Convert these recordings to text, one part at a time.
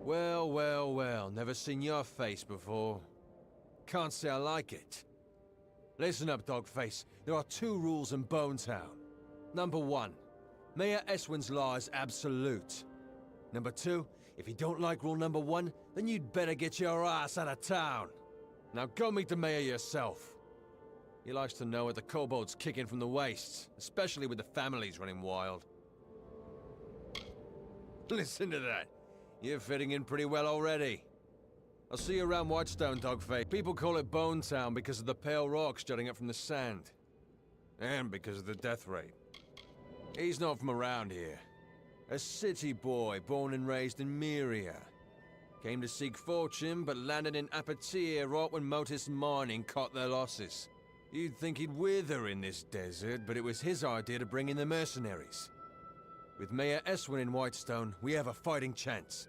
Well, well, well. Never seen your face before. Can't say I like it. Listen up, Dogface. There are two rules in Bonetown. Number one, Mayor Eswin's law is absolute. Number two, if you don't like rule number one, then you'd better get your ass out of town. Now go meet the mayor yourself. He likes to know what the kobolds kick in from the wastes, especially with the families running wild. Listen to that. You're fitting in pretty well already. I'll see you around Whitestone, Dogface. People call it Bonetown because of the pale rocks jutting up from the sand. And because of the death rate. He's not from around here. A city boy born and raised in Myria. Came to seek fortune, but landed in Apatia right when Motus Mining caught their losses. You'd think he'd wither in this desert, but it was his idea to bring in the mercenaries. With Mayor Eswin in Whitestone, we have a fighting chance.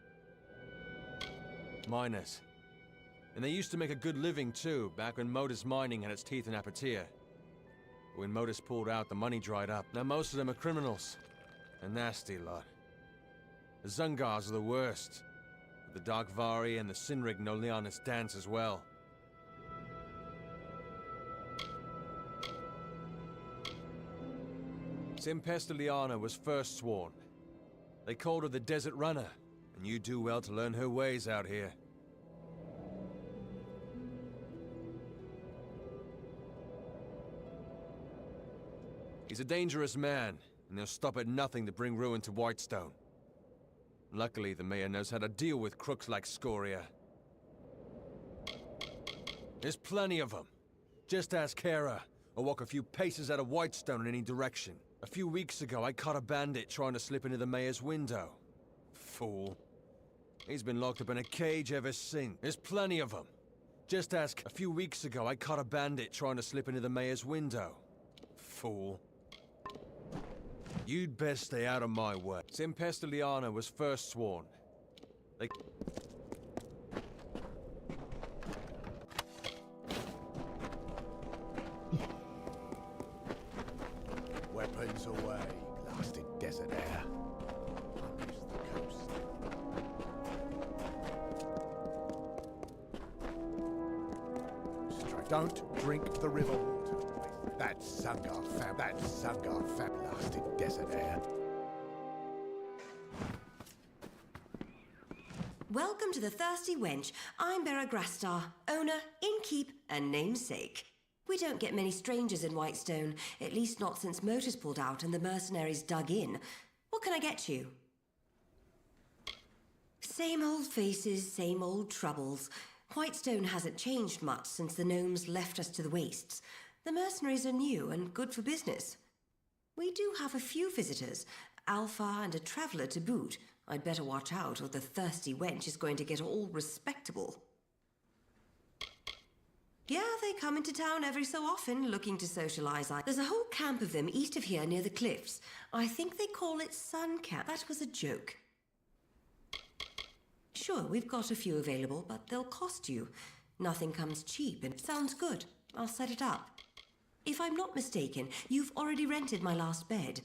Miners. And they used to make a good living too, back when Motus Mining had its teeth in Apatia. When Motus pulled out, the money dried up. Now most of them are criminals. A nasty lot. The Zungars are the worst. But the Darkvari and the Sinrig know Liana's dance as well. Simpesta Liana was first sworn. They called her the Desert Runner, and you do well to learn her ways out here. He's a dangerous man, and he'll stop at nothing to bring ruin to Whitestone. Luckily, the mayor knows how to deal with crooks like Scoria. There's plenty of them. Just ask Hera, or walk a few paces out of Whitestone in any direction. A few weeks ago, I caught a bandit trying to slip into the mayor's window. Fool. He's been locked up in a cage ever since. There's plenty of them. Just ask. A few weeks ago, I caught a bandit trying to slip into the mayor's window. Fool. You'd best stay out of my way. Simpesta Liana was first sworn. They... Weapons away, blasted desert air. Punish the coast. Don't drink the river water. That's Zungar fab, blasted desert air. Welcome to the Thirsty Wench. I'm Bera Grastar, owner, innkeep, and namesake. We don't get many strangers in Whitestone, at least not since Motus pulled out and the mercenaries dug in. What can I get you? Same old faces, same old troubles. Whitestone hasn't changed much since the gnomes left us to the wastes. The mercenaries are new and good for business. We do have a few visitors, Alpha and a traveler to boot. I'd better watch out or the Thirsty Wench is going to get all respectable. Yeah, they come into town every so often, looking to socialize. There's a whole camp of them east of here near the cliffs. I think they call it Sun Camp. That was a joke. Sure, we've got a few available, but they'll cost you. Nothing comes cheap, and sounds good. I'll set it up. If I'm not mistaken, you've already rented my last bed.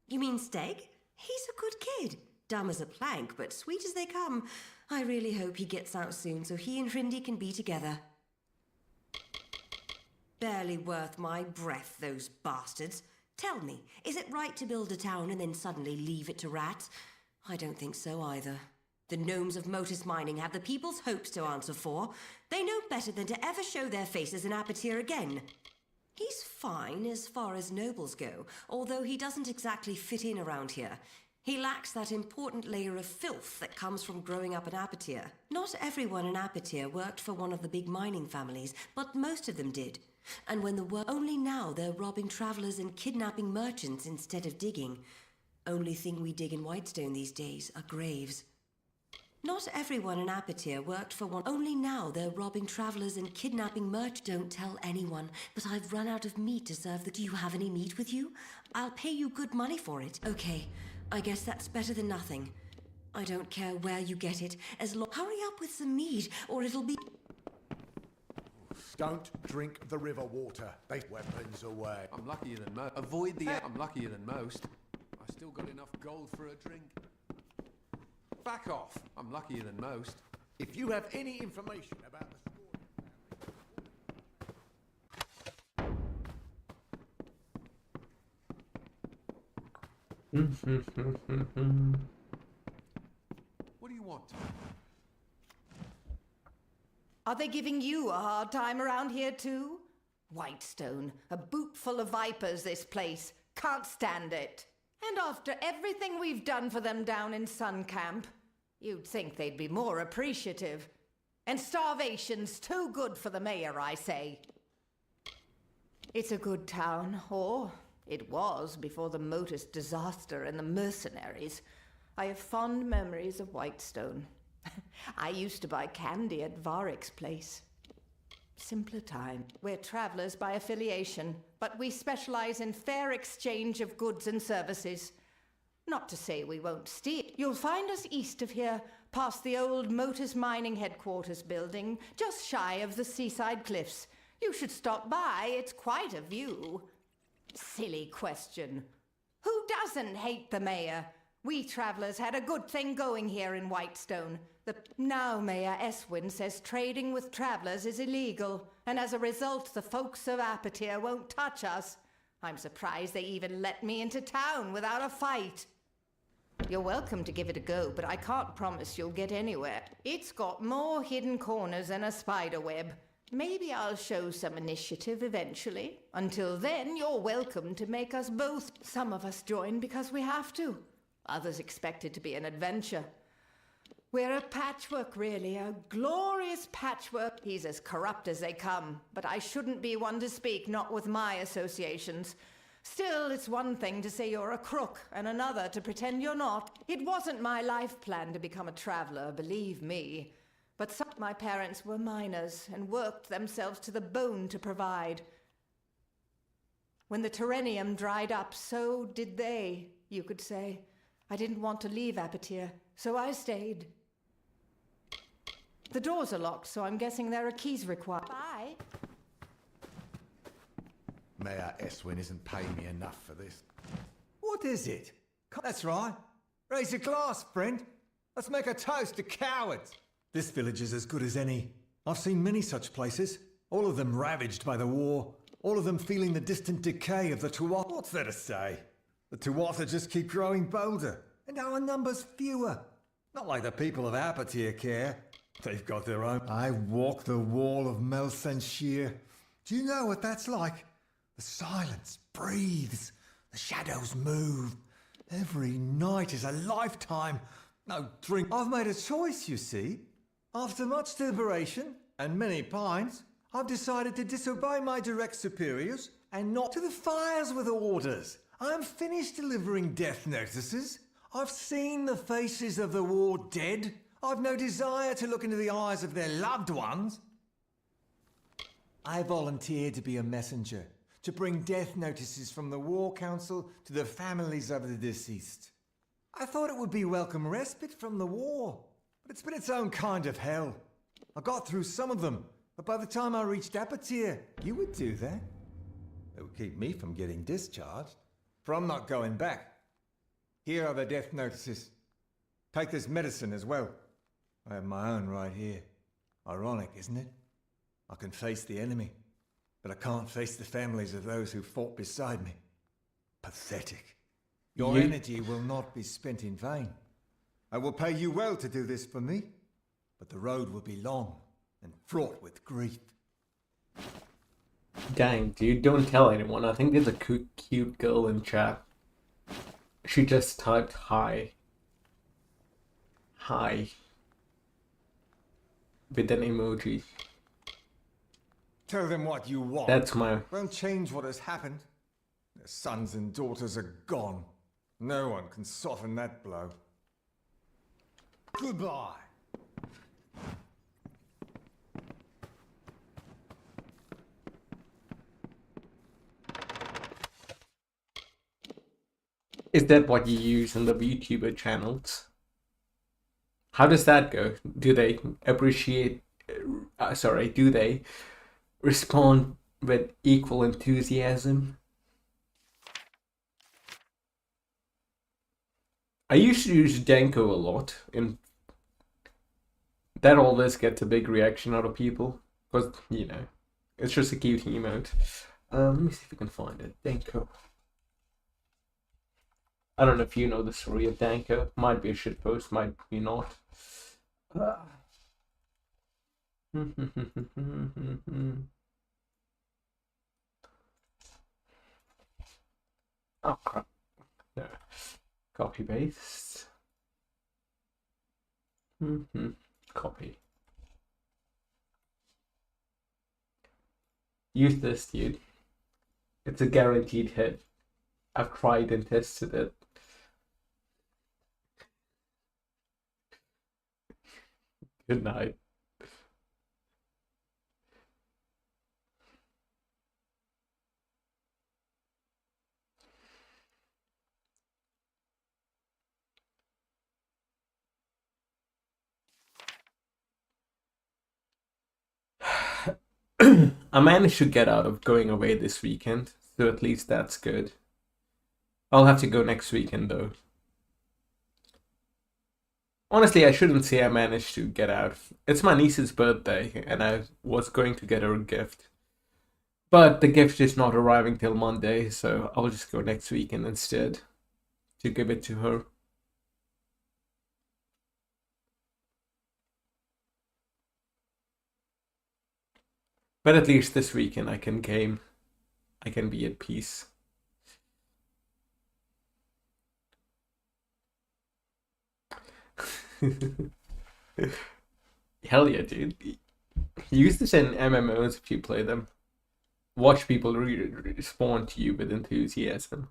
You mean Steg? He's a good kid. Dumb as a plank, but sweet as they come. I really hope he gets out soon so he and Rindy can be together. Barely worth my breath, those bastards. Tell me, is it right to build a town and then suddenly leave it to rats? I don't think so either. The gnomes of Motus Mining have the people's hopes to answer for. They know better than to ever show their faces in Apatir again. He's fine as far as nobles go, although he doesn't exactly fit in around here. He lacks that important layer of filth that comes from growing up in Apatir. Not everyone in Apatir worked for one of the big mining families, but most of them did. And when the work... Only now they're robbing travelers and kidnapping merchants instead of digging. Only thing we dig in Whitestone these days are graves. Not everyone in Apatir worked for one. Only now they're robbing travelers and kidnapping merchants. Don't tell anyone, but I've run out of meat to serve the... Do you have any meat with you? I'll pay you good money for it. Okay, I guess that's better than nothing. I don't care where you get it, as long... Hurry up with some meat, or it'll be... Don't drink the river water. They weapons away. I'm luckier than most. Avoid the... I'm luckier than most. I still got enough gold for a drink. Back off. I'm luckier than most. If you have any information about the What do you want? Are they giving you a hard time around here too? Whitestone, a boot full of vipers, this place. Can't stand it. And after everything we've done for them down in Sun Camp, you'd think they'd be more appreciative. And starvation's too good for the mayor, I say. It's a good town, or it was before the Motus disaster and the mercenaries. I have fond memories of Whitestone. I used to buy candy at Varrick's place. Simpler time. We're travelers by affiliation, but we specialize in fair exchange of goods and services. Not to say we won't steal. You'll find us east of here, past the old Motus Mining Headquarters building, just shy of the seaside cliffs. You should stop by, it's quite a view. Silly question. Who doesn't hate the mayor? We travelers had a good thing going here in Whitestone. The now Mayor Eswin says trading with travelers is illegal, and as a result the folks of Apatir won't touch us. I'm surprised they even let me into town without a fight. You're welcome to give it a go, but I can't promise you'll get anywhere. It's got more hidden corners than a spider web. Maybe I'll show some initiative eventually. Until then, you're welcome to make us both. Some of us join because we have to. Others expect it to be an adventure. We're a patchwork, really, a glorious patchwork. He's as corrupt as they come, but I shouldn't be one to speak, not with my associations. Still, it's one thing to say you're a crook, and another to pretend you're not. It wasn't my life plan to become a traveler, believe me. But some of my parents were miners, and worked themselves to the bone to provide. When the Terrenium dried up, so did they, you could say. I didn't want to leave Apatir, so I stayed. The doors are locked, so I'm guessing there are keys required. Bye. Mayor Eswin isn't paying me enough for this. What is it? That's right. Raise your glass, friend. Let's make a toast to cowards. This village is as good as any. I've seen many such places, all of them ravaged by the war, all of them feeling the distant decay of the Tuatha. What's there to say? The Tuatha just keep growing bolder, and our numbers fewer. Not like the people of Apatir care. They've got their own. I walk the wall of Melsenshir. Do you know what that's like? The silence breathes. The shadows move. Every night is a lifetime. No drink. I've made a choice, you see. After much deliberation and many pines, I've decided to disobey my direct superiors and not to the fires with orders. I'm finished delivering death notices. I've seen the faces of the war dead. I've no desire to look into the eyes of their loved ones. I volunteered to be a messenger, to bring death notices from the War Council to the families of the deceased. I thought it would be welcome respite from the war, but it's been its own kind of hell. I got through some of them, but by the time I reached Apatir, you would do that. It would keep me from getting discharged, for I'm not going back. Here are the death notices. Take this medicine as well. I have my own right here. Ironic, isn't it? I can face the enemy, but I can't face the families of those who fought beside me. Pathetic. Your energy will not be spent in vain. I will pay you well to do this for me, but the road will be long and fraught with grief. Dang, dude, don't tell anyone. I think there's a cute girl in chat. She just typed hi. Hi. With an emoji. Tell them what you want. That's my... Won't change what has happened. Their sons and daughters are gone. No one can soften that blow. Goodbye. Is that what you use in the VTuber channels? How does that go? Do they appreciate... do they respond with equal enthusiasm? I used to use Danko a lot, and that always gets a big reaction out of people. Because, you know, it's just a cute emote. Let me see if we can find it. Danko. I don't know if you know the story of Danko. Might be a shitpost, might be not. Oh crap. No. Copy paste. Copy. Use this, dude. It's a guaranteed hit. I've tried and tested it. Good night. I managed to get out of going away this weekend, so at least that's good. I'll have to go next weekend though. Honestly, I shouldn't say I managed to get out. It's my niece's birthday, and I was going to get her a gift. But the gift is not arriving till Monday, so I'll just go next weekend instead to give it to her. But at least this weekend I can game. I can be at peace. Hell yeah, dude. Use this in MMOs if you play them. Watch people respond to you with enthusiasm.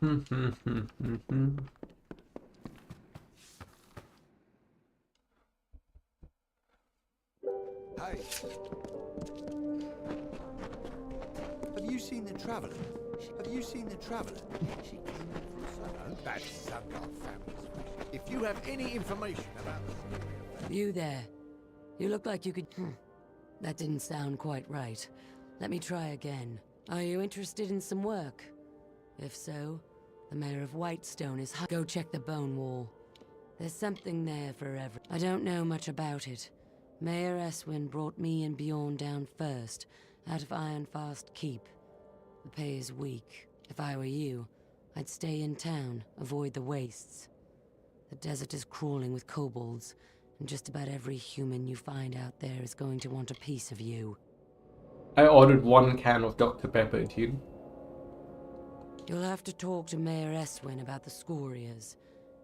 Hey. Have you seen the Traveller? Have you seen the Traveller? She came in from Soho. That's Sungar family's way. If you have any information about the... You there. You look like you could... That didn't sound quite right. Let me try again. Are you interested in some work? If so, the mayor of Whitestone is... Go check the bone wall. There's something there for every... I don't know much about it. Mayor Eswin brought me and Bjorn down first, out of Ironfast Keep. The pay is weak. If I were you, I'd stay in town, avoid the wastes. The desert is crawling with kobolds, and just about every human you find out there is going to want a piece of you. I ordered 1 can of Dr. Pepper, dude. You'll have to talk to Mayor Eswin about the Scorias.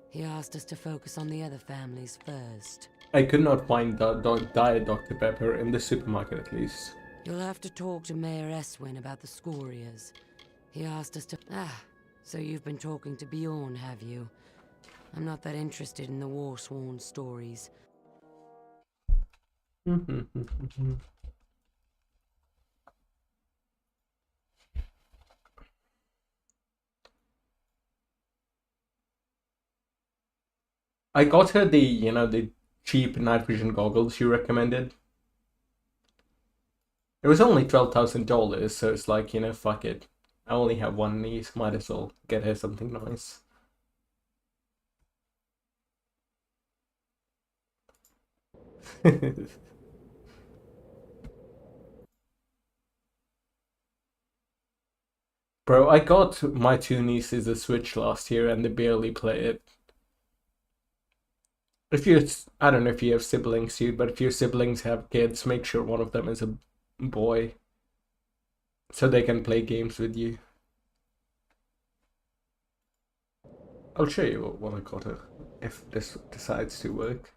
He asked us to focus on the other families first. I could not find Diet Dr. Pepper in the supermarket, at least. You'll have to talk to Mayor Eswin about the Scorias. He asked us to... so you've been talking to Bjorn, have you? I'm not that interested in the Warsworn stories. I got her the cheap night vision goggles you recommended. It was only $12,000, so it's like, fuck it. I only have one niece, might as well get her something nice. Bro, I got my 2 nieces a Switch last year and they barely play it. I don't know if you have siblings, dude, but if your siblings have kids, make sure one of them is a boy. So they can play games with you. I'll show you what I got her, if this decides to work.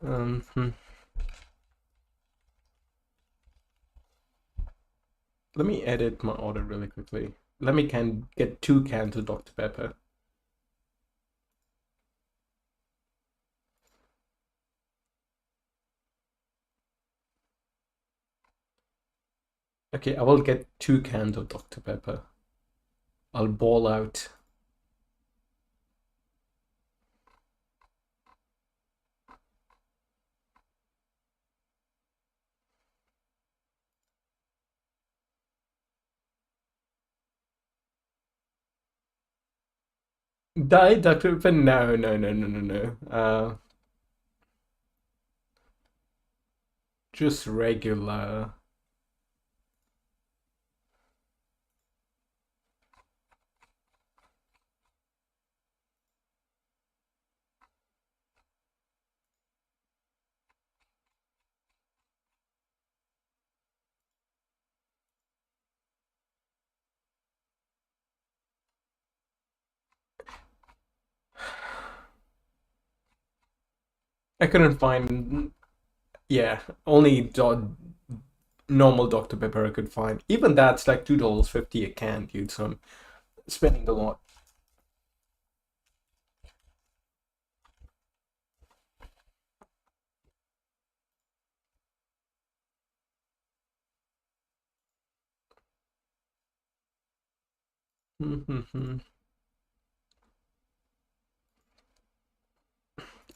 Hmm. Let me edit my order really quickly. Let me get 2 cans of Dr. Pepper. Okay, I will get 2 cans of Dr. Pepper. I'll ball out. Diet Dr. Pepper? No, no, no, no, no, no. Just regular. I couldn't find. Yeah, only normal Dr. Pepper I could find. Even that's like $2.50 a can, dude. So I'm spending a lot.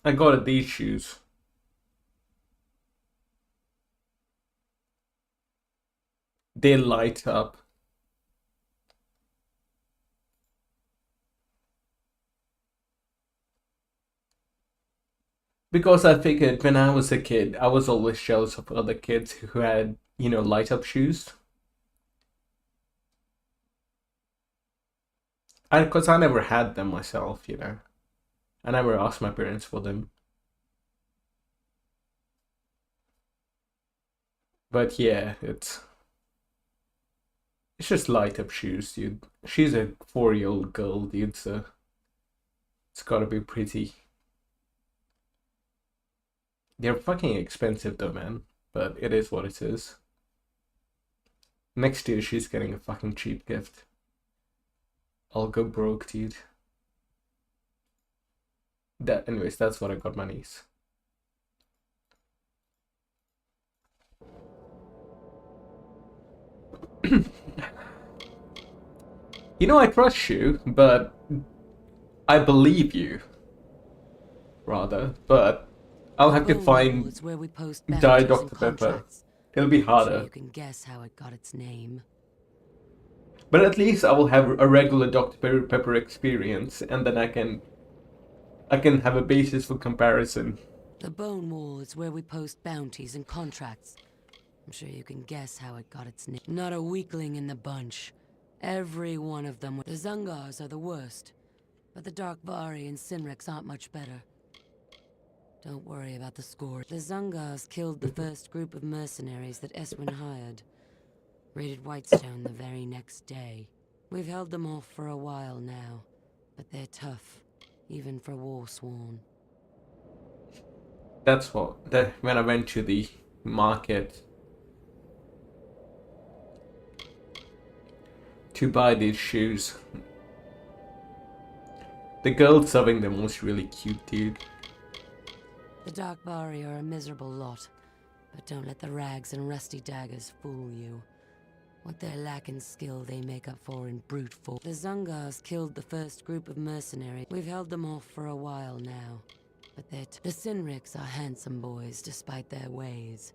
I got these shoes. They light up. Because I figured when I was a kid, I was always jealous of other kids who had, light up shoes. Because I never had them myself. I never asked my parents for them. But yeah, it's just light up shoes, dude. She's a 4-year-old girl, dude, so it's gotta be pretty. They're fucking expensive though, man. But it is what it is. Next year, she's getting a fucking cheap gift. I'll go broke, dude. Anyways, that's what I got my niece. I trust you, but I believe you. Rather, but I'll have to find Diet Dr. Pepper. It'll be harder. Sure you can guess how it got its name. But at least I will have a regular Dr. Pepper experience, and then I can have a basis for comparison. The Bone Wall is where we post bounties and contracts. I'm sure you can guess how it got its name. Not a weakling in the bunch. Every one of them. The Zungars are the worst, but the Darkvari and Sinriks aren't much better. Don't worry about the score. The Zungars killed the first group of mercenaries that Eswin hired. Raided Whitestone the very next day. We've held them off for a while now, but they're tough, even for Warsworn. That's when I went to the market to buy these shoes. The girl serving them was really cute, dude. The Darkvari are a miserable lot, but don't let the rags and rusty daggers fool you. What they lack in skill, they make up for in brute force. The Zungars killed the first group of mercenaries. We've held them off for a while now, but the Sinriks are handsome boys despite their ways.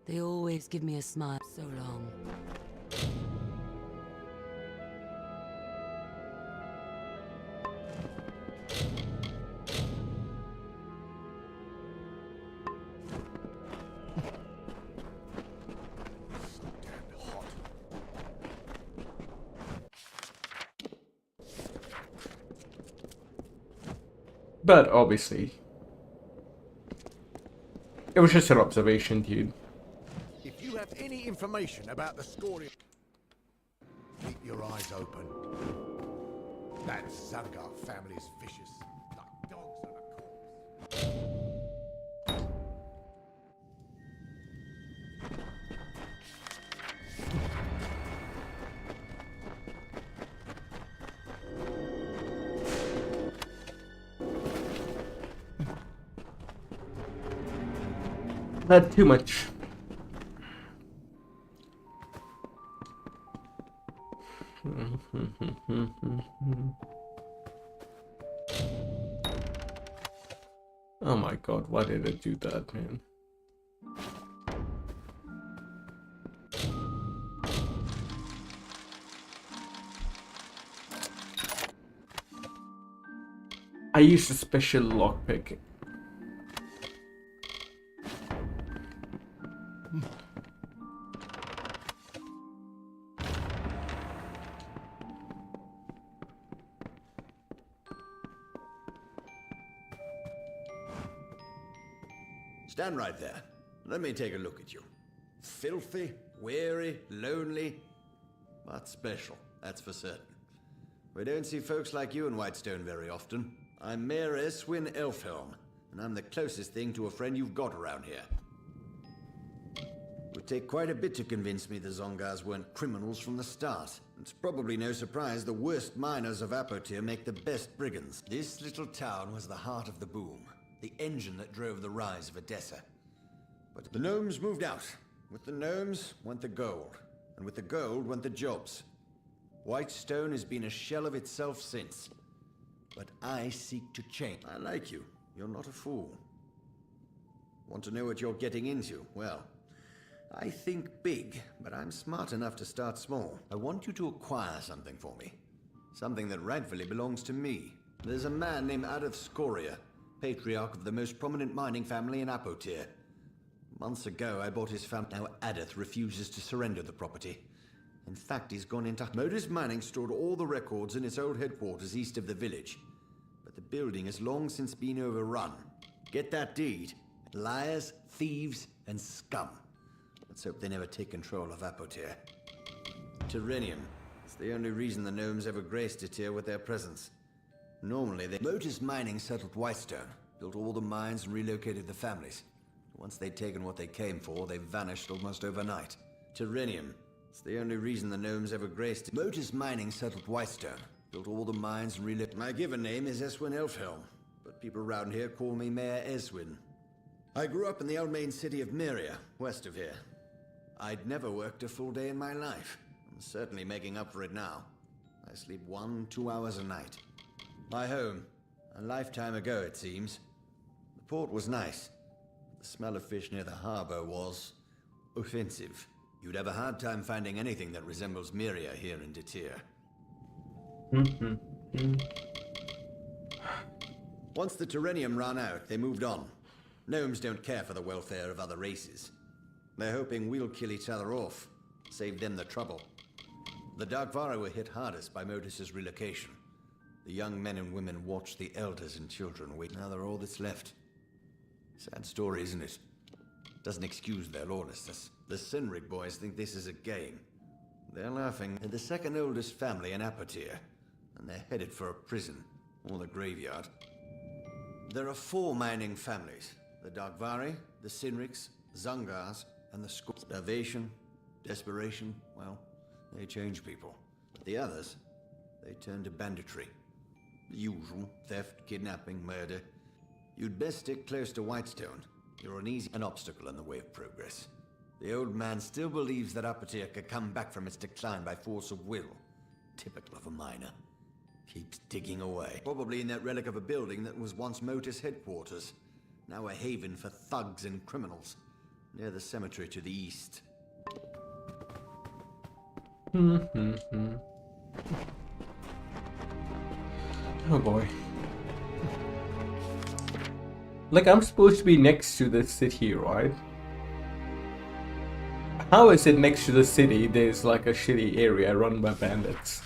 They always give me a smile. So long. But obviously, it was just an observation, dude. If you have any information about the scoring, keep your eyes open. That Zungar family is vicious, like dogs on a corpse. Not too much. Oh my god, why did it do that, man? I used a special lockpick. Stand right there. Let me take a look at you. Filthy, weary, lonely, but special, that's for certain. We don't see folks like you in Whitestone very often. I'm Mayor Eswin Elfhelm, and I'm the closest thing to a friend you've got around here. It would take quite a bit to convince me the Zongars weren't criminals from the start. It's probably no surprise the worst miners of Apotir make the best brigands. This little town was the heart of the boom, the engine that drove the rise of Odessa. But the gnomes moved out. With the gnomes went the gold, and with the gold went the jobs. Whitestone has been a shell of itself since. But I seek to change. I like you. You're not a fool. Want to know what you're getting into? Well, I think big, but I'm smart enough to start small. I want you to acquire something for me. Something that rightfully belongs to me. There's a man named Adolf Scoria, patriarch of the most prominent mining family in Apotir. Months ago, I bought his family. Now Adolf refuses to surrender the property. In fact, he's gone into... Modus Mining stored all the records in its old headquarters east of the village. But the building has long since been overrun. Get that deed. Liars, thieves, and scum. Let's hope they never take control of Apotir. Terrenium. It's the only reason the gnomes ever graced it here with their presence. Normally, Modus Mining settled Whitestone, built all the mines and relocated the families. Once they'd taken what they came for, they vanished almost overnight. Terrenium. It's the only reason the gnomes ever graced it. Modus Mining settled Whitestone, built all the mines and relocated. My given name is Eswin Elfhelm, but people around here call me Mayor Eswin. I grew up in the old main city of Myria, west of here. I'd never worked a full day in my life. I'm certainly making up for it now. I sleep 1-2 hours a night. My home, a lifetime ago it seems. The port was nice. The smell of fish near the harbor was offensive. You'd have a hard time finding anything that resembles Myria here in Detir. Once the Terrenium ran out, they moved on. Gnomes don't care for the welfare of other races. They're hoping we'll kill each other off, save them the trouble. The Darkvara were hit hardest by Modus's relocation. The young men and women watched the elders and children wait. Now they're all that's left. Sad story, isn't it? Doesn't excuse their lawlessness. The Sinrig boys think this is a game. They're laughing at the second oldest family in Apotir, and they're headed for a prison, or the graveyard. There are 4 mining families. The Darkvari, the Sinriks, Zongars, and the Starvation, desperation, well, they change people. But the others, they turn to banditry. The usual, theft, kidnapping, murder. You'd best stick close to Whitestone. You're an obstacle in the way of progress. The old man still believes that Apotir could come back from its decline by force of will. Typical of a miner. Keeps digging away. Probably in that relic of a building that was once Motus headquarters. Now a haven for thugs and criminals. Near the cemetery to the east. Oh boy. Like, I'm supposed to be next to the city, right? How is it next to the city there's like a shitty area run by bandits?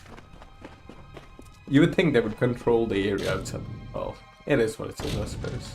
You would think they would control the area outside. Well, it is what it is, I suppose.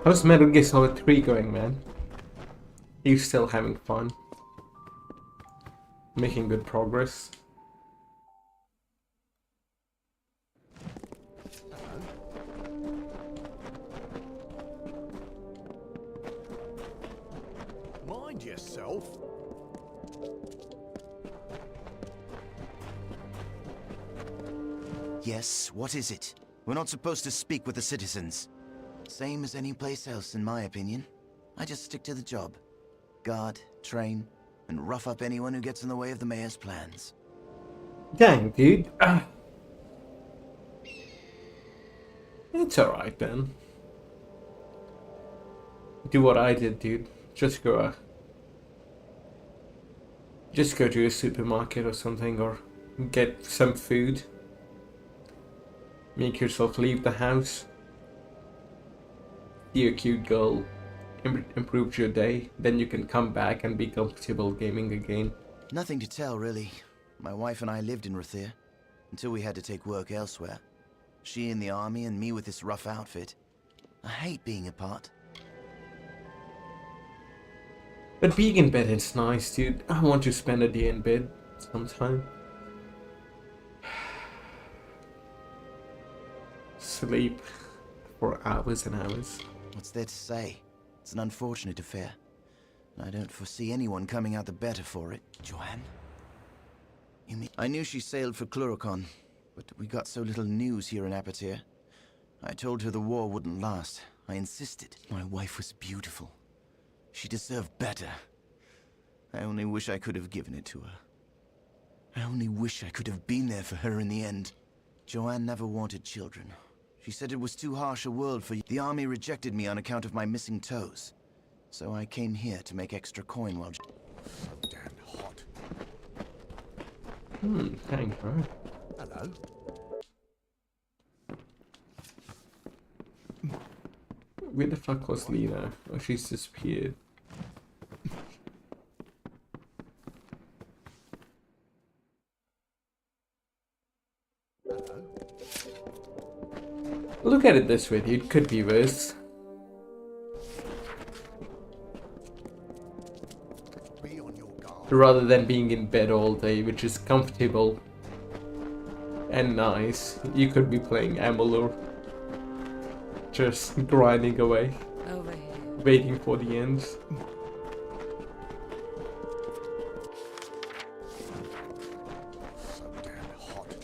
How's Metal Gear Solid 3 going, man? Are you still having fun? Making good progress? Mind yourself. Yes, what is it? We're not supposed to speak with the citizens. Same as any place else, in my opinion. I just stick to the job. Guard, train, and rough up anyone who gets in the way of the mayor's plans. Dang, dude. It's alright then. Do what I did, dude. Just go to a supermarket or something, or get some food. Make yourself leave the house. See a cute girl. Improves your day. Then you can come back and be comfortable gaming again. Nothing to tell, really. My wife and I lived in Rathir, until we had to take work elsewhere. She in the army and me with this rough outfit. I hate being apart. But being in bed is nice, dude. I want to spend a day in bed sometime. Sleep for hours and hours. What's there to say? It's an unfortunate affair. I don't foresee anyone coming out the better for it. Joanne? You mean... I knew she sailed for Cluricon, but we got so little news here in Apotyre. I told her the war wouldn't last. I insisted. My wife was beautiful. She deserved better. I only wish I could have given it to her. I only wish I could have been there for her in the end. Joanne never wanted children. She said it was too harsh a world for you. The army rejected me on account of my missing toes. So I came here to make extra coin while... So damn hot. Thanks, bro. Hello. Where the fuck was Lena? Oh, she's disappeared. Look at it this way, dude. Could be worse. Be on your guard. Rather than being in bed all day, which is comfortable and nice, you could be playing Amalur. Just grinding away, Over here. waiting for the end. So damn hot.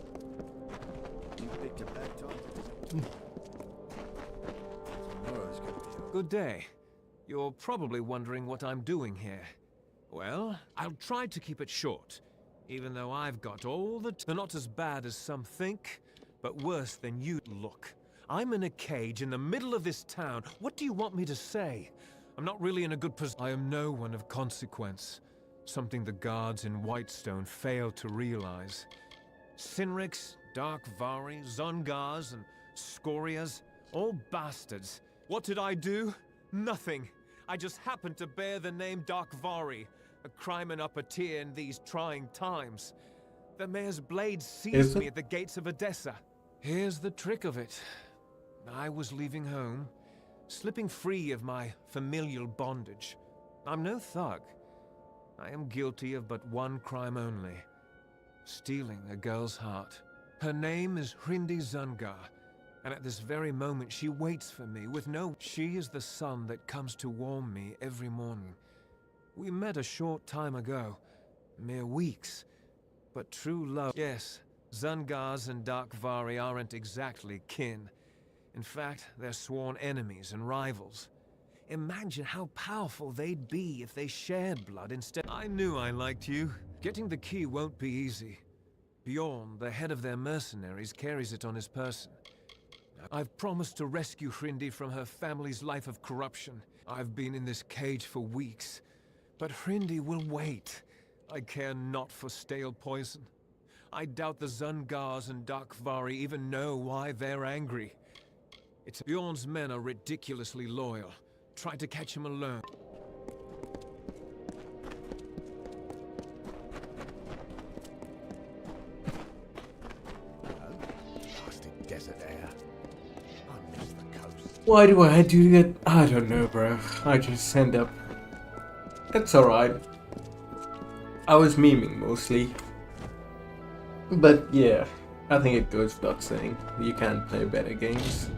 You picked a bad time. Tomorrow's gonna be Good day. You're probably wondering what I'm doing here. Well, I'll try to keep it short, even though I've got all the... They're not as bad as some think, but worse than you look. I'm in a cage in the middle of this town. What do you want me to say? I'm not really in a good position. I am no one of consequence. Something the guards in Whitestone failed to realize. Sinriks, Dark Vari, Zungars, and Scorias, all bastards. What did I do? Nothing. I just happened to bear the name Dark Vari, a crime in Apotyre in these trying times. The mayor's blade seized me at the gates of Edessa. Here's the trick of it. I was leaving home, slipping free of my familial bondage. I'm no thug. I am guilty of but one crime only. Stealing a girl's heart. Her name is Hrindi Zungar, and at this very moment she waits for me with no... She is the sun that comes to warm me every morning. We met a short time ago, mere weeks, but true love... Yes, Zungars and Dark Vari aren't exactly kin. In fact, they're sworn enemies and rivals. Imagine how powerful they'd be if they shared blood instead. I knew I liked you. Getting the key won't be easy. Bjorn, the head of their mercenaries, carries it on his person. I've promised to rescue Hrindi from her family's life of corruption. I've been in this cage for weeks, but Hrindi will wait. I care not for stale poison. I doubt the Zungars and Dark Vari even know why they're angry. It's Bjorn's men are ridiculously loyal. Try to catch him alone. Blasted desert air. I miss the coast. Why do I do that? I don't know, bro. I just end up... That's alright. I was memeing mostly. But yeah, I think it goes without saying. You can't play better games.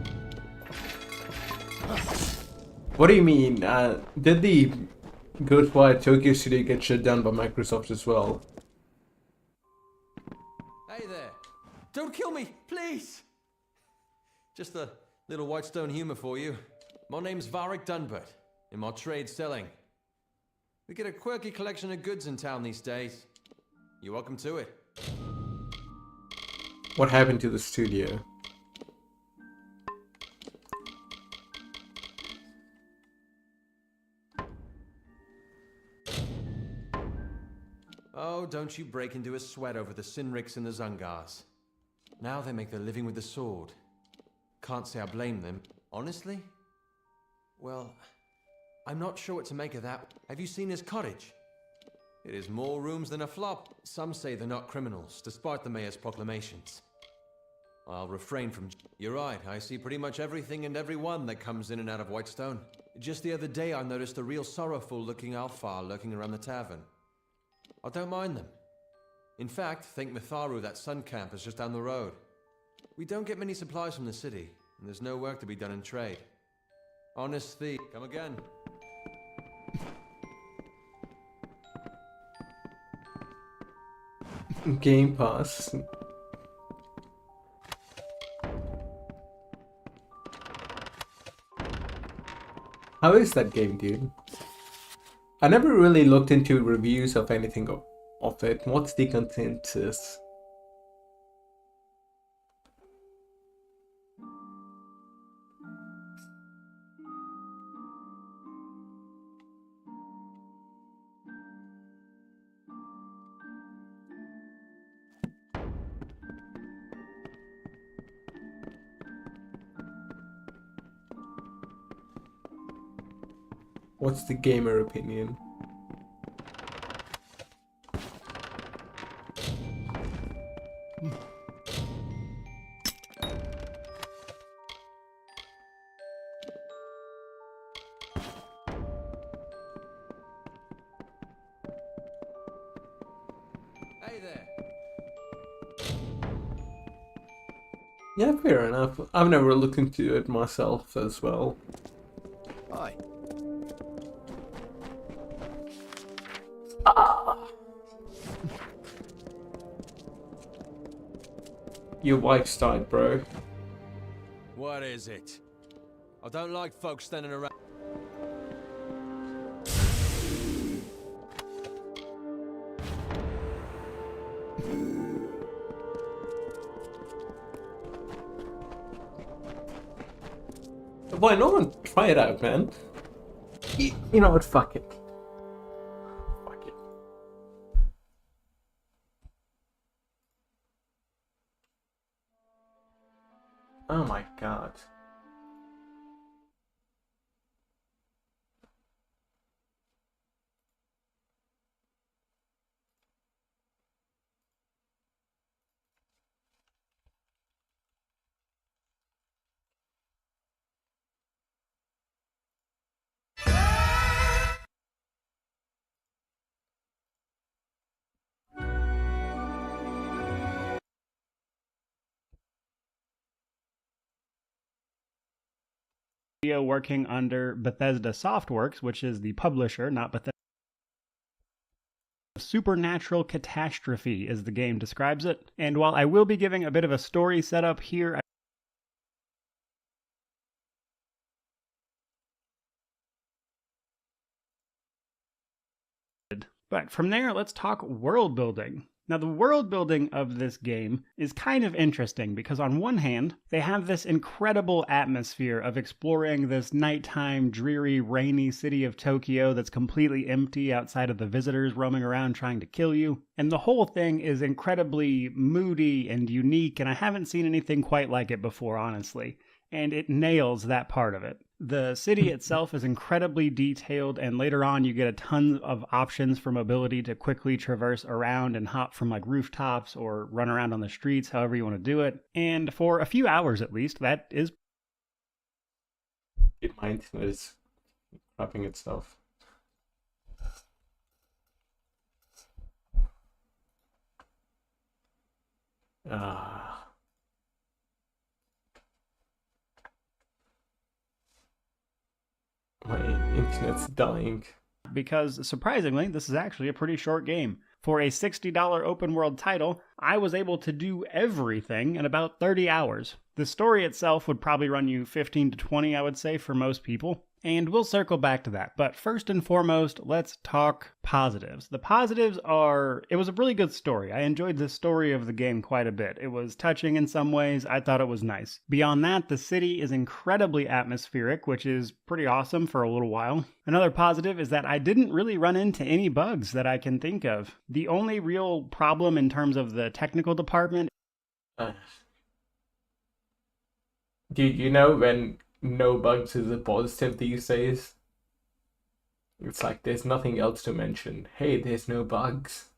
What do you mean? Did the Ghostwire Tokyo studio get shut down by Microsoft as well? Hey there. Don't kill me, please. Just a little Whitestone humor for you. My name's Varric Dunbert. In my trade selling. We get a quirky collection of goods in town these days. You're welcome to it. What happened to the studio? Oh, don't you break into a sweat over the Sinriks and the Zungars. Now they make their living with the sword. Can't say I blame them. Honestly? Well, I'm not sure what to make of that. Have you seen his cottage? It is more rooms than a flop. Some say they're not criminals, despite the mayor's proclamations. I'll refrain from... You're right, I see pretty much everything and everyone that comes in and out of Whitestone. Just the other day I noticed a real sorrowful-looking Alfar lurking around the tavern. I don't mind them. In fact, think Mitharu, that sun camp, is just down the road. We don't get many supplies from the city, and there's no work to be done in trade. Honest thief, come again. Game Pass. How is that game, dude? I never really looked into reviews of anything of it. What's the consensus? What's the gamer opinion? Hey there. Yeah, fair enough. I've never looked into it myself as well. Hi. Your wife's died, bro. What is it? I don't like folks standing around. Why not? Try it out, man. You know what? Fuck it. Fuck it. Oh my god. Working under Bethesda Softworks, which is the publisher, not Bethesda. Supernatural catastrophe, as the game describes it. And while I will be giving a bit of a story setup here, but from there, let's talk world building. Now, the world building of this game is kind of interesting because on one hand, they have this incredible atmosphere of exploring this nighttime, dreary, rainy city of Tokyo that's completely empty outside of the visitors roaming around trying to kill you. And the whole thing is incredibly moody and unique, and I haven't seen anything quite like it before, honestly. And it nails that part of it. The city itself is incredibly detailed, and later on you get a ton of options for mobility to quickly traverse around and hop from like rooftops or run around on the streets, however you want to do it. And for a few hours at least, that is... It mind that it's crapping itself. My internet's dying. Because, surprisingly, this is actually a pretty short game. For a $60 open world title, I was able to do everything in about 30 hours. The story itself would probably run you 15 to 20, I would say, for most people. And we'll circle back to that. But first and foremost, let's talk positives. The positives are, it was a really good story. I enjoyed the story of the game quite a bit. It was touching in some ways. I thought it was nice. Beyond that, the city is incredibly atmospheric, which is pretty awesome for a little while. Another positive is that I didn't really run into any bugs that I can think of. The only real problem in terms of the technical department... Dude, you know when no bugs is a positive these days? It's like there's nothing else to mention. Hey, there's no bugs.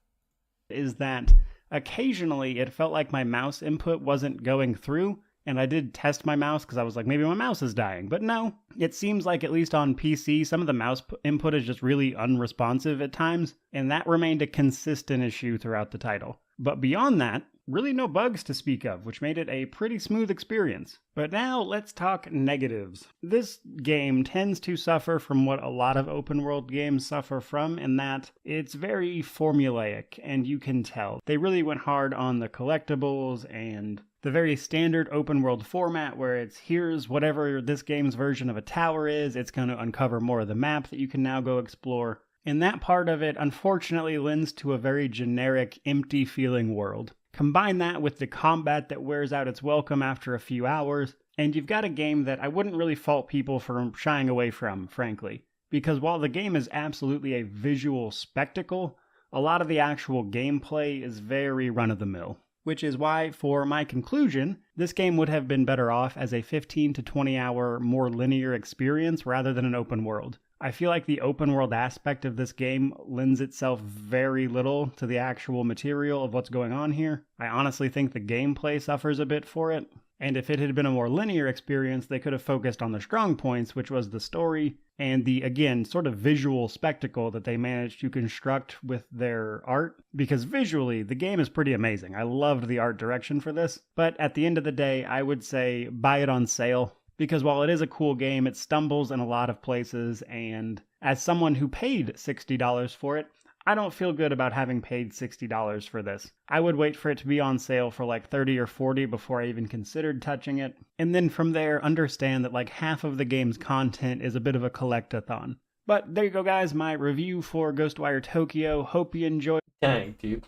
Is that occasionally it felt like my mouse input wasn't going through, And I did test my mouse because I was like, maybe my mouse is dying. But no, it seems like at least on PC, some of the mouse input is just really unresponsive at times. And that remained a consistent issue throughout the title. But beyond that, really no bugs to speak of, which made it a pretty smooth experience. But now let's talk negatives. This game tends to suffer from what a lot of open world games suffer from, in that it's very formulaic, and you can tell. They really went hard on the collectibles and the very standard open world format where it's here's whatever this game's version of a tower is, it's going to uncover more of the map that you can now go explore. And that part of it unfortunately lends to a very generic, empty feeling world. Combine that with the combat that wears out its welcome after a few hours, and you've got a game that I wouldn't really fault people for shying away from, frankly. Because while the game is absolutely a visual spectacle, a lot of the actual gameplay is very run-of-the-mill. Which is why, for my conclusion, this game would have been better off as a 15 to 20 hour more linear experience rather than an open world. I feel like the open world aspect of this game lends itself very little to the actual material of what's going on here. I honestly think the gameplay suffers a bit for it. And if it had been a more linear experience, they could have focused on the strong points, which was the story and the, again, sort of visual spectacle that they managed to construct with their art. Because visually, the game is pretty amazing. I loved the art direction for this. But at the end of the day, I would say buy it on sale. Because while it is a cool game, it stumbles in a lot of places, and as someone who paid $60 for it, I don't feel good about having paid $60 for this. I would wait for it to be on sale for like $30 or $40 before I even considered touching it, and then from there understand that like half of the game's content is a bit of a collect-a-thon. But there you go guys, my review for Ghostwire Tokyo. Hope you enjoyed. Dang, dude.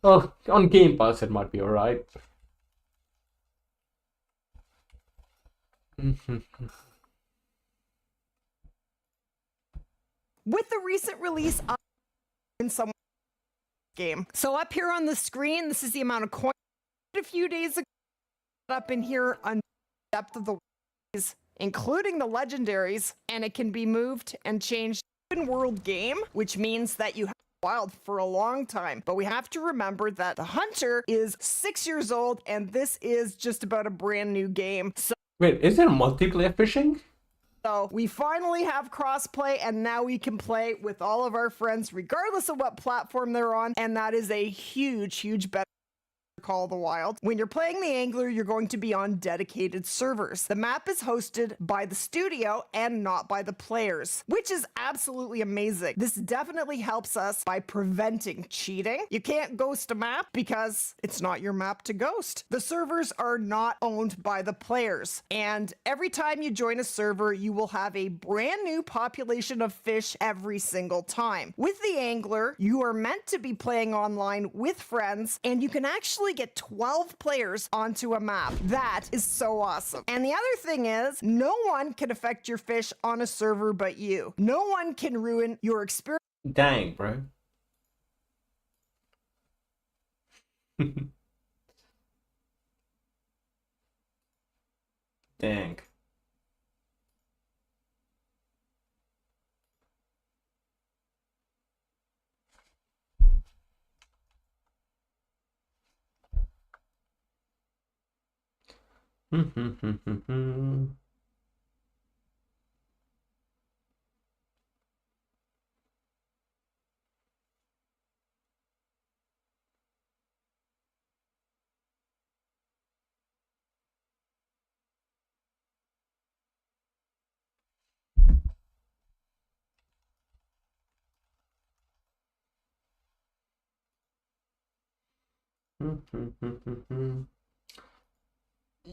Well, on Game Pass it might be alright. With the recent release of in some game. So up here on the screen, this is the amount of coins a few days ago. Up in here on depth of the ways, including the legendaries, and it can be moved and changed to an open world game, which means that you have wild for a long time. But we have to remember that the Hunter is 6 years old, and this is just about a brand new game. So wait, is there multiplayer fishing? So we finally have crossplay, and now we can play with all of our friends regardless of what platform they're on, and that is a huge benefit. Call of the Wild. When you're playing the Angler, you're going to be on dedicated servers. The map is hosted by the studio and not by the players, which is absolutely amazing. This definitely helps us by preventing cheating. You can't ghost a map because it's not your map to ghost. The servers are not owned by the players, and every time you join a server, you will have a brand new population of fish every single time. With the Angler, you are meant to be playing online with friends, and you can actually get 12 players onto a map. That is so awesome. And the other thing is, no one can affect your fish on a server but you. No one can ruin your experience. Dang, bro. Dang.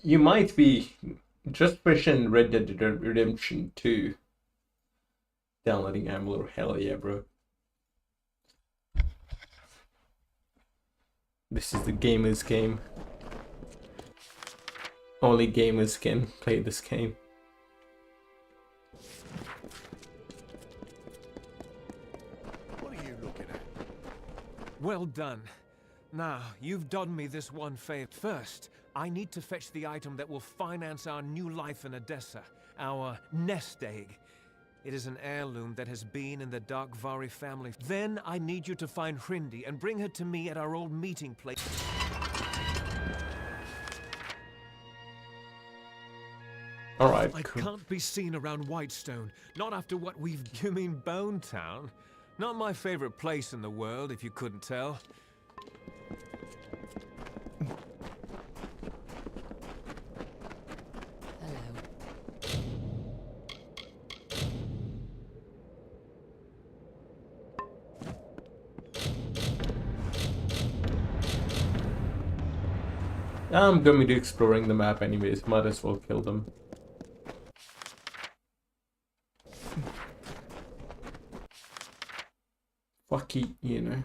You might be just fishing Red Dead Redemption 2. Downloading Amalur, hell yeah, bro. This is the gamer's game. Only gamers can play this game. What are you looking at? Well done. Now, you've done me this one favor. First, I need to fetch the item that will finance our new life in Odessa, our nest egg. It is an heirloom that has been in the Darkvari family. Then I need you to find Hrindi and bring her to me at our old meeting place. Alright, I cool. can't be seen around Whitestone. Not after what we've... You mean Bone Town? Not my favorite place in the world, if you couldn't tell. I'm going to be exploring the map anyways, might as well kill them. Fucky, you know.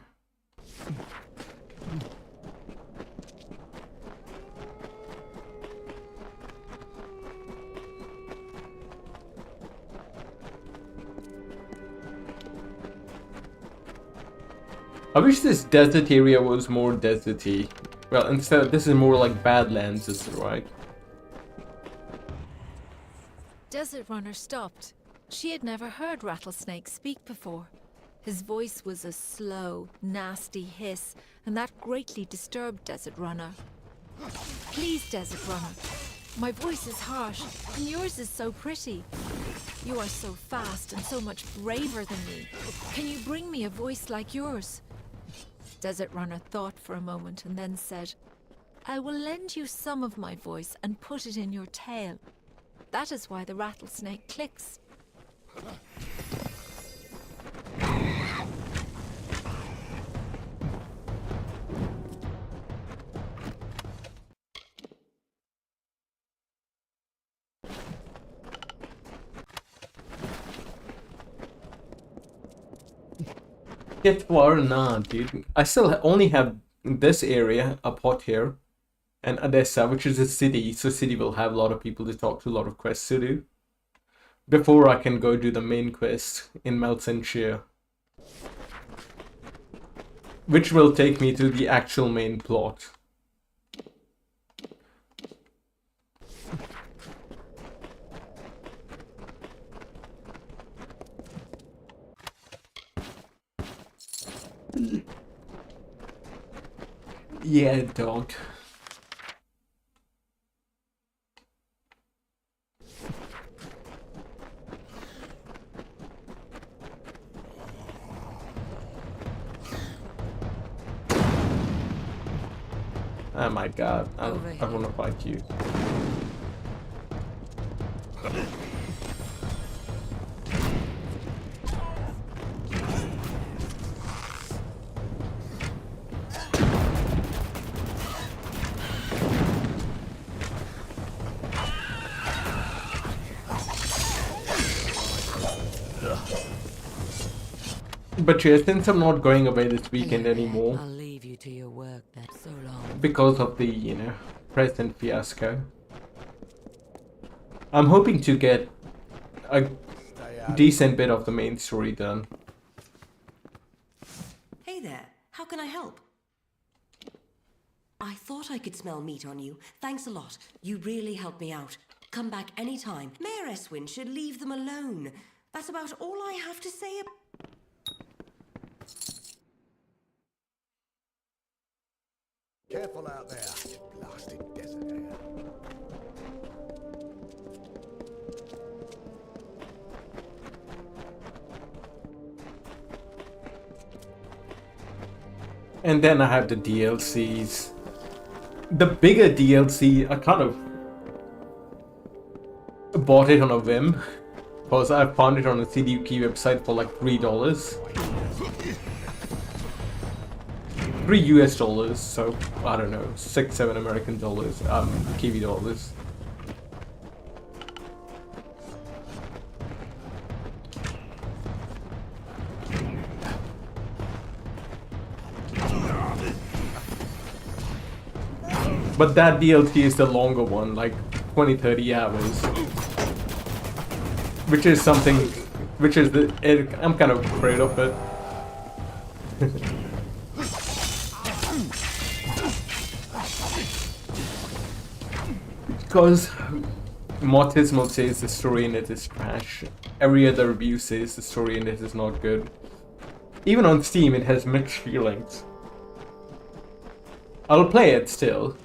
I wish this desert area was more deserty. Well, instead, this is more like Badlands, is it right? Desert Runner stopped. She had never heard Rattlesnake speak before. His voice was a slow, nasty hiss, and that greatly disturbed Desert Runner. Please, Desert Runner. My voice is harsh, and yours is so pretty. You are so fast and so much braver than me. Can you bring me a voice like yours? Desert Runner thought for a moment and then said, I will lend you some of my voice and put it in your tail. That is why the rattlesnake clicks. Get far? Nah, dude. I still only have this area up hot here. And Odessa, which is a city, so city will have a lot of people to talk to, a lot of quests to do. Before I can go do the main quest in Malsenshire. Which will take me to the actual main plot. Yeah, dog. Oh my god, I want to fight you. But yeah, since I'm not going away this weekend anymore, I'll leave you to your work then. So long. Because of the, you know, present fiasco, I'm hoping to get a decent bit of the main story done. Hey there, how can I help? I thought I could smell meat on you. Thanks a lot. You really helped me out. Come back anytime. Mayor Eswin should leave them alone. That's about all I have to say. Careful out there. Blasted desert air. And then I have the DLCs. The bigger DLC, I kind of bought it on a whim. Because I found it on a CDUK website for like $3. $3 US, so I don't know, 6-7 American dollars, Kiwi dollars. But that DLC is the longer one, like 20-30 hours. Which is something, which is I'm kind of afraid of it. Because Mortismal says the story in it is trash. Every other review says the story in it is not good. Even on Steam it has mixed feelings. I'll play it still.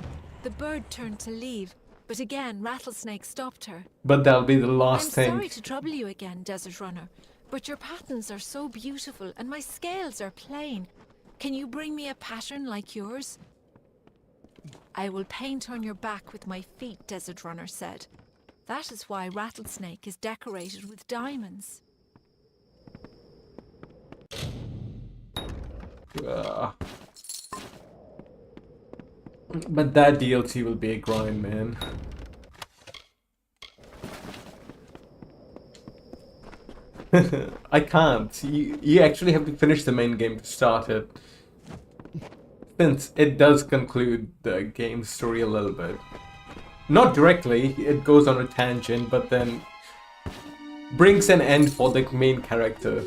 The bird turned to leave, but again, Rattlesnake stopped her. But that'll be the I'm last thing. sorry to trouble you again, Desert Runner, but your patterns are so beautiful and my scales are plain. Can you bring me a pattern like yours? I will paint on your back with my feet, Desert Runner said. That is why Rattlesnake is decorated with diamonds. But that DLC will be a grind, man. I can't. You actually have to finish the main game to start it. Since it does conclude the game's story a little bit. Not directly, it goes on a tangent, but then brings an end for the main character.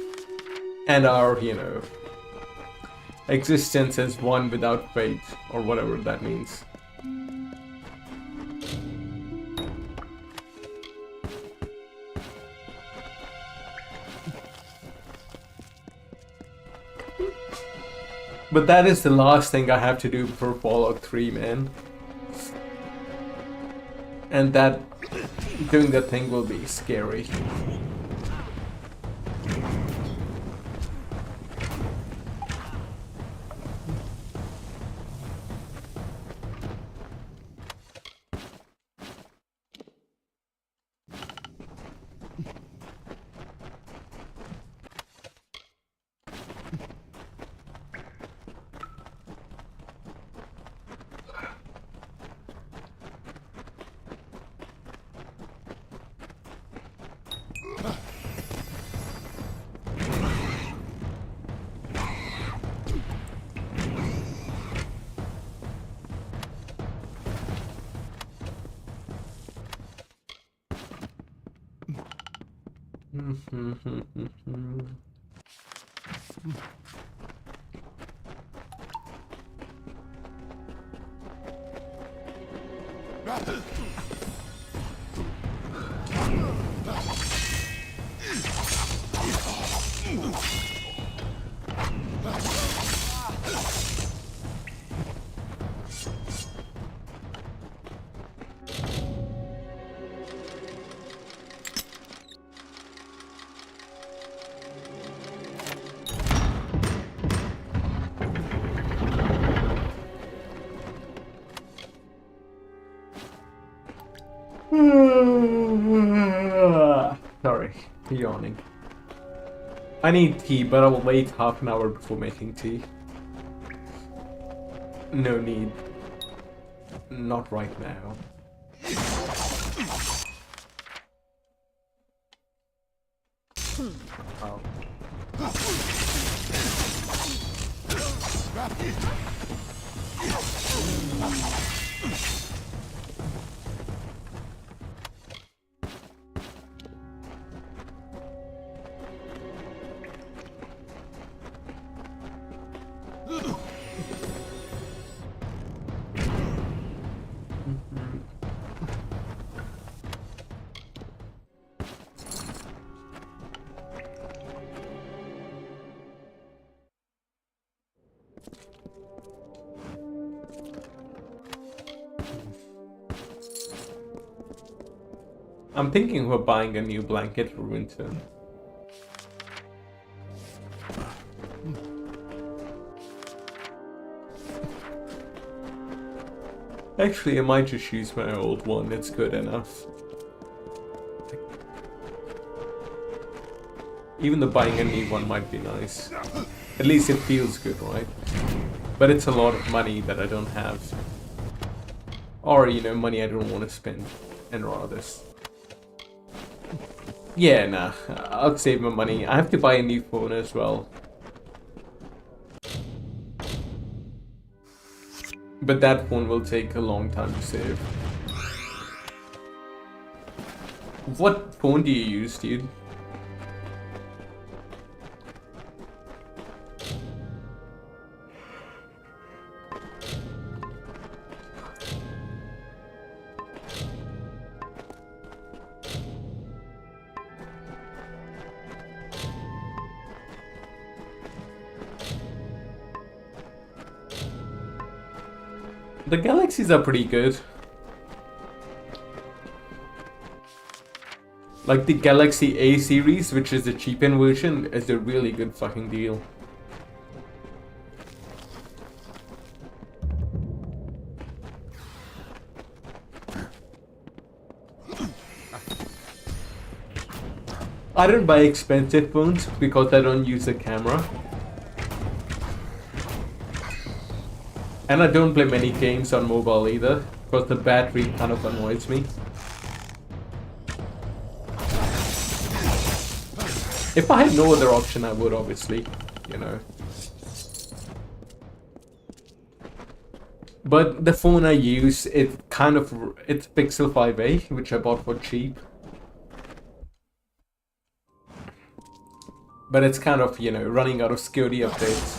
And our, you know, existence as one without fate, or whatever that means. But that is the last thing I have to do before Fallout 3, man. And that, doing that thing will be scary. Sorry, yawning. I need tea, but I will wait half an hour before making tea. No need. Not right now. Oh. I'm thinking we're buying a new blanket for winter. Actually, I might just use my old one, it's good enough. Even the buying a new one might be nice. At least it feels good, right? But it's a lot of money that I don't have. Or, you know, money I don't want to spend. And rather... Yeah, nah. I'll save my money. I have to buy a new phone as well. But that phone will take a long time to save. What phone do you use, dude? The galaxies are pretty good. Like the Galaxy A series, which is the cheap-end version, is a really good fucking deal. I don't buy expensive phones because I don't use a camera. And I don't play many games on mobile either, because the battery kind of annoys me. If I had no other option, I would, obviously, you know. But the phone I use, it's Pixel 5a, which I bought for cheap. But it's kind of, you know, running out of security updates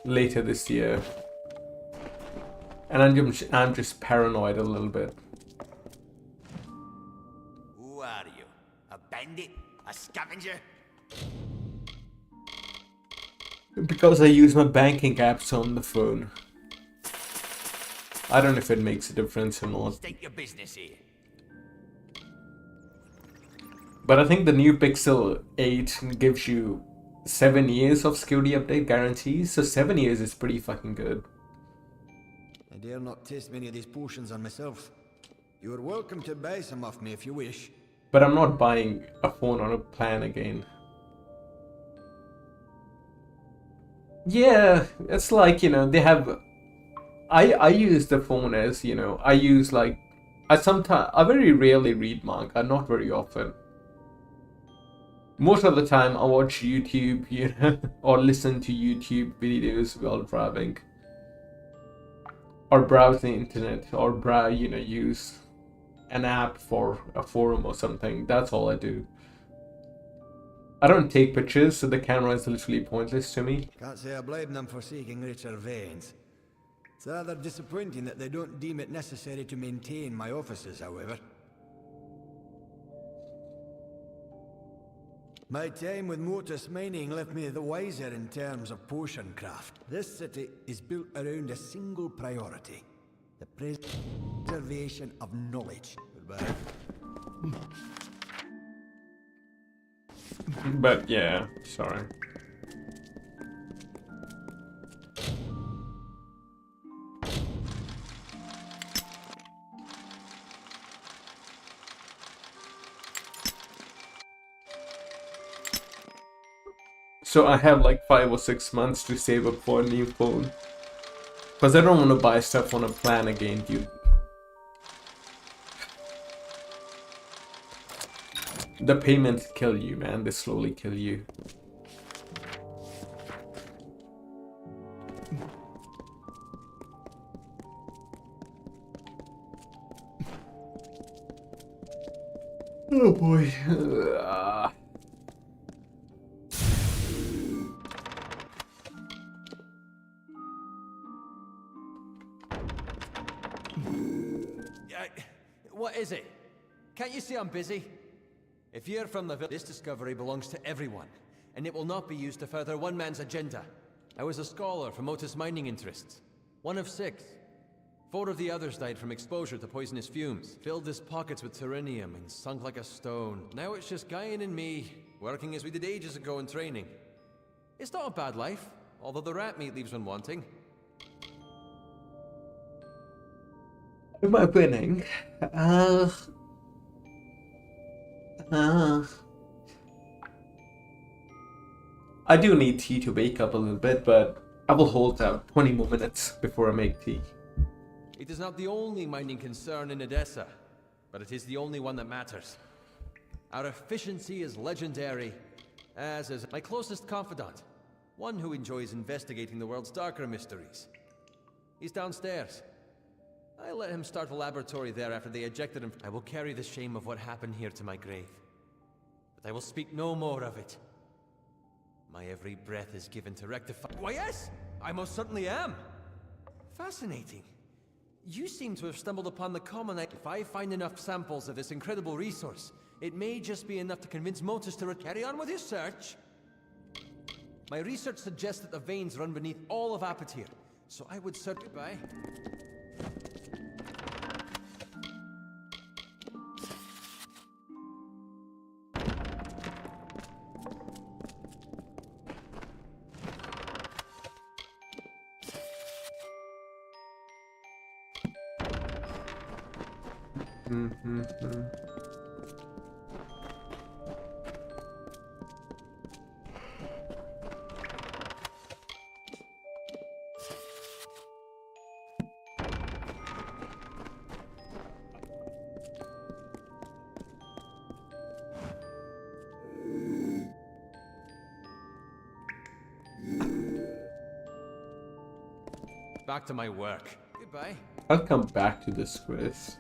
later this year. And I'm just paranoid a little bit. Who are you? A bandit? A scavenger? Because I use my banking apps on the phone. I don't know if it makes a difference or not. State your business here. But I think the new Pixel 8 gives you 7 years of security update guarantees, so 7 years is pretty fucking good. I dare not taste many of these potions on myself. You are welcome to buy some off me if you wish. But I'm not buying a phone on a plan again. Yeah, it's like, you know, they have... I use the phone as, you know, I use like... I very rarely read manga, not very often. Most of the time I watch YouTube, you know, or listen to YouTube videos while driving. Or browse the internet, or you know, use an app for a forum or something. That's all I do. I don't take pictures, so the camera is literally pointless to me. Can't say I blame them for seeking richer veins. It's rather disappointing that they don't deem it necessary to maintain my offices, however. My time with Motus Mining left me the wiser in terms of potion craft. This city is built around a single priority: the preservation of knowledge. Goodbye. But yeah, sorry. So I have like 5 or 6 months to save up for a new phone. Because I don't want to buy stuff on a plan again, dude. The payments kill you, man. They slowly kill you. Oh boy. What is it? Can't you see I'm busy? If you're from the village, this discovery belongs to everyone, and it will not be used to further one man's agenda. I was a scholar from Motus mining interests. One of 6. 4 of the others died from exposure to poisonous fumes. Filled his pockets with terrenium and sunk like a stone. Now it's just Guyan and me, working as we did ages ago in training. It's not a bad life, although the rat meat leaves one wanting. Am I winning? I do need tea to wake up a little bit, but I will hold out 20 more minutes before I make tea. It is not the only mining concern in Edessa, but it is the only one that matters. Our efficiency is legendary, as is my closest confidant, one who enjoys investigating the world's darker mysteries. He's downstairs. I let him start the laboratory there after they ejected him. I will carry the shame of what happened here to my grave. But I will speak no more of it. My every breath is given to rectify— Why yes! I most certainly am! Fascinating. You seem to have stumbled upon the common— If I find enough samples of this incredible resource, it may just be enough to convince Motus to carry on with his search. My research suggests that the veins run beneath all of Apotyr, so I would certainly— Goodbye. Back to my work. Goodbye. I'll come back to this quiz.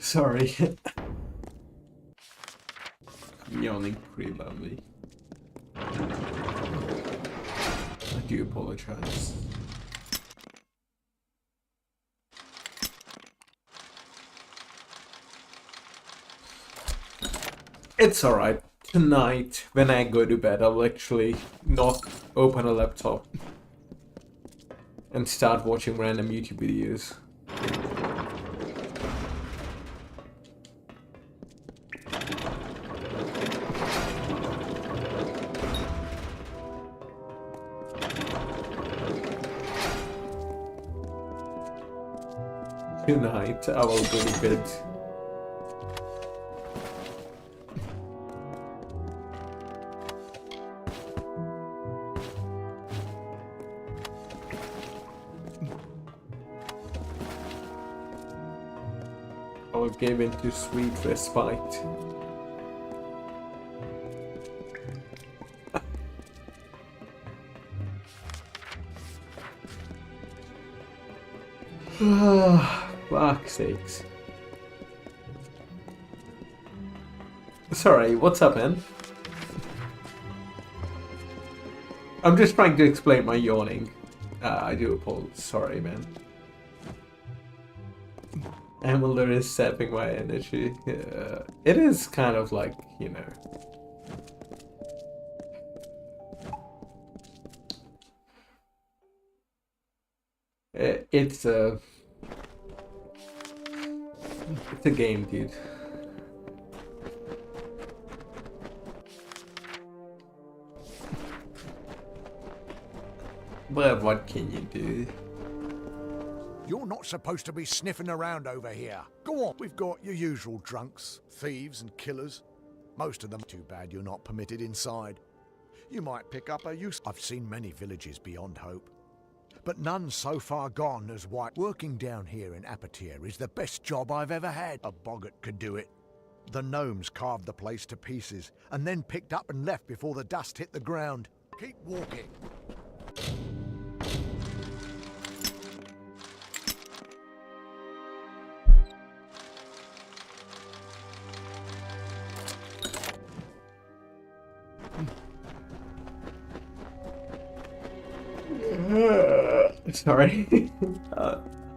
Sorry. I'm yawning pretty loudly. I do apologize. It's alright. Tonight, when I go to bed, I'll actually not open a laptop and start watching random YouTube videos. Tonight, I will go to bed. I will give into sweet respite. Fuck's sakes. Sorry, what's up, man? I'm just trying to explain my yawning. I do apologize. Sorry, man. Amalur is sapping my energy. It is kind of like, you know. It's a game, dude. But what can you do? You're not supposed to be sniffing around over here. Go on. We've got your usual drunks, thieves and killers. Most of them too bad you're not permitted inside. You might pick up a use. I've seen many villages beyond hope, but none so far gone as White. Working down here in Apotir is the best job I've ever had. A boggart could do it. The gnomes carved the place to pieces and then picked up and left before the dust hit the ground. Keep walking. Sorry.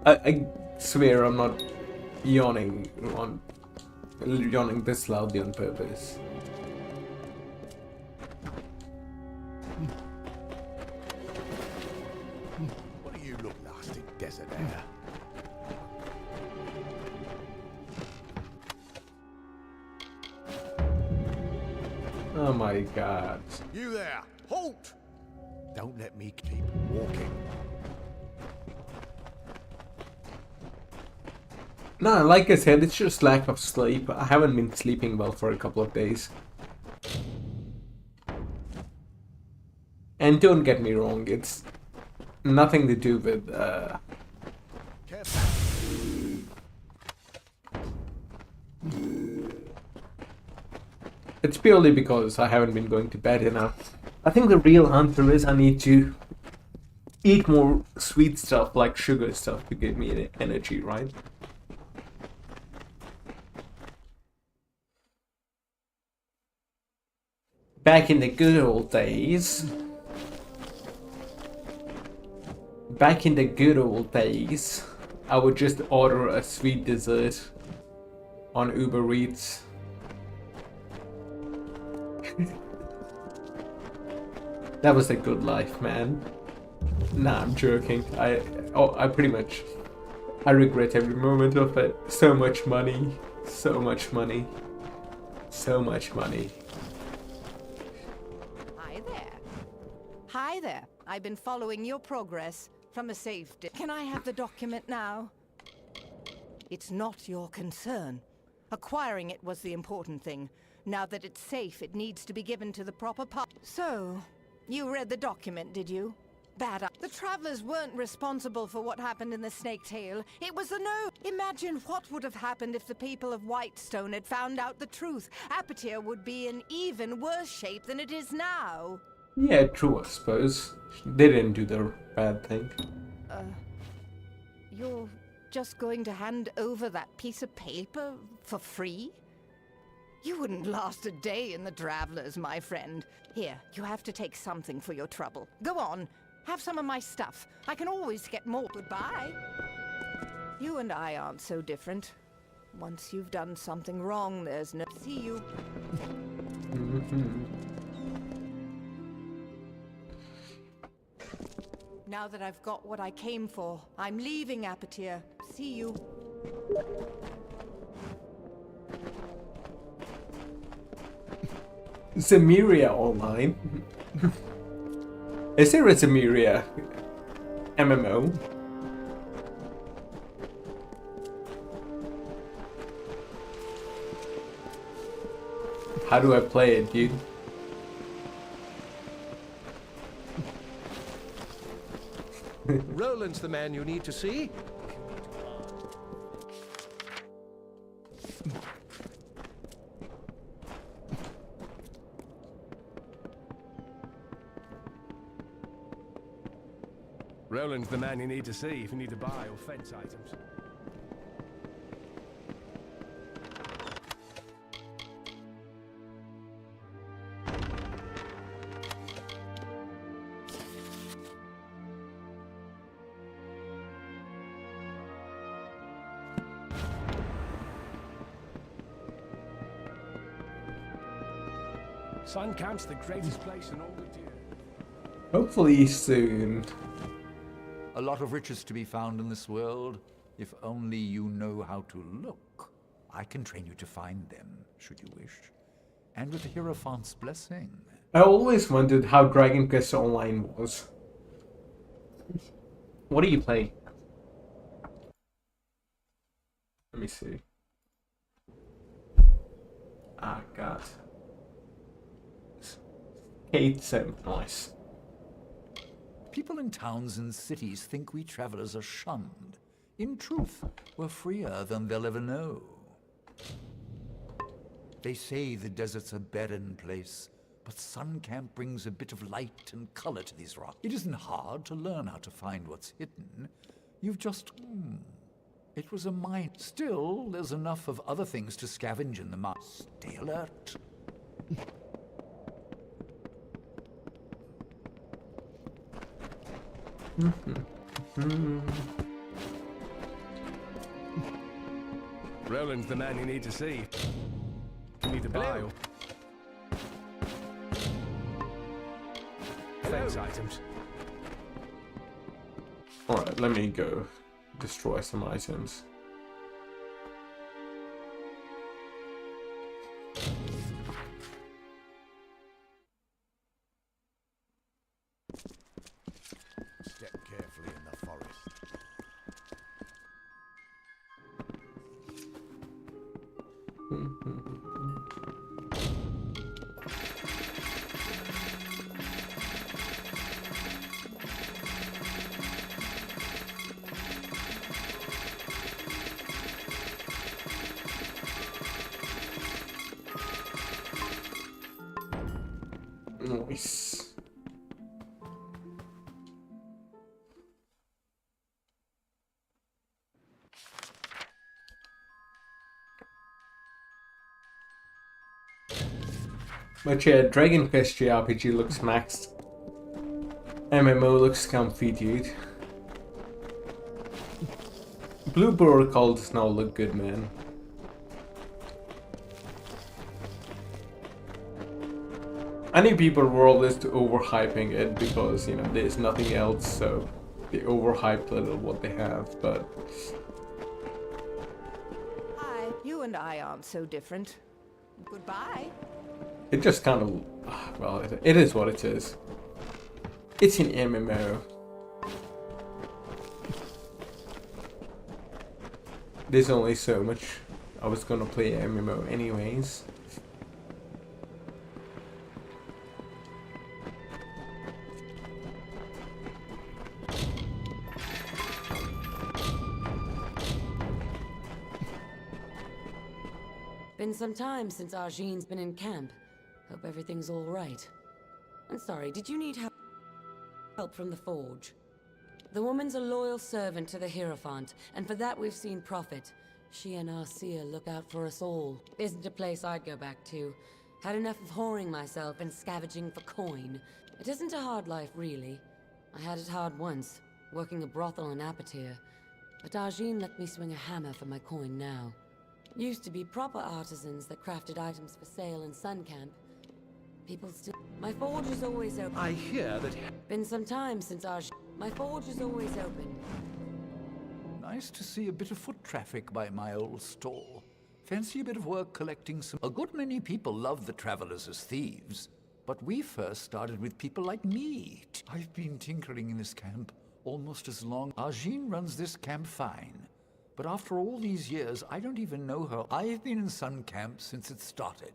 I swear I'm not yawning this loudly on purpose. What do you look last in desert air? Oh my god. You there! Halt! Don't let me keep walking. No, like I said, it's just lack of sleep. I haven't been sleeping well for a couple of days. And don't get me wrong, it's nothing to do with it's purely because I haven't been going to bed enough. I think the real answer is I need to eat more sweet stuff like sugar stuff to give me energy, right? Back in the good old days, I would just order a sweet dessert on Uber Eats. That was a good life, man. Nah, I'm joking. I regret every moment of it. So much money. Hi there. I've been following your progress from a safe Can I have the document now? It's not your concern. Acquiring it was the important thing. Now that it's safe, it needs to be given to the proper So, you read the document, did you? The travelers weren't responsible for what happened in the Snake Tail. It was a no. Imagine what would have happened if the people of Whitestone had found out the truth. Apatir would be in even worse shape than it is now. Yeah, true, I suppose. They didn't do the bad thing. You're just going to hand over that piece of paper for free? You wouldn't last a day in the Travelers, my friend. Here, you have to take something for your trouble. Go on, have some of my stuff. I can always get more. Goodbye. You and I aren't so different. Once you've done something wrong, there's no... See you. Now that I've got what I came for, I'm leaving Apatir. See you. Zemeria Online? Is there a Zemeria MMO? How do I play it, dude? Roland's the man you need to see. Roland's the man you need to see if you need to buy or fence items. Sun Camp's the greatest place in all the deer. Hopefully soon. A lot of riches to be found in this world, if only you know how to look. I can train you to find them, should you wish. And with the Hierophant's blessing. I always wondered how Dragon Quest Online was. What are you playing? Let me see. Ah, God. Kate 7, nice. People in towns and cities think we travelers are shunned. In truth, we're freer than they'll ever know. They say the desert's a barren place, but Sun Camp brings a bit of light and color to these rocks. It isn't hard to learn how to find what's hidden. You've just... It was a mine. Still, there's enough of other things to scavenge in the mine. Stay alert. Roland's the man you need to see. You need to buy fence items. Alright, let me go destroy some items. Step carefully in the forest. Nice. But yeah, Dragon Quest JRPG looks maxed. MMO looks comfy, dude. Blue Protocol does not look good, man. I think people were always overhyping it because, you know, there's nothing else, so they overhyped a little what they have, but... Hi, you and I aren't so different. Goodbye. It just kind of... well, it is what it is. It's an MMO. There's only so much I was gonna play MMO anyways. Been some time since Arjene's been in camp. Hope everything's all right. I'm sorry, did you need help from the Forge? The woman's a loyal servant to the Hierophant, and for that we've seen profit. She and Arcia look out for us all. Isn't a place I'd go back to. Had enough of whoring myself and scavenging for coin. It isn't a hard life, really. I had it hard once, working a brothel in Apotyr. But Arjene let me swing a hammer for my coin now. Used to be proper artisans that crafted items for sale in Sun Camp. People still... My forge is always open. I hear that... Been some time since My forge is always open. Nice to see a bit of foot traffic by my old stall. Fancy a bit of work collecting some... A good many people love the travelers as thieves. But we first started with people like me. I've been tinkering in this camp almost as long. Arjene runs this camp fine. But after all these years, I don't even know her. I've been in Sun Camp since it started.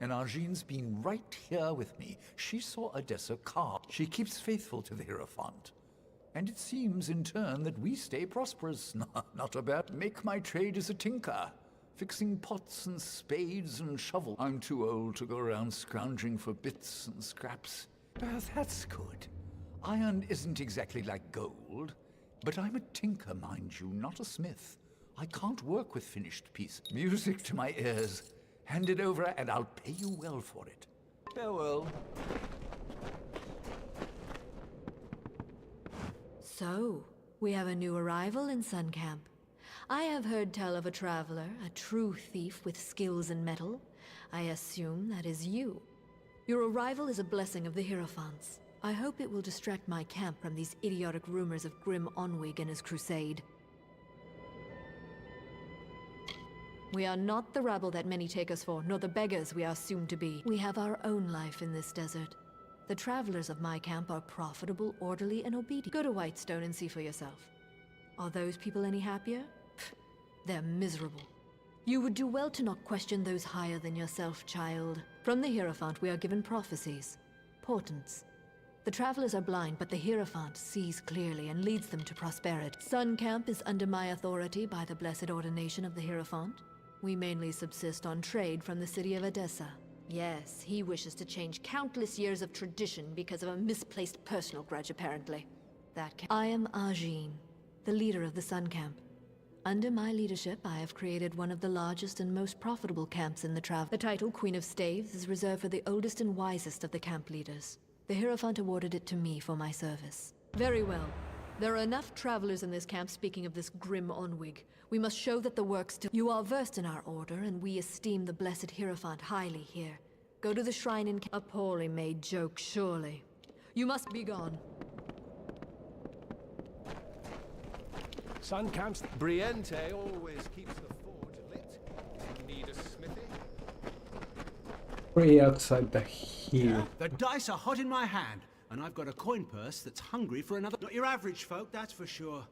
And Arjene's been right here with me. She saw Odessa carved. She keeps faithful to the Hierophant. And it seems, in turn, that we stay prosperous. Not about make my trade as a tinker. Fixing pots and spades and shovels. I'm too old to go around scrounging for bits and scraps. That's good. Iron isn't exactly like gold. But I'm a tinker, mind you, not a smith. I can't work with finished pieces. Music to my ears. Hand it over and I'll pay you well for it. Farewell. So, we have a new arrival in Sun Camp. I have heard tell of a traveler, a true thief with skills in metal. I assume that is you. Your arrival is a blessing of the Hierophants. I hope it will distract my camp from these idiotic rumors of Grim Onwig and his crusade. We are not the rabble that many take us for, nor the beggars we are soon to be. We have our own life in this desert. The travelers of my camp are profitable, orderly, and obedient. Go to Whitestone and see for yourself. Are those people any happier? Pfft, they're miserable. You would do well to not question those higher than yourself, child. From the Hierophant we are given prophecies, portents. The travelers are blind, but the Hierophant sees clearly and leads them to prosperity. Sun Camp is under my authority by the blessed ordination of the Hierophant. We mainly subsist on trade from the city of Odessa. Yes, he wishes to change countless years of tradition because of a misplaced personal grudge, apparently. I am Arjene, the leader of the Sun Camp. Under my leadership, I have created one of the largest and most profitable camps in the travel. The title Queen of Staves is reserved for the oldest and wisest of the camp leaders. The Hierophant awarded it to me for my service. Very well. There are enough travelers in this camp speaking of this grim Onwig. We must show that the work still... You are versed in our order, and we esteem the blessed Hierophant highly here. Go to the shrine in... A poorly made joke, surely. You must be gone. Sun camps. Briente always keeps the forge lit. Need a smithy? Way outside the hill. The dice are hot in my hand, and I've got a coin purse that's hungry for another. Not your average folk, that's for sure.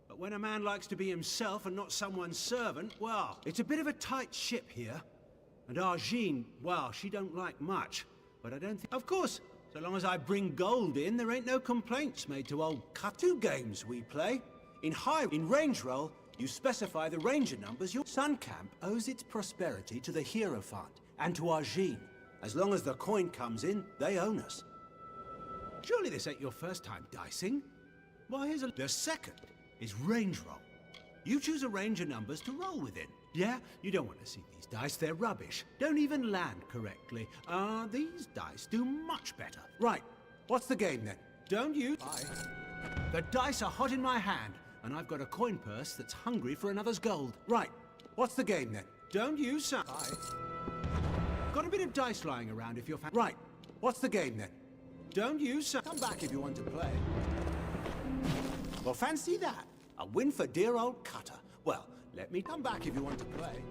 But when a man likes to be himself and not someone's servant, well, it's a bit of a tight ship here. And Argine, well, she don't like much. But I don't think... Of course, so long as I bring gold in, there ain't no complaints made to old cut. 2 games we play. In range roll, you specify the ranger numbers. Your Sun Camp owes its prosperity to the Hierophant and to Argine. As long as the coin comes in, they own us. Surely this ain't your first time dicing? Why, here's a... The second is range roll. You choose a range of numbers to roll within. Yeah? You don't want to see these dice, they're rubbish. Don't even land correctly. These dice do much better. Right, what's the game then? Don't you... The dice are hot in my hand, and I've got a coin purse that's hungry for another's gold. Right, what's the game then? Don't use some... Got a bit of dice lying around if you're... Right, what's the game then? Don't use some... Come back if you want to play. Well, fancy that. A win for dear old Cutter. Well, let me come back if you want to play.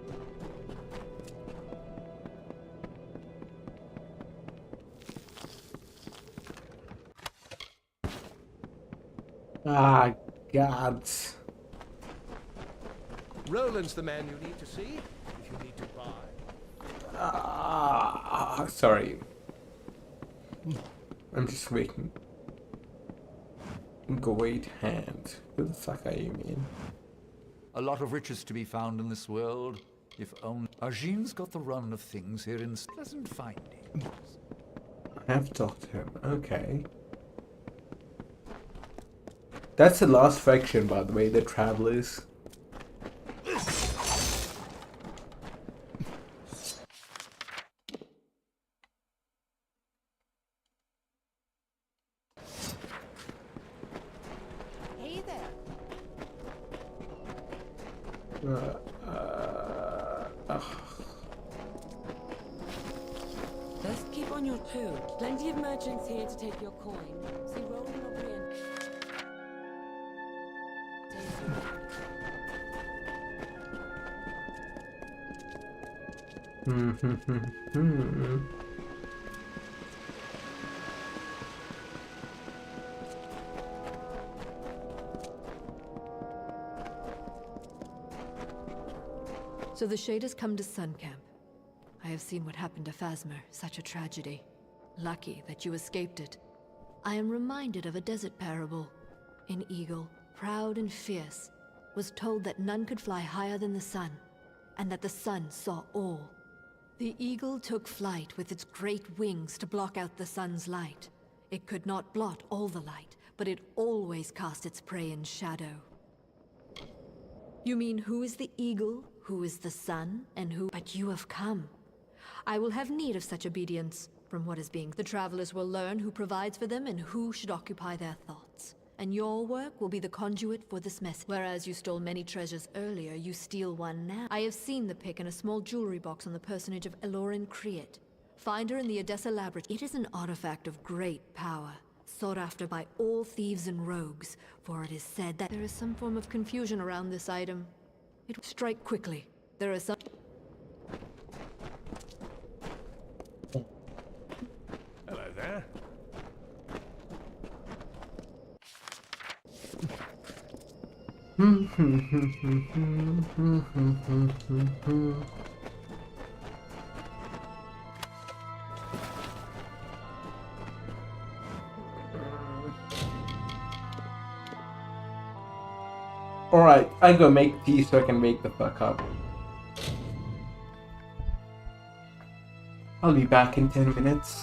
Ah, God. Roland's the man you need to see if you need to buy. Sorry. I'm just waiting. Great hand. Who the fuck are you, man? A lot of riches to be found in this world. If only... Argine's got the run of things here in pleasant findings. I have talked to him. Okay. That's the last faction, by the way, the Travelers. Hey there. Just keep on your toes. Plenty of merchants here to take your coin. See, Roland or Brian. So the Shaders come to Sun Camp. I have seen what happened to Phasmer, such a tragedy. Lucky that you escaped it. I am reminded of a desert parable. An eagle, proud and fierce, was told that none could fly higher than the sun, and that the sun saw all. The eagle took flight with its great wings to block out the sun's light. It could not blot all the light, but it always cast its prey in shadow. You mean who is the eagle, who is the sun, and who... But you have come. I will have need of such obedience. From what is being... The travelers will learn who provides for them and who should occupy their thoughts. And your work will be the conduit for this message. Whereas you stole many treasures earlier, you steal one now. I have seen the pick in a small jewelry box on the personage of Elorin Create. Find her in the Odessa laboratory. It is an artifact of great power, sought after by all thieves and rogues, for it is said that there is some form of confusion around this item. It will strike quickly. There is some... Hello there. Alright, I go make tea so I can wake the fuck up. I'll be back in 10 minutes.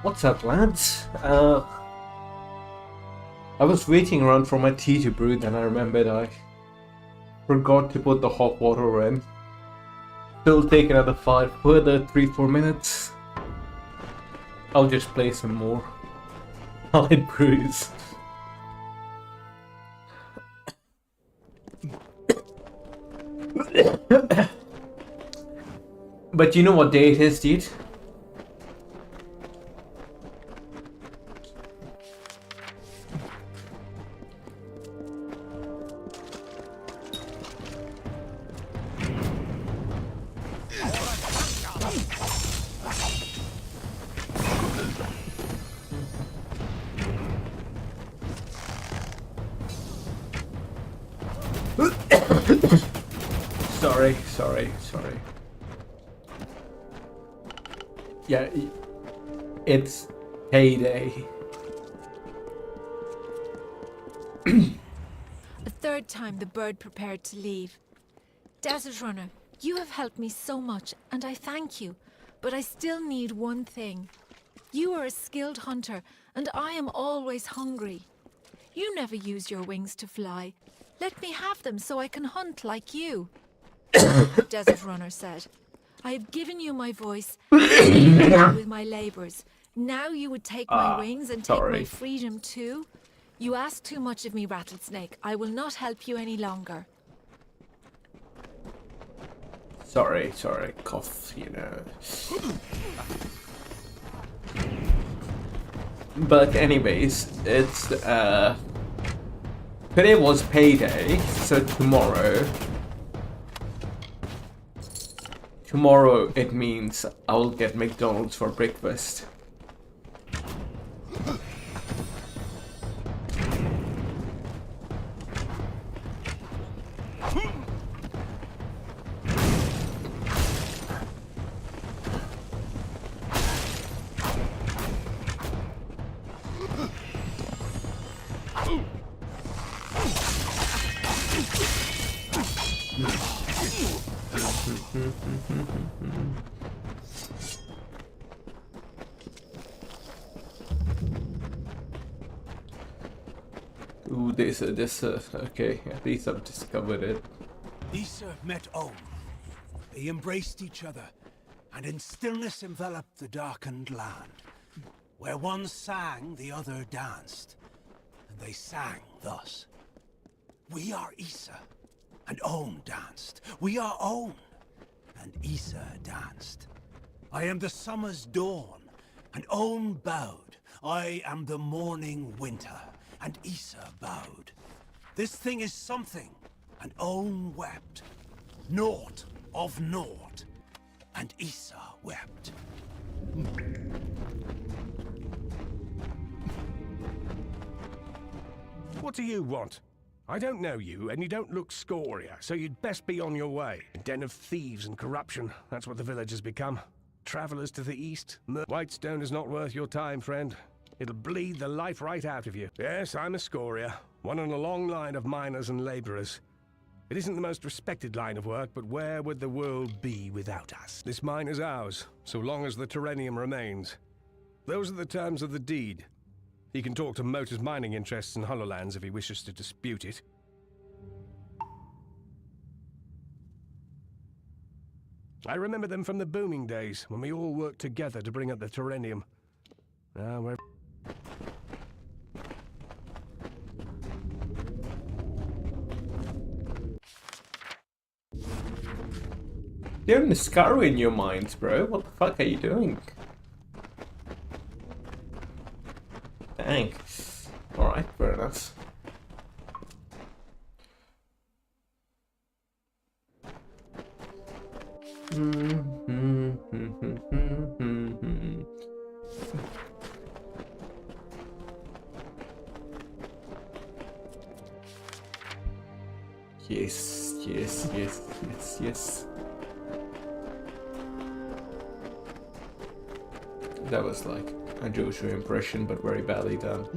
What's up, lads? I was waiting around for my tea to brew, then I remembered I forgot to put the hot water in. Still take another 3-4 minutes. I'll just play some more while it brews. But you know what day it is, dude? Sorry. Yeah, it's payday. A third time the bird prepared to leave. Desert Runner, you have helped me so much, and I thank you. But I still need one thing. You are a skilled hunter, and I am always hungry. You never use your wings to fly. Let me have them so I can hunt like you. Desert Runner said, I have given you my voice and with my labors. Now you would take my wings and take my freedom too? You ask too much of me, Rattlesnake. I will not help you any longer. Sorry, cough, you know. But anyways, it's today was payday, so tomorrow it means I'll get McDonald's for breakfast. Ooh, okay, at least I've discovered it. Issa met Om. They embraced each other, and in stillness enveloped the darkened land. Where one sang, the other danced, and they sang thus. We are Issa, and Om danced. We are Om, and Issa danced. I am the summer's dawn, and Om bowed. I am the morning winter, and Issa bowed. This thing is something, and Om wept. Naught of naught, and Issa wept. What do you want? I don't know you, and you don't look scoria, so you'd best be on your way. A den of thieves and corruption, that's what the village has become. Travelers to the east. Whitestone is not worth your time, friend. It'll bleed the life right out of you. Yes, I'm a scoria, one in a long line of miners and laborers. It isn't the most respected line of work, but where would the world be without us? This mine is ours, so long as the Terrenium remains. Those are the terms of the deed. He can talk to Motor's mining interests in Hollowlands if he wishes to dispute it. I remember them from the booming days, when we all worked together to bring up the Terrenium. Now we're... You're in the Scaru in your minds, bro. What the fuck are you doing? Dang. Alright, fair enough. Yes. That was like a Joshua impression, but very badly done.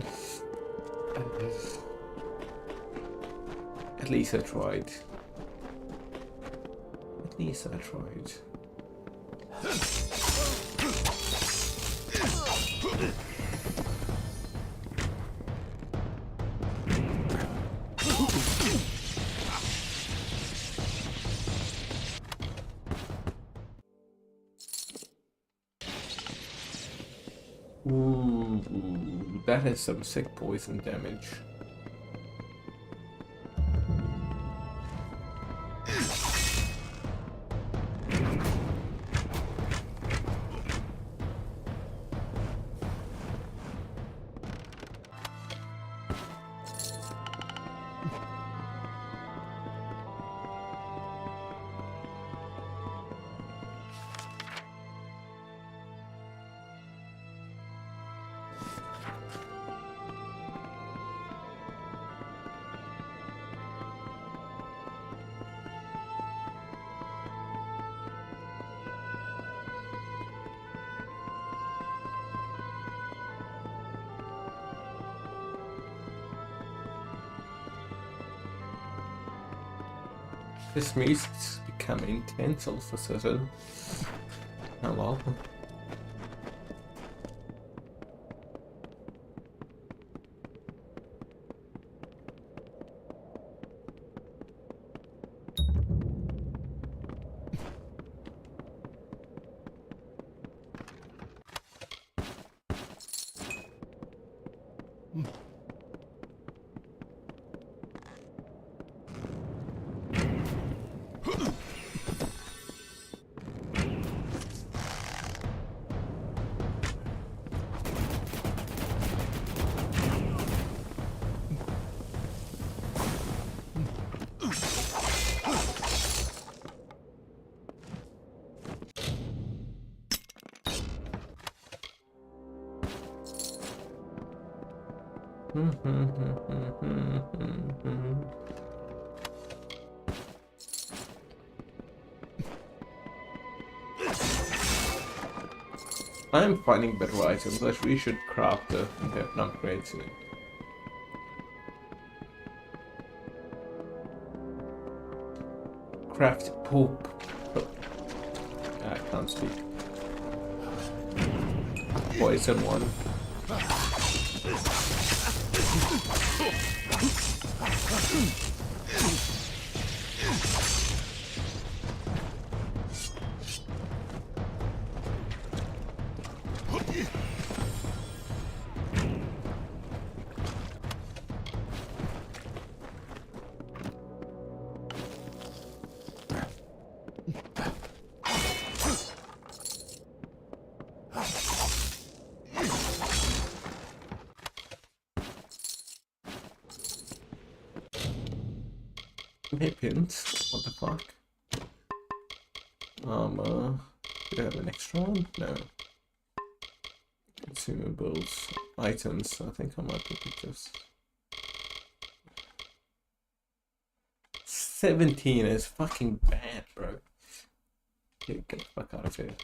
At least I tried. Ooh, that has some sick poison damage. This music's becoming intense all of a sudden. Oh well. I'm finding better items. I really should craft the weapon upgrade soon. Craft poop. Oh. I can't speak. Poison one. Pins? What the fuck? Armor. Do you have an extra one? No. Consumables. Items. I think I might look at this. 17 is fucking bad, bro. Get the fuck out of here.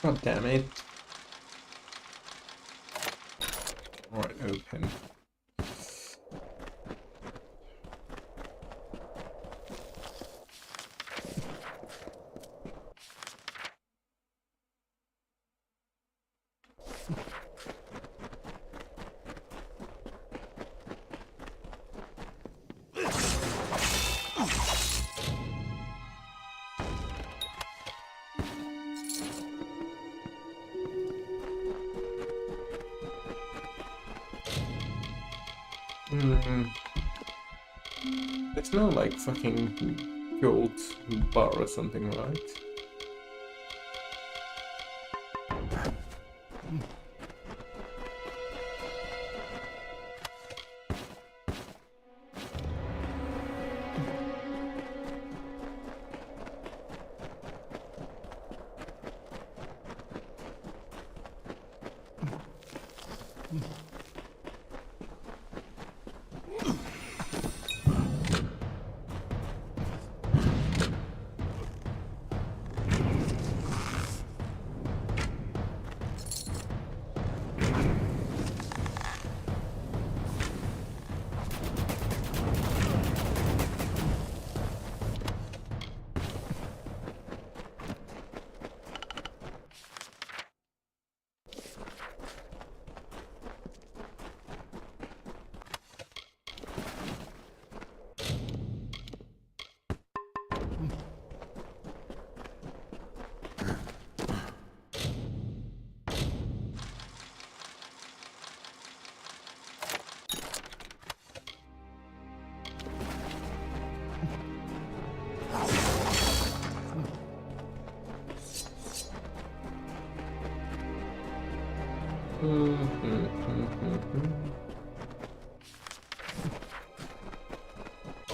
God damn it. Alright, open. It's not like fucking gold bar or something, right?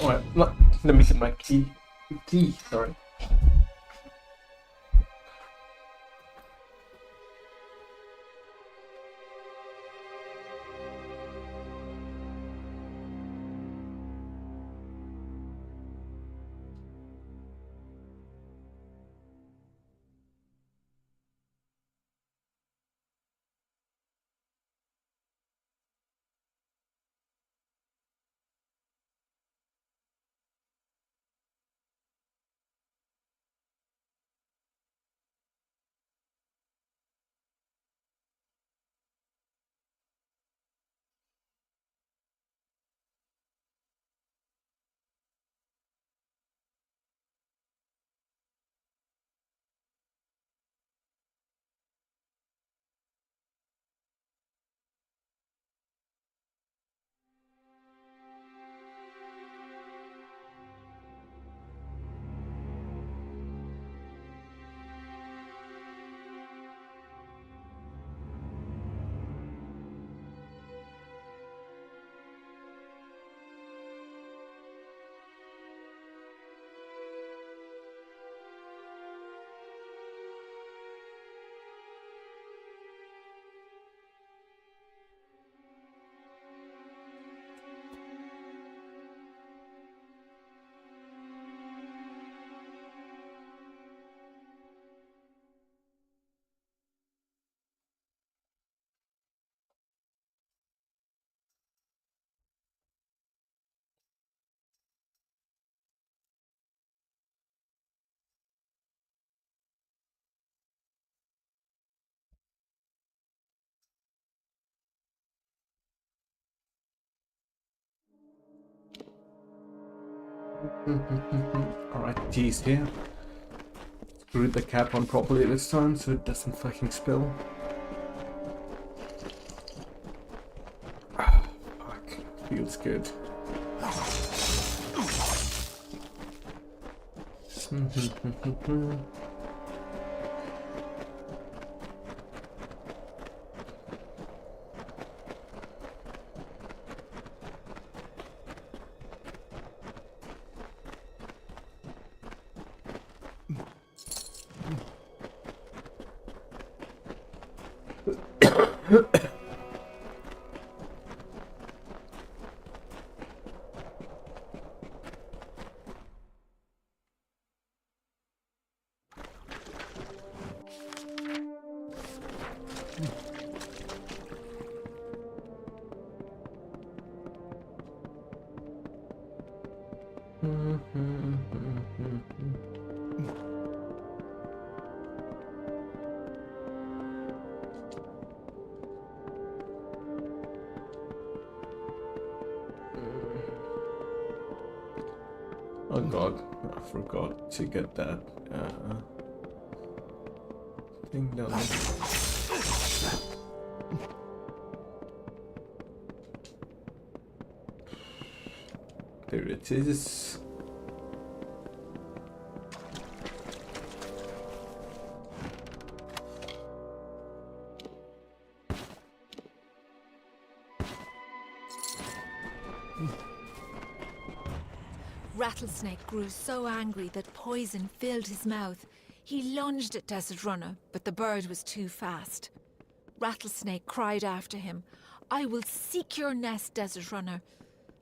Alright, let me see my key. Sorry. Alright, geez, here. Screwed the cap on properly this time so it doesn't fucking spill. Fuck, feels good. Oh god, I forgot to get that thing done. There it is. Rattlesnake grew so angry that poison filled his mouth. He lunged at Desert Runner, but the bird was too fast. Rattlesnake cried after him, "I will seek your nest, Desert Runner.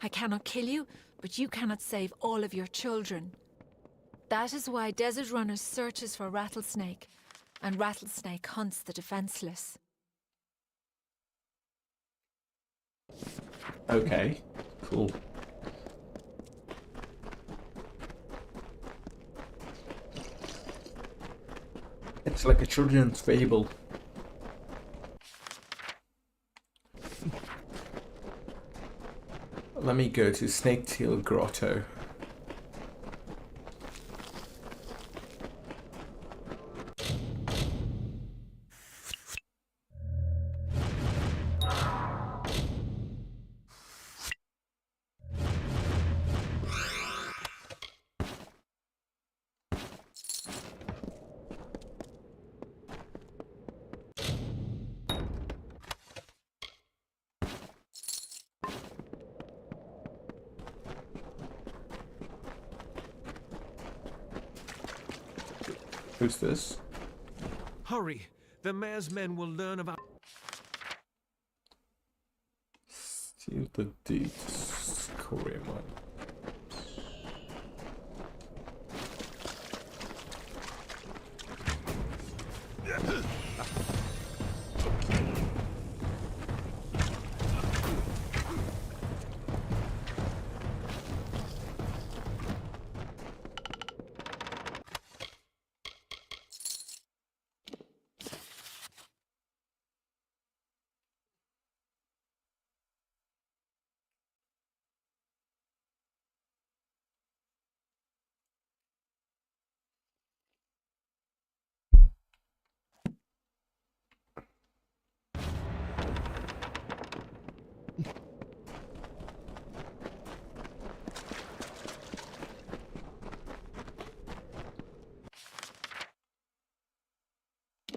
I cannot kill you, but you cannot save all of your children." That is why Desert Runner searches for Rattlesnake, and Rattlesnake hunts the defenseless. Okay, cool. It's like a children's fable. Let me go to Snaketail Grotto. Who's this? Hurry! The mayor's men will learn about... Steal the deeds. Korea mine.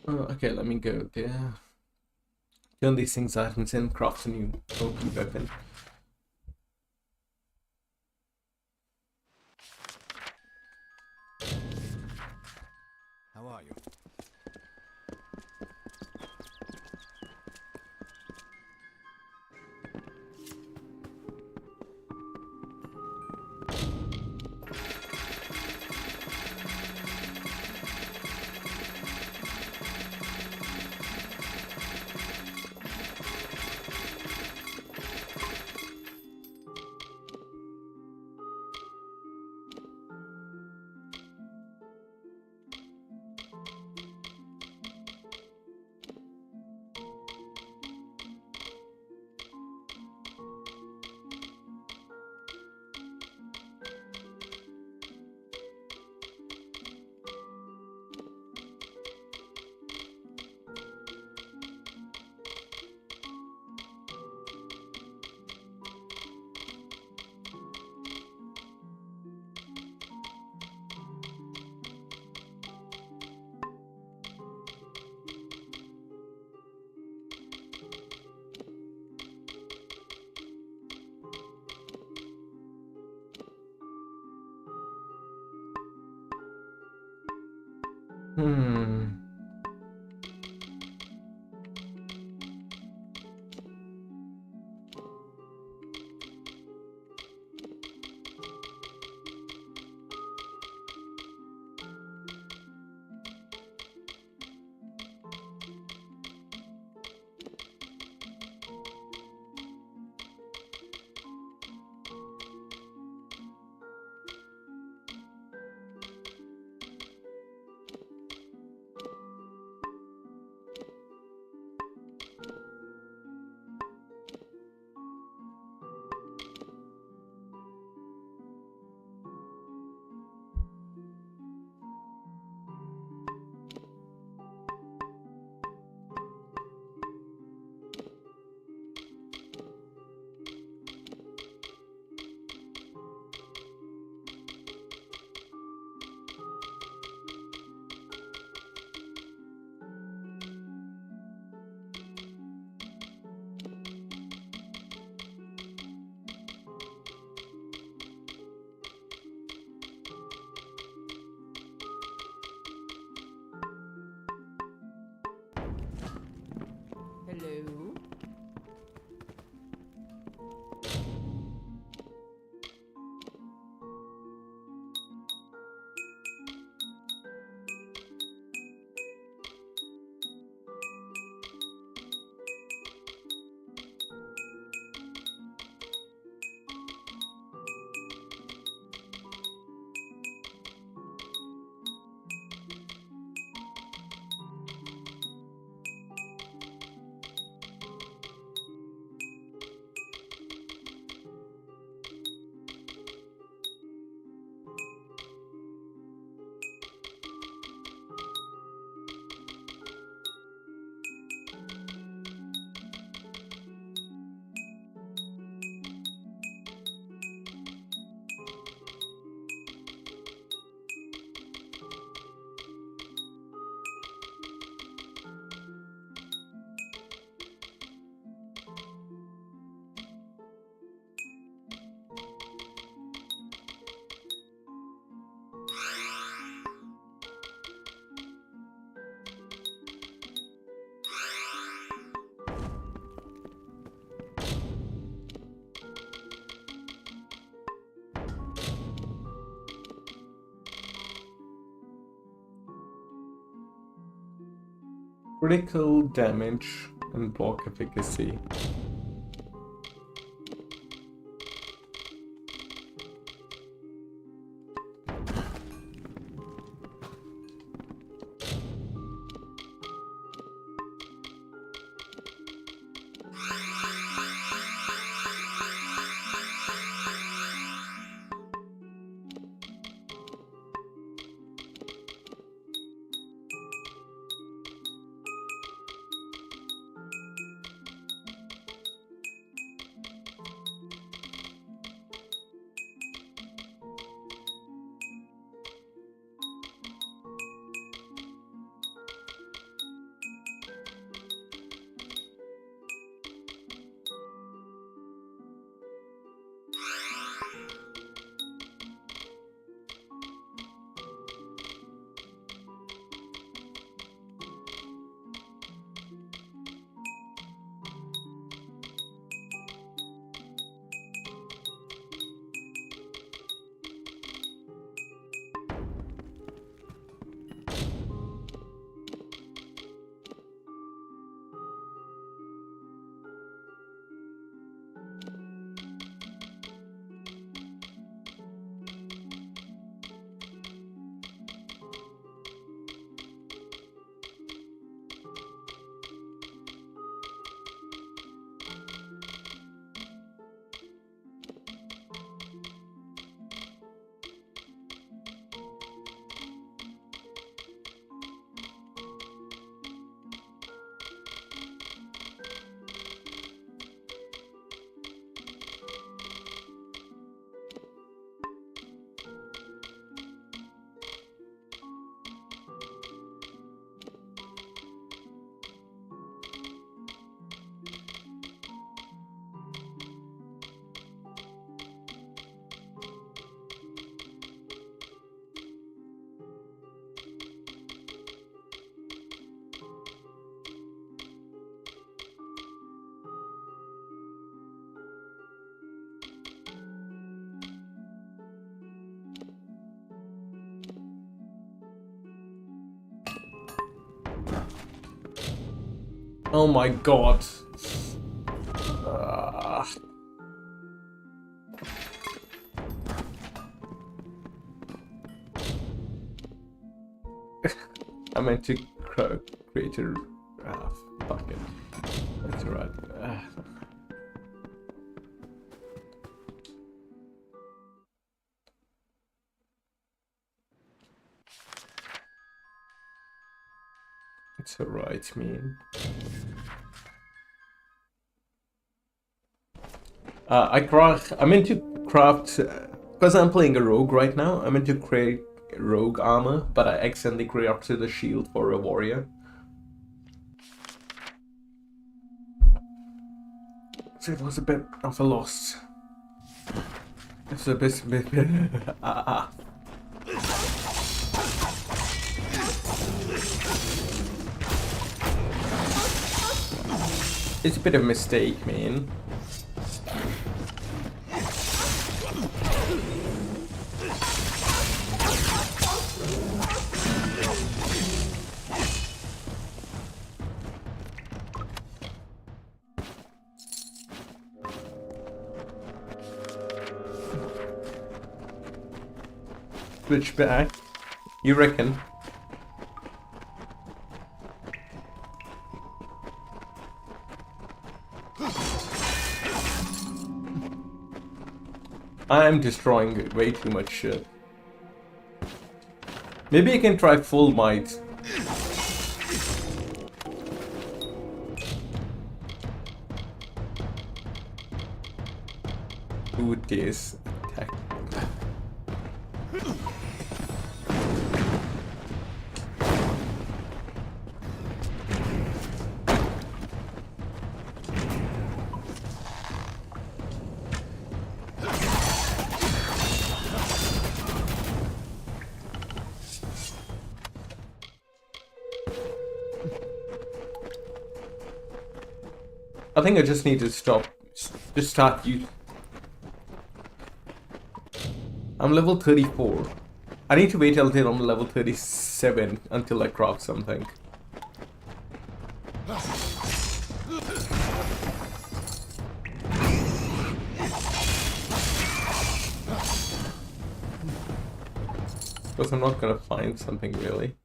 Oh, okay, let me go there. Turn these things items in, craft a new OP weapon. How are you? Critical damage and block efficacy. Oh my god. I meant to create a... fuck it. That's alright. It's alright, man. I meant to craft, because I'm playing a rogue right now, I meant to create rogue armor, but I accidentally crafted a shield for a warrior. So it was a bit of a loss. It's a bit It's a bit of a mistake, man. Switch back. You reckon? I'm destroying way too much shit. Maybe I can try full might. Do this attack. I think I just need to stop. Just start use. I'm level 34. I need to wait until I'm level 37 until I craft something. Because I'm not gonna find something really.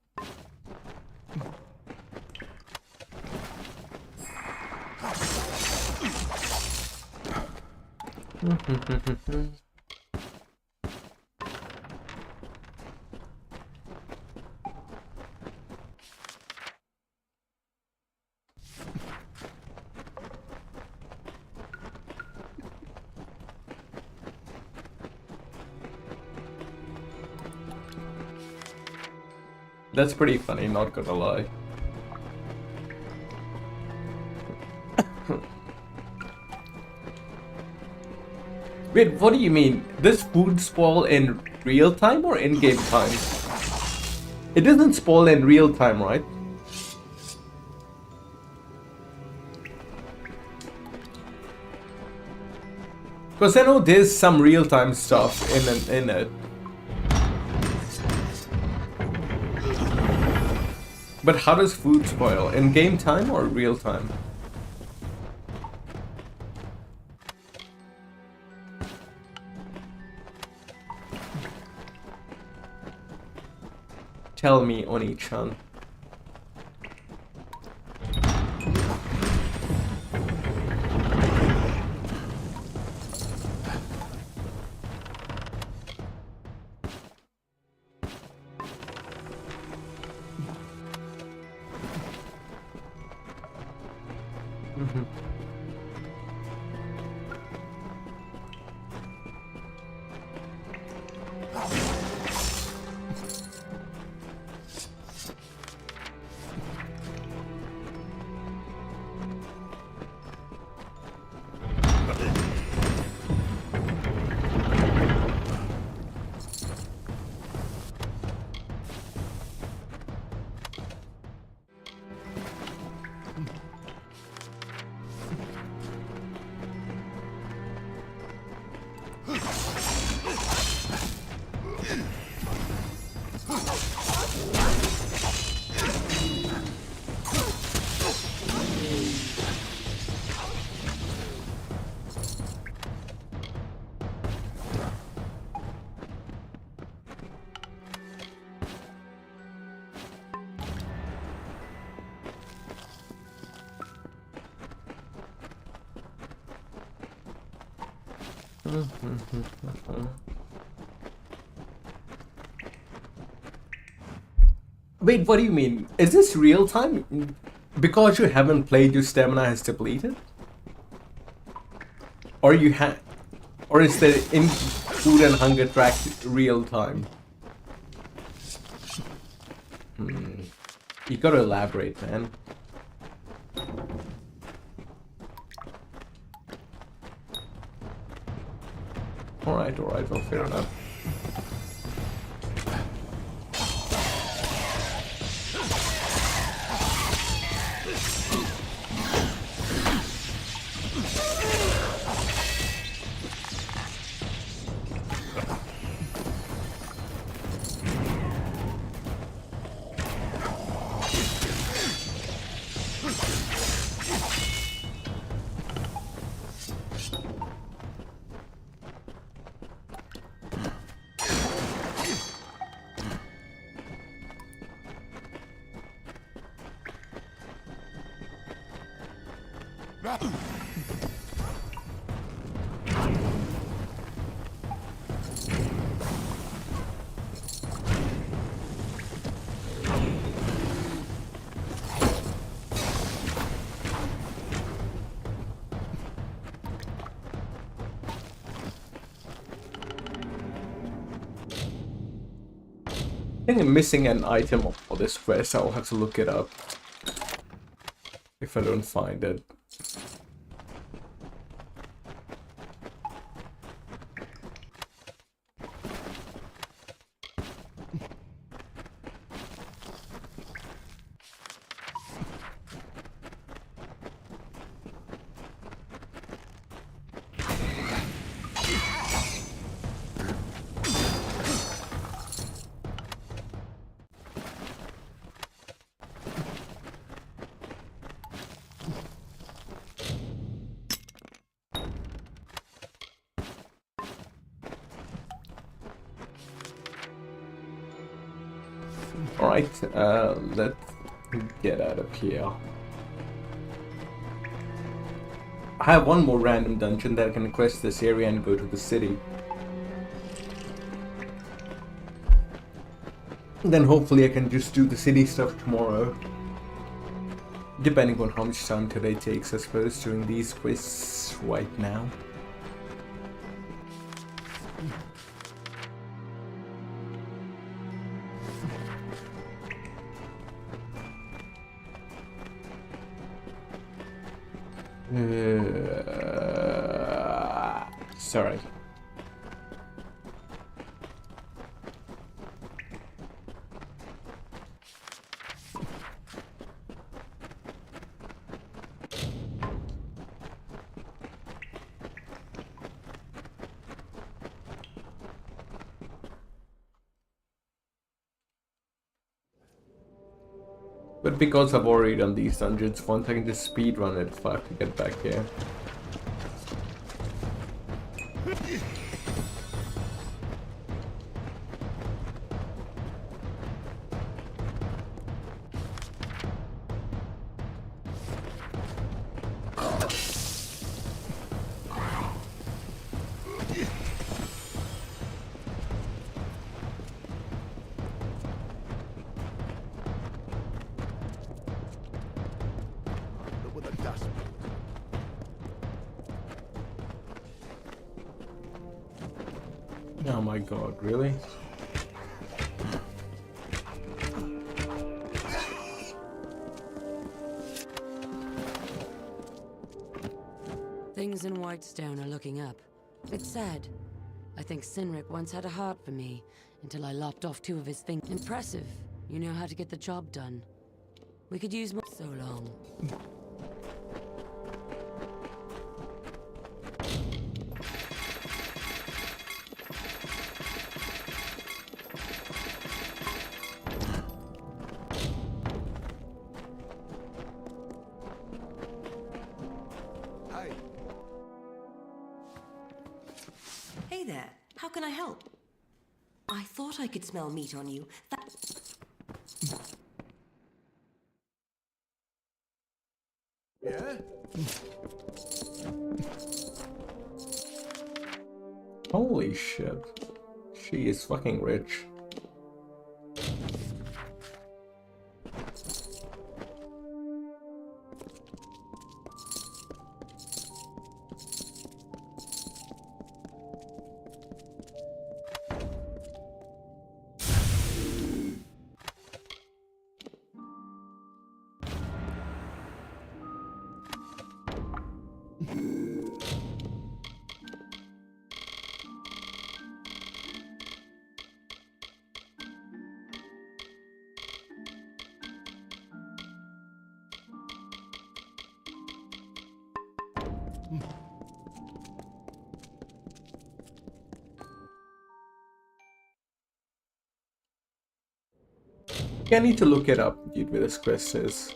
That's pretty funny, not gonna lie. Wait, what do you mean? Does food spoil in real time or in-game time? It doesn't spoil in real time, right? Because I know there's some real-time stuff in it. But how does food spoil? In game time or real time? Tell me, Oni-chan. Wait, what do you mean? Is this real time? Because you haven't played, your stamina has depleted? Or you or is the in food and hunger track real time? You gotta elaborate, man. Alright, well, fair enough. I think I'm missing an item for this quest. I'll have to look it up if I don't find it. Alright, let's get out of here. I have one more random dungeon that I can quest this area and go to the city. Then hopefully I can just do the city stuff tomorrow. Depending on how much time today takes, I suppose, doing these quests right now. Sorry. But because I've already done these dungeons once, I can just speedrun it if I have to get back here. Oh my god, really? Things in Whitestone are looking up. It's sad. I think Cynric once had a heart for me, until I lopped off 2 of his fingers. Impressive. You know how to get the job done. We could use more. So long. Hey there. How can I help? I thought I could smell meat on you. Yeah? Holy shit. She is fucking rich. I need to look it up, dude, where this quest is.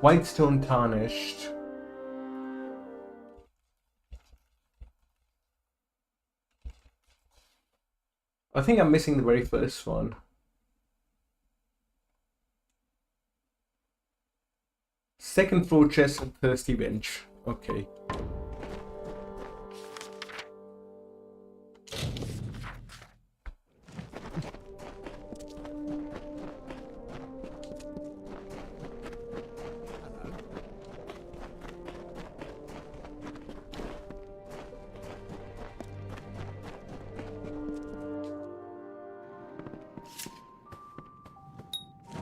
Whitestone Tarnished. I think I'm missing the very first one. Second floor chest and thirsty bench. Okay.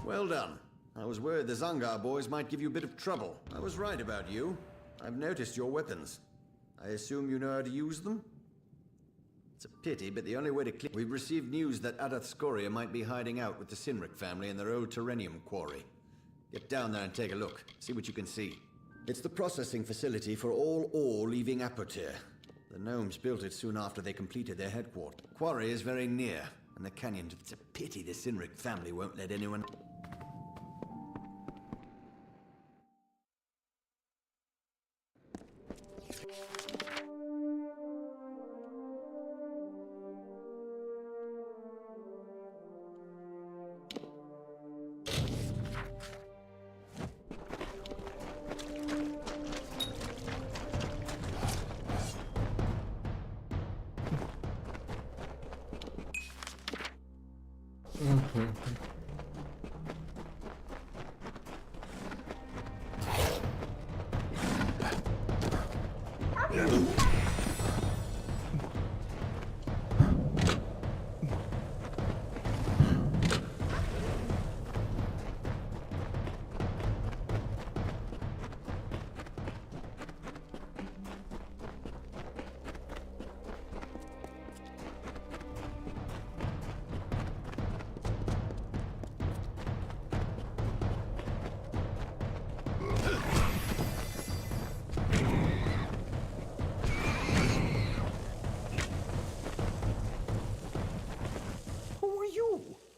Well done. I was worried the Zangar boys might give you a bit of trouble. I was right about you. I've noticed your weapons. I assume you know how to use them? It's a pity, but the only way to clear... We've received news that Adath Scoria might be hiding out with the Cynric family in their old Terrenium quarry. Get down there and take a look. See what you can see. It's the processing facility for all ore leaving Apotir. The gnomes built it soon after they completed their headquarters. The quarry is very near, and the canyon... It's a pity the Cynric family won't let anyone...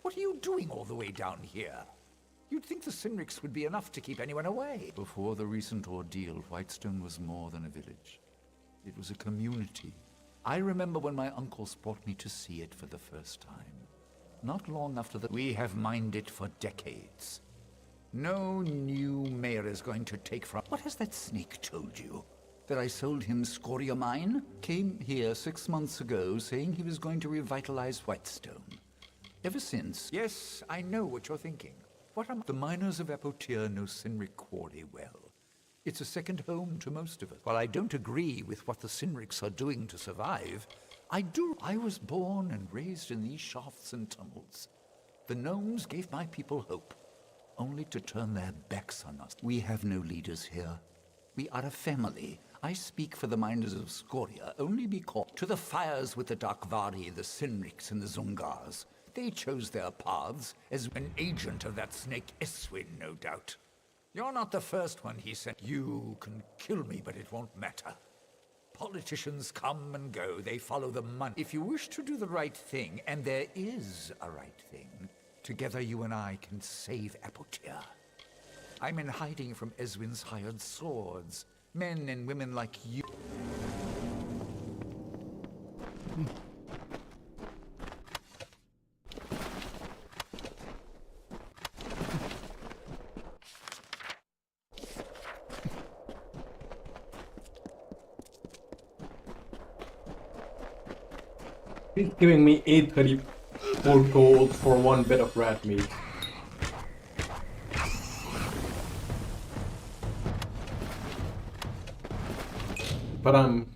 What are you doing all the way down here? You'd think the Sinrics would be enough to keep anyone away. Before the recent ordeal, Whitestone was more than a village. It was a community. I remember when my uncles brought me to see it for the first time. Not long after that, we have mined it for decades. No new mayor is going to take from... What has that snake told you? That I sold him Scoria Mine? Came here 6 months ago saying he was going to revitalize Whitestone. Ever since... Yes, I know what you're thinking. What am... The miners of Apotir know Sinric Quarry well. It's a second home to most of us. While I don't agree with what the Sinrics are doing to survive, I do. I was born and raised in these shafts and tunnels. The gnomes gave my people hope, only to turn their backs on us. We have no leaders here. We are a family. I speak for the miners of Scoria only because... To the fires with the Darkvari, the Sinrics, and the Zungars. They chose their paths as an agent of that snake Eswin, no doubt. You're not the first one he sent. You can kill me, but it won't matter. Politicians come and go. They follow the money. If you wish to do the right thing, and there is a right thing, together you and I can save Apotir. I'm in hiding from Eswin's hired swords. Men and women like you. He's giving me 834 gold for 1 bit of rat meat. But I'm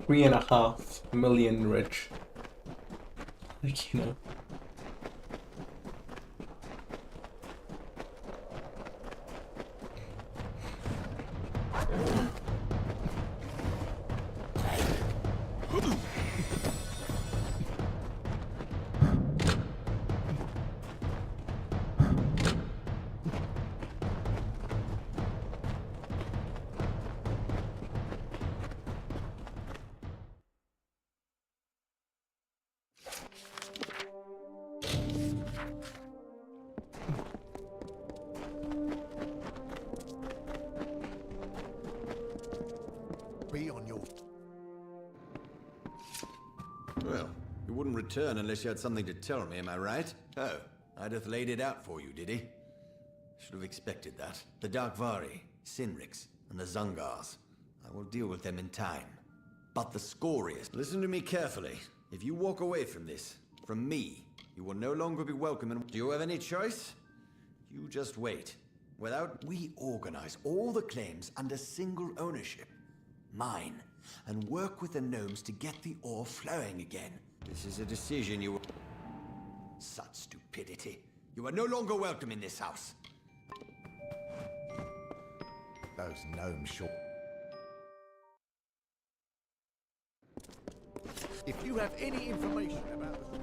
3.5 million rich. Like, you know. Well, you wouldn't return unless you had something to tell me, am I right? Oh, I'd have laid it out for you, did he? Should have expected that. The Darkvari, Sinrics, and the Zungars. I will deal with them in time. But the Scorias... Listen to me carefully. If you walk away from this, from me, you will no longer be welcome and... Do you have any choice? You just wait. We organize all the claims under single ownership. Mine. And work with the gnomes to get the ore flowing again. This is a decision you... Such stupidity. You are no longer welcome in this house. Those gnomes sure... If you have any information about the...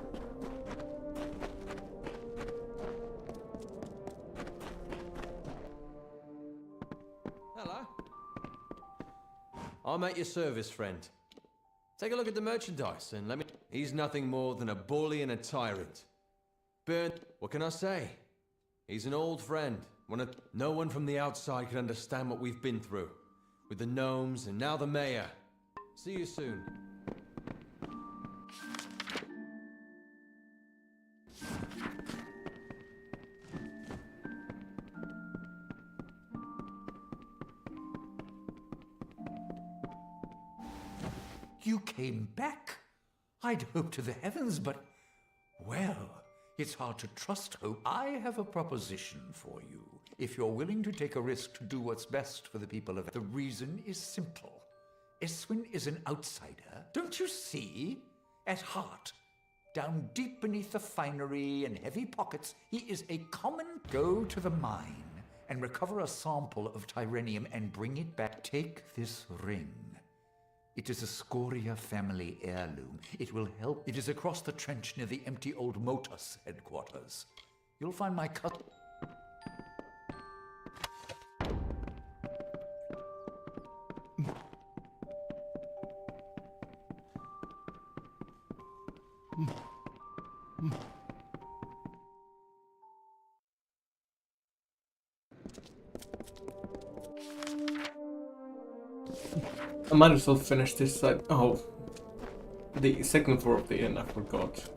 Hello. I'm at your service, friend. Take a look at the merchandise and let me... He's nothing more than a bully and a tyrant. But what can I say? He's an old friend. No one from the outside can understand what we've been through. With the gnomes and now the mayor. See you soon. You came back? I'd hoped to the heavens, but... Well, it's hard to trust hope. I have a proposition for you. If you're willing to take a risk to do what's best for the people of... The reason is simple. Eswin is an outsider. Don't you see? At heart, down deep beneath the finery and heavy pockets, he is a common. Go to the mine and recover a sample of Tyrenium and bring it back. Take this ring. It is a Scoria family heirloom. It will help. It is across the trench near the empty old Motus headquarters. You'll find my cut. I might as well finish this side. Oh, the second floor of the inn, I forgot.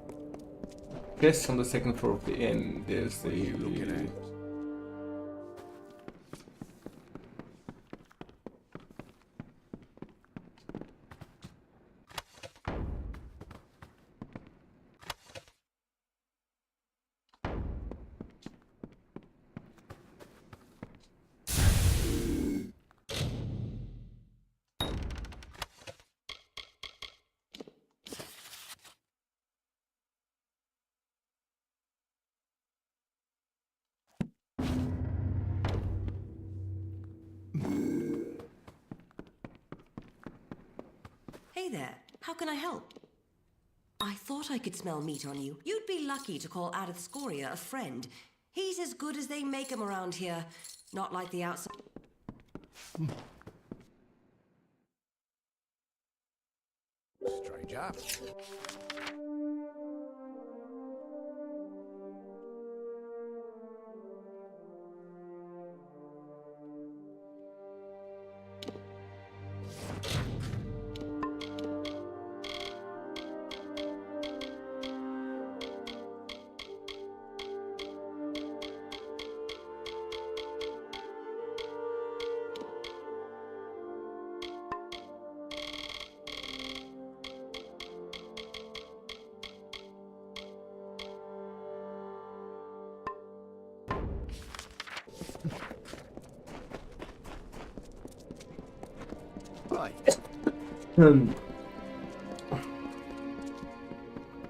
Yes, on the second floor of the inn, there's the... Hey there, how can I help? I thought I could smell meat on you. You'd be lucky to call Adith Scoria a friend. He's as good as they make him around here. Not like the outside. Stranger.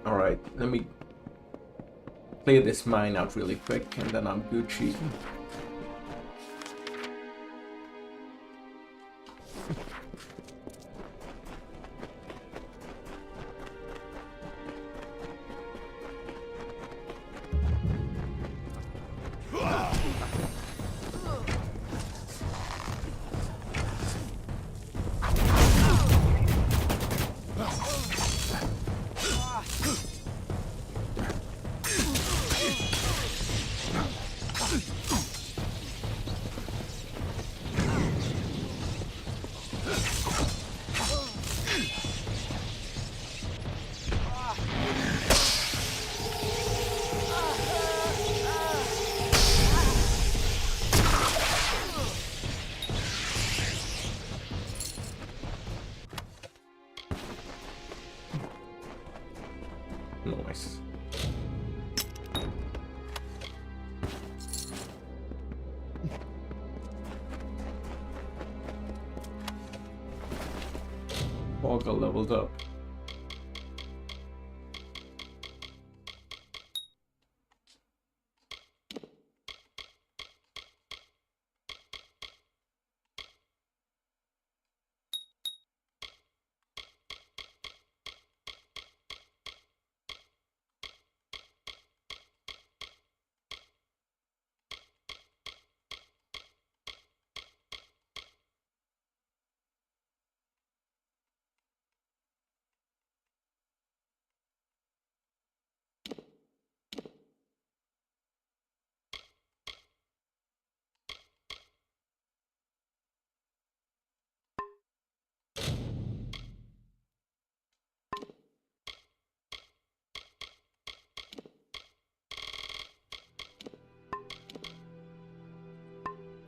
Alright, let me clear this mine out really quick and then I'm Gucci. Nice. Volga leveled up.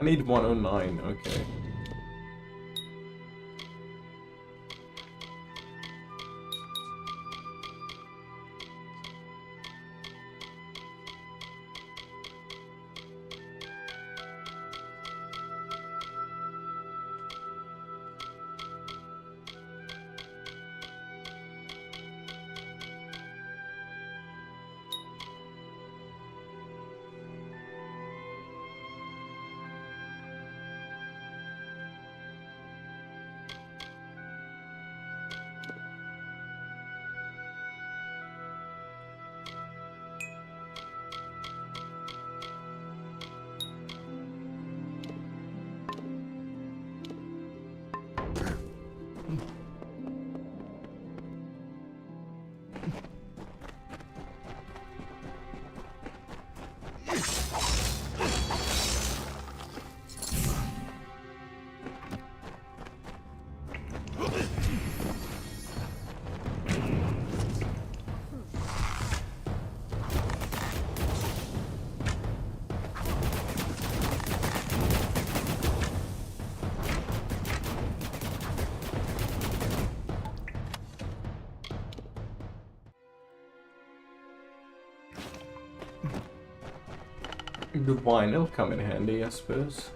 I need 109, okay. The wine will come in handy, I suppose.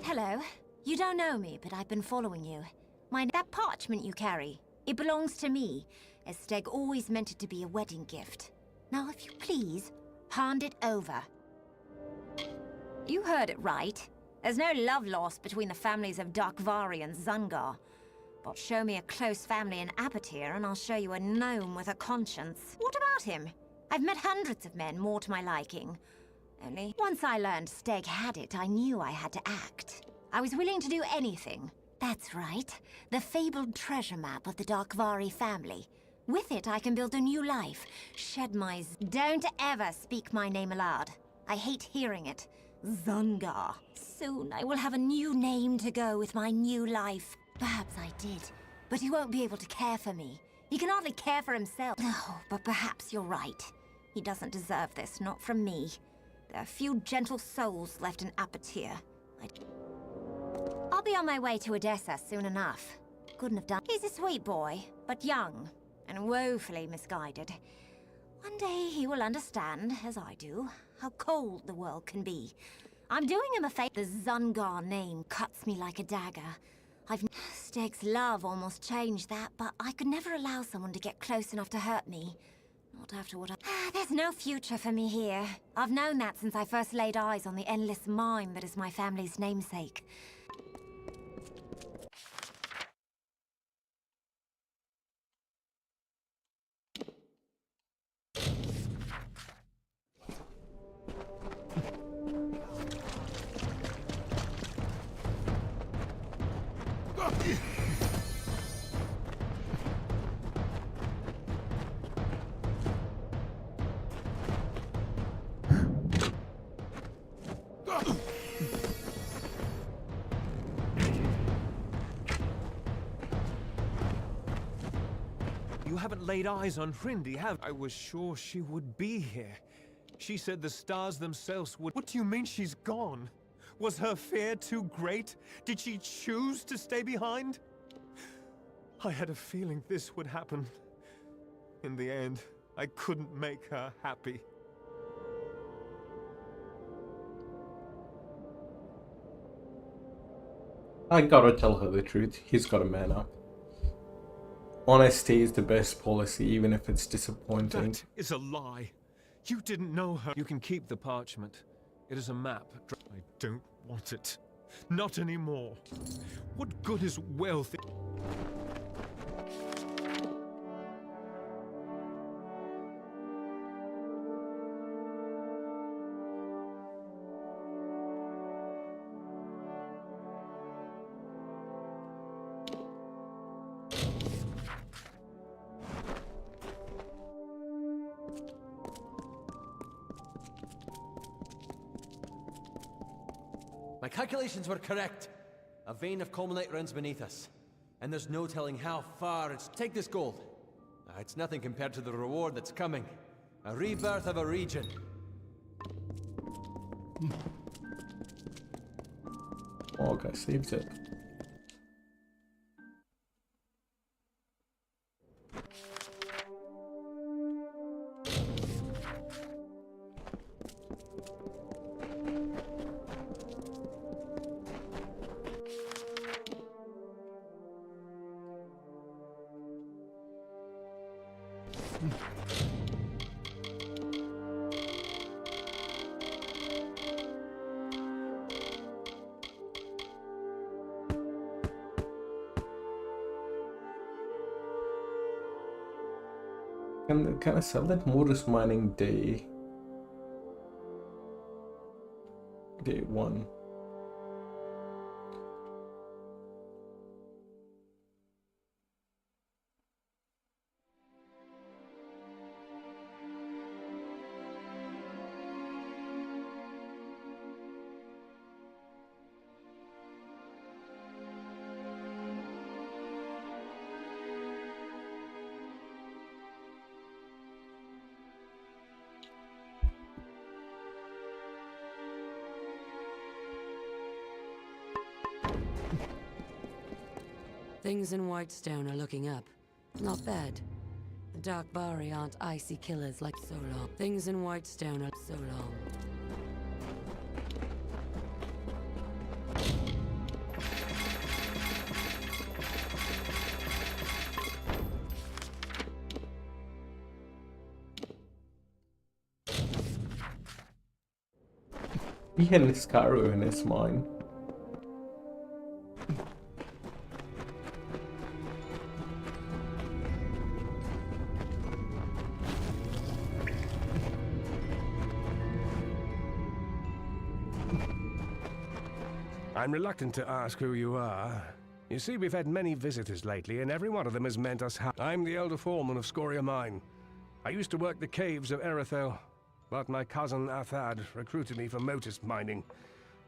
Hello. You don't know me, but I've been following you. That parchment you carry, it belongs to me, as Steg always meant it to be a wedding gift. Now, if you please, hand it over. You heard it right. There's no love lost between the families of Darkvari and Zungar. But show me a close family in Apatir, and I'll show you a gnome with a conscience. What about him? I've met hundreds of men more to my liking. Only, once I learned Steg had it, I knew I had to act. I was willing to do anything. That's right. The fabled treasure map of the Darkvari family. With it, I can build a new life. Shed my... Don't ever speak my name aloud. I hate hearing it. Zungar. Soon I will have a new name to go with my new life. Perhaps I did, but he won't be able to care for me. He can hardly care for himself. Oh, but perhaps you're right. He doesn't deserve this, not from me. There are few gentle souls left in Apatir. I'll be on my way to Odessa soon enough. couldn't have done. He's a sweet boy, but young and woefully misguided. One day he will understand, as I do, how cold the world can be. I'm doing him a favor. The Zungar name cuts me like a dagger. Steg's love almost changed that, but I could never allow someone to get close enough to hurt me. Not after what There's no future for me here. I've known that since I first laid eyes on the endless mine that is my family's namesake. You haven't laid eyes on Hrindi, have I? Was sure she would be here. She said the stars themselves would— What do you mean she's gone? Was her fear too great? Did she choose to stay behind? I had a feeling this would happen. In the end, I couldn't make her happy. I gotta tell her the truth. He's gotta man up. Honesty is the best policy, even if it's disappointing. That is a lie. You didn't know her. You can keep the parchment. It is a map. I don't want it. Not anymore. What good is wealth? My calculations were correct. A vein of culminate runs beneath us. And there's no telling how far it's... Take this gold. It's nothing compared to the reward that's coming. A rebirth of a region. Oh, okay, saves it. Can I sell that Mortis mining day 1? Things in Whitestone are looking up. Not bad. The Dark Bari aren't icy killers like so long. Things in Whitestone are so long. He had Niscaro in his mine. I'm reluctant to ask who you are. You see, we've had many visitors lately, and every one of them has meant us I'm the elder foreman of Scoria Mine. I used to work the caves of Erethel, but my cousin Athad recruited me for Motus mining.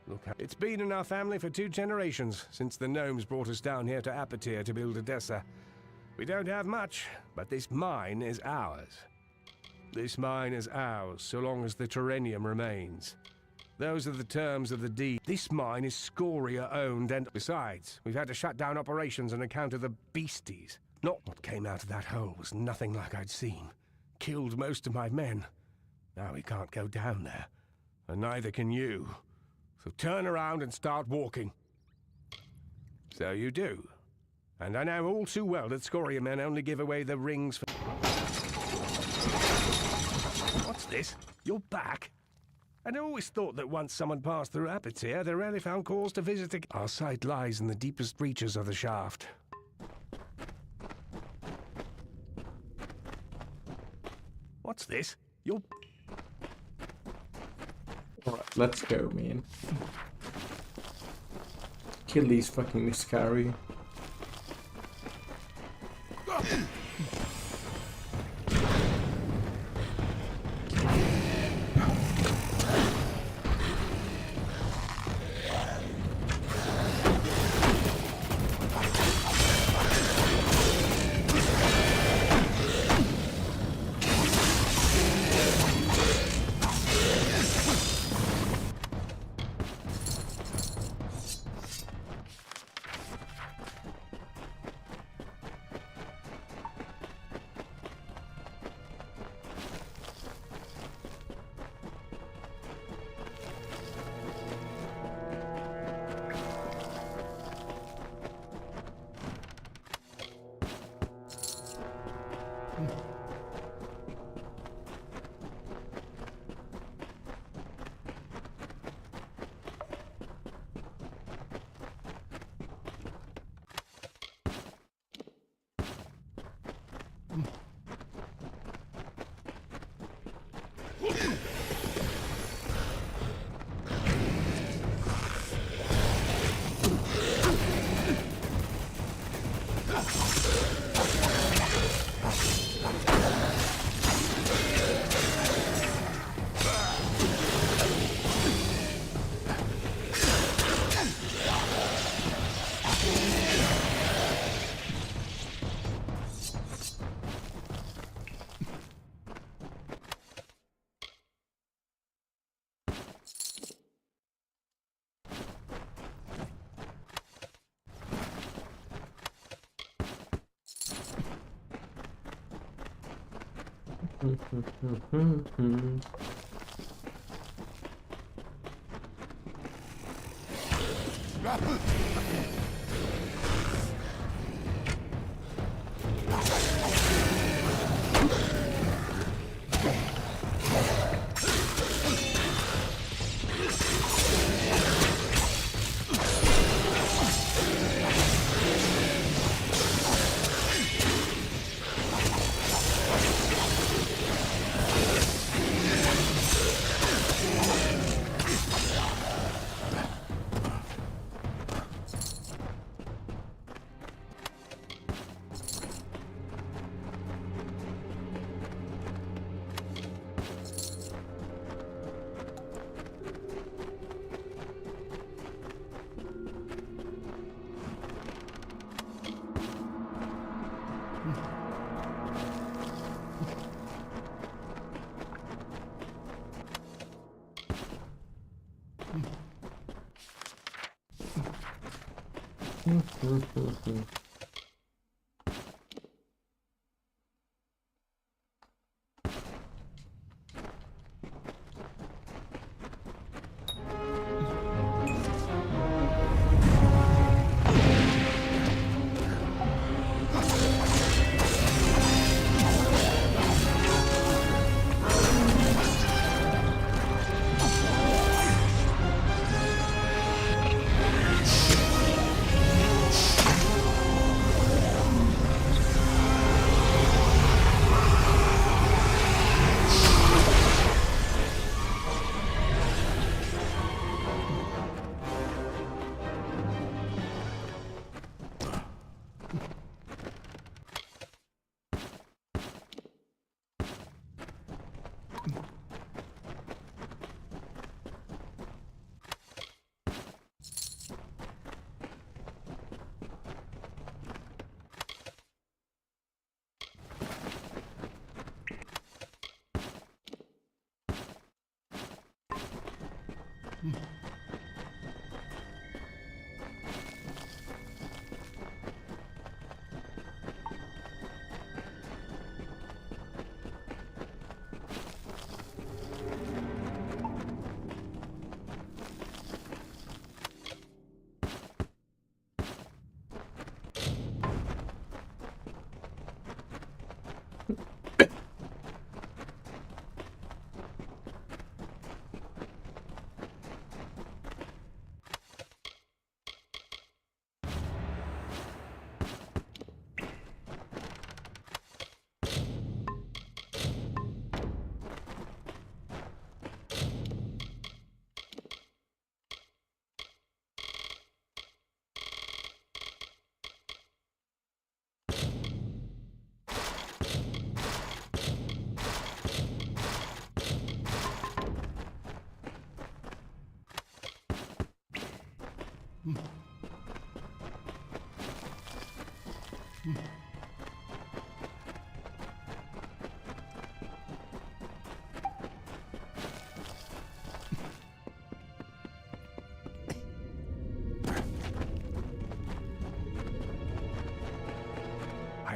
Look, it's been in our family for 2 generations, since the gnomes brought us down here to Apatir to build Edessa. We don't have much, but this mine is ours. This mine is ours, so long as the Terrenium remains. Those are the terms of the deed. This mine is Scoria-owned, and besides, we've had to shut down operations on account of the beasties. Not what came out of that hole was nothing like I'd seen. Killed most of my men. Now we can't go down there, and neither can you. So turn around and start walking. So you do. And I know all too well that Scoria men only give away the rings for... What's this? You're back? I'd always thought that once someone passed through Apotyre, they rarely found cause to visit again. Our site lies in the deepest reaches of the shaft. What's this? You're... Alright, let's go, man. Kill these fucking Miscari.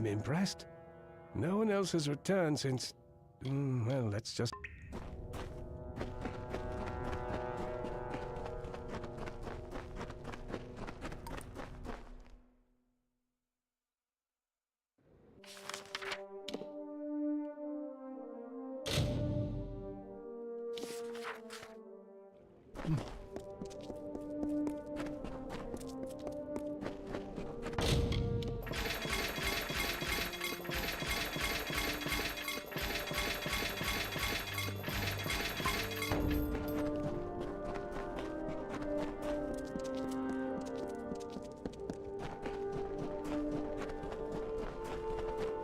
I'm impressed. No one else has returned since... well, let's just...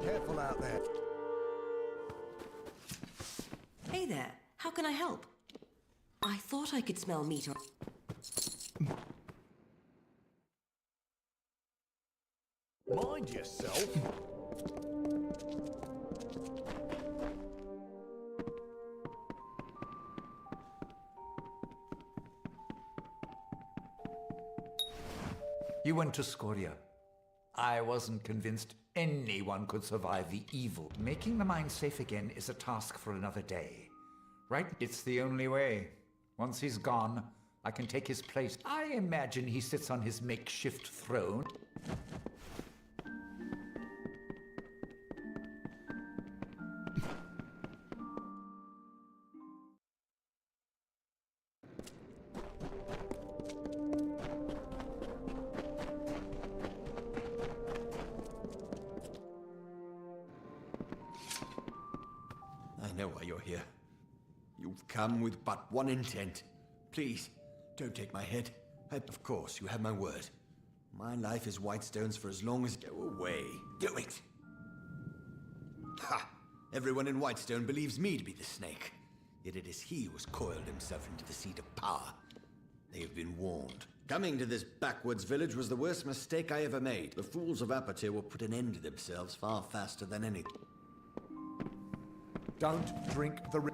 Careful out there. Hey there, how can I help? I thought I could smell meat or... Mind yourself. You went to Scoria. I wasn't convinced anyone could survive the evil. Making the mine safe again is a task for another day. Right? It's the only way. Once he's gone, I can take his place. I imagine he sits on his makeshift throne. I know why you're here. You've come with but one intent. Please, don't take my head. Of course, you have my word. My life is Whitestone's for as long as... Go away. Do it! Ha! Everyone in Whitestone believes me to be the snake. Yet it is he who has coiled himself into the seat of power. They have been warned. Coming to this backwoods village was the worst mistake I ever made. The fools of Apotyr will put an end to themselves far faster than anything. Don't drink the...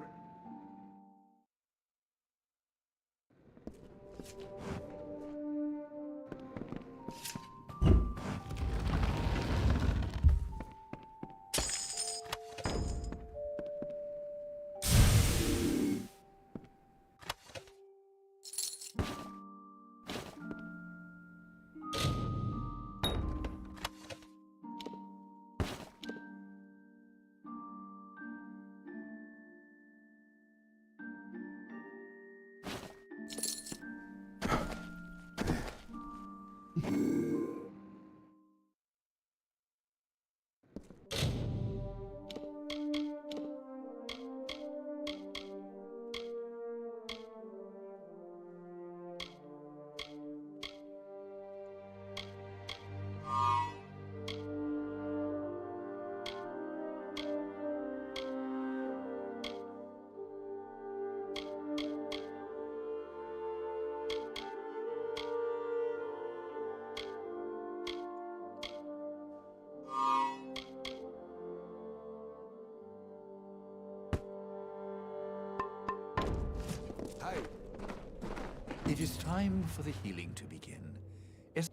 It is time for the healing to begin.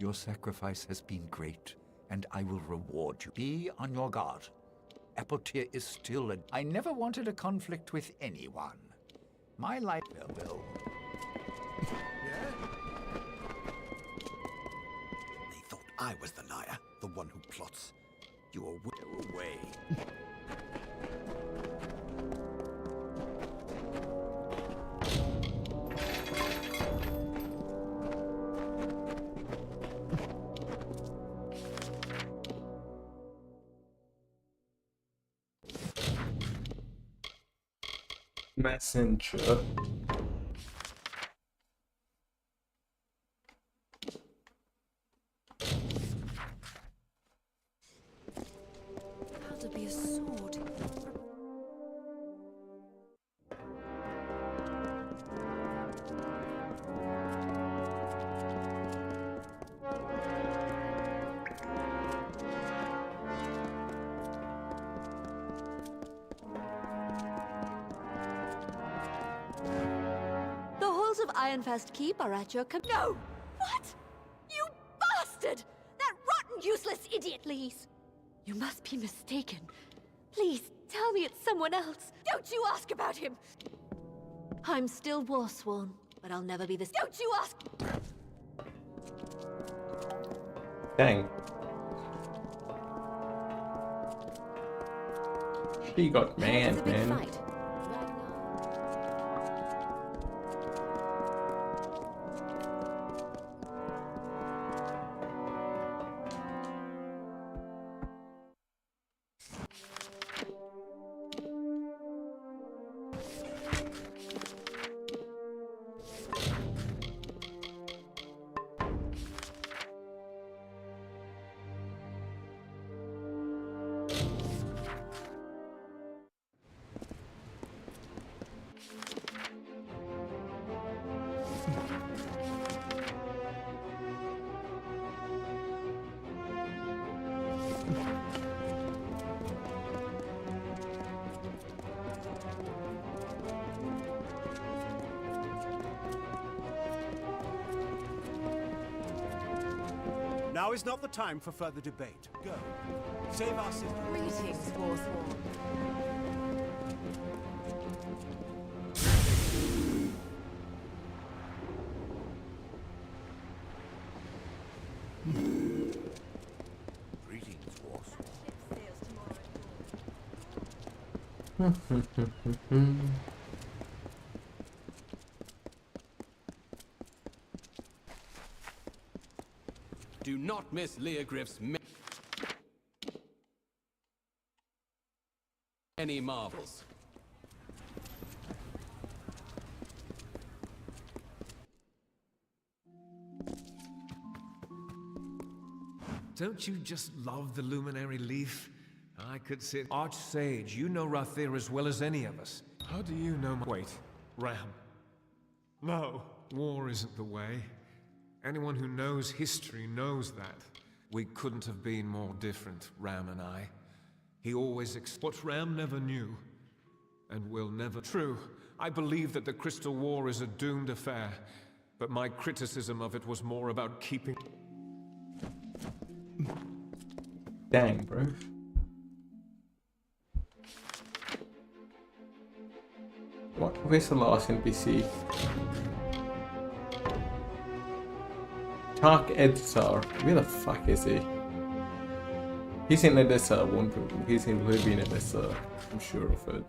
Your sacrifice has been great, and I will reward you. Be on your guard. Apotyr is still a... I never wanted a conflict with anyone. My life will. They thought I was the liar, the one who plots. You are away. Messenger. How to be a sword? The halls of Ironfast Keep are at your No! What? You bastard! That rotten, useless idiot! Please. You must be mistaken. Please, tell me it's someone else. Don't you ask about him! I'm still Warsworn, but I'll never be this. Don't you ask! Dang. She got mad, man. Fight. Now is not the time for further debate. Go. Save our sister. Greetings, Warsworn. Greetings, Warsworn. Do not miss Leogriff's many marvels. Don't you just love the luminary leaf? I could sit... Archsage, you know Rathir as well as any of us. How do you know my... Wait, Ram. No. War isn't the way. Anyone who knows history knows that. We couldn't have been more different, Ram and I. He always what Ram never knew, and will never... True, I believe that the Crystal War is a doomed affair, but my criticism of it was more about keeping... Dang, bro. What? Where's the last NPC? Tark Edsar. Where the fuck is he? He's in Edessa. He's in Libya in Edessa. I'm sure of it.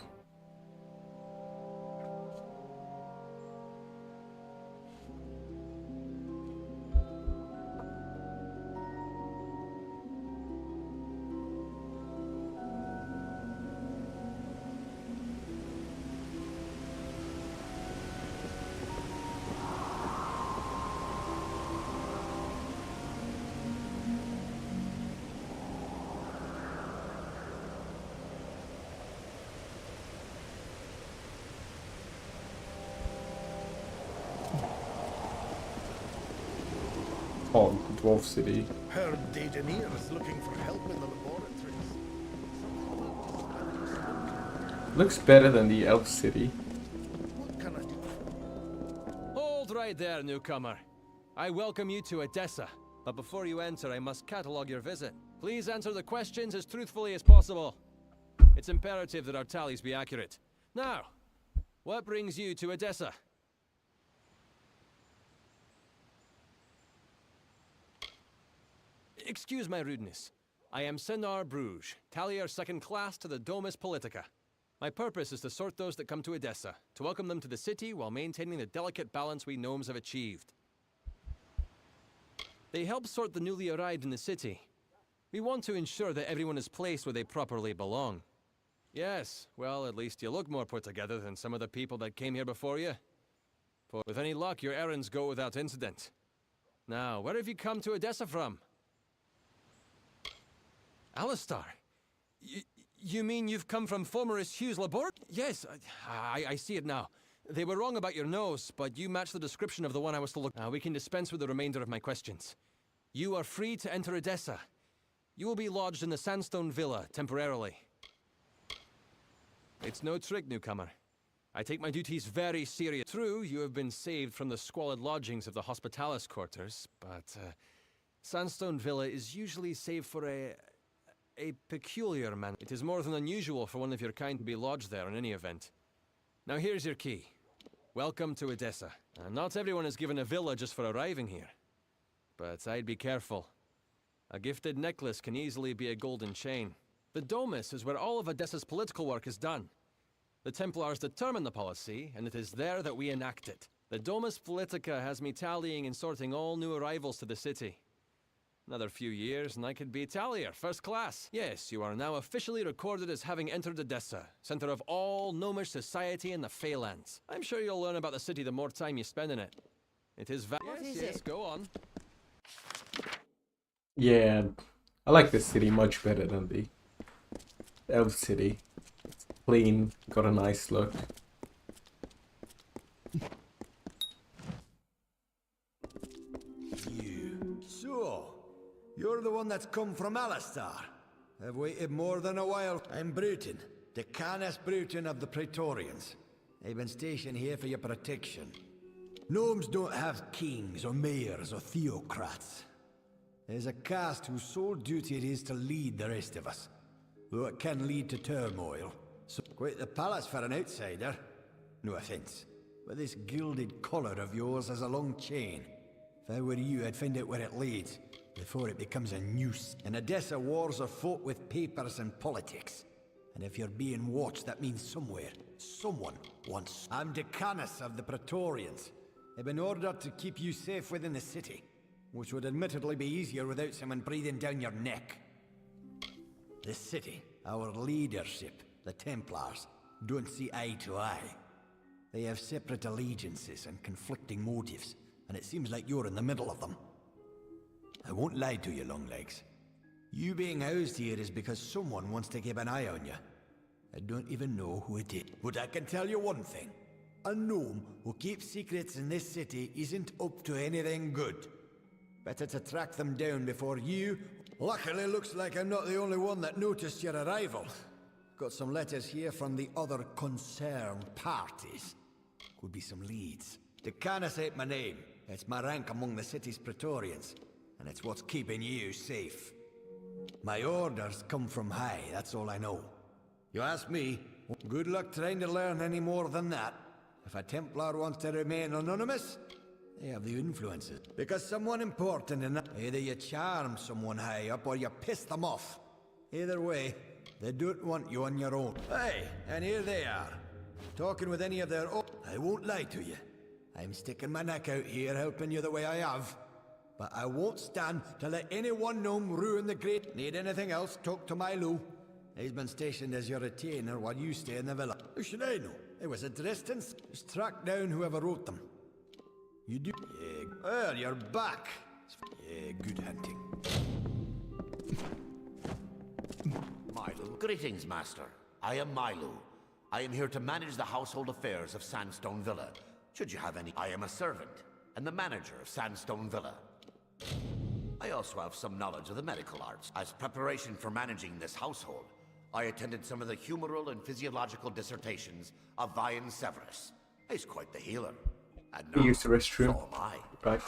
Oh, Dwarf City. Heard Daedeneer's looking for help in the laboratories. Looks better than the Elf City. What can I do? Hold right Right there, newcomer. I welcome you to Edessa. But before you enter, I must catalogue your visit. Please answer the questions as truthfully as possible. It's imperative that our tallies be accurate. Now, what brings you to Edessa? Excuse my rudeness. I am Senar Bruges, tallier second class to the Domus Politica. My purpose is to sort those that come to Edessa, to welcome them to the city while maintaining the delicate balance we gnomes have achieved. They help sort the newly arrived in the city. We want to ensure that everyone is placed where they properly belong. Yes, well, at least you look more put together than some of the people that came here before you. For with any luck, your errands go without incident. Now, where have you come to Edessa from? Alistar? You mean you've come from Fomerus Hugh's labor? Yes, I see it now. They were wrong about your nose, but you match the description of the one I was to look. We can dispense with the remainder of my questions. You are free to enter Edessa. You will be lodged in the Sandstone Villa, temporarily. It's no trick, newcomer. I take my duties very serious. True, you have been saved from the squalid lodgings of the Hospitalis quarters, but Sandstone Villa is usually saved for a peculiar man. It is more than unusual for one of your kind to be lodged there in any event. Now here's your key. Welcome to Edessa. Not everyone is given a villa just for arriving here. But I'd be careful. A gifted necklace can easily be a golden chain. The Domus is where all of Edessa's political work is done. The Templars determine the policy, and it is there that we enact it. The Domus Politica has me tallying and sorting all new arrivals to the city. Another few years and I could be tallier, first class. Yes, you are now officially recorded as having entered Edessa, center of all gnomish society in the Feylands. I'm sure you'll learn about the city the more time you spend in it. It is yes, go on. Yeah, I like this city much better than the Elf City. It's clean, got a nice look. So, you're the one that's come from Alistar. I've waited more than a while. I'm Bruton, Decanus Bruton of the Praetorians. I've been stationed here for your protection. Gnomes don't have kings or mayors or theocrats. There's a caste whose sole duty it is to lead the rest of us, though it can lead to turmoil. So, quite the palace for an outsider. No offense, but this gilded collar of yours has a long chain. If I were you, I'd find out where it leads, before it becomes a noose. In Edessa, wars are fought with papers and politics. And if you're being watched, that means somewhere, someone wants... I'm Decanus of the Praetorians. I've been ordered to keep you safe within the city, which would admittedly be easier without someone breathing down your neck. The city, our leadership, the Templars, don't see eye to eye. They have separate allegiances and conflicting motives, and it seems like you're in the middle of them. I won't lie to you, Longlegs. You being housed here is because someone wants to keep an eye on you. I don't even know who it is, but I can tell you one thing. A gnome who keeps secrets in this city isn't up to anything good. Better to track them down before you... Luckily, looks like I'm not the only one that noticed your arrival. Got some letters here from the other concerned parties. Could be some leads. Decanus ain't my name. It's my rank among the city's Praetorians. And it's what's keeping you safe. My orders come from high, that's all I know. You ask me, good luck trying to learn any more than that. If a Templar wants to remain anonymous, they have the influences. Because someone important enough, either you charm someone high up or you piss them off. Either way, they don't want you on your own. Hey, and here they are. Talking with any of their own. I won't lie to you. I'm sticking my neck out here helping you the way I have. But I won't stand to let any one gnome ruin the great... Need anything else, talk to my Lou. He's been stationed as your retainer while you stay in the villa. How should I know? It was addressed and... Just track down whoever wrote them. You do? Yeah. Well, you're back. Yeah, good hunting. Milo. Greetings, Master. I am Milo. I am here to manage the household affairs of Sandstone Villa. Should you have any... I am a servant, and the manager of Sandstone Villa. I also have some knowledge of the medical arts. As preparation for managing this household, I attended some of the humoral and physiological dissertations of Vian Severus. He's quite the healer. And We now, use the restroom. so am I. Right.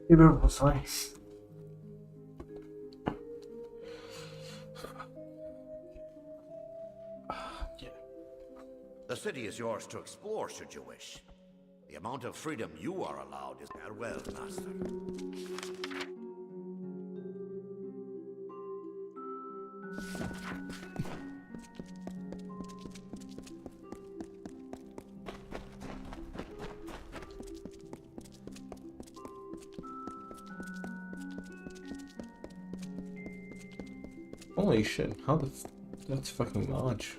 Where was I? The city is yours to explore, should you wish. The amount of freedom you are allowed is farewell, master. Holy shit, how the that's fucking large.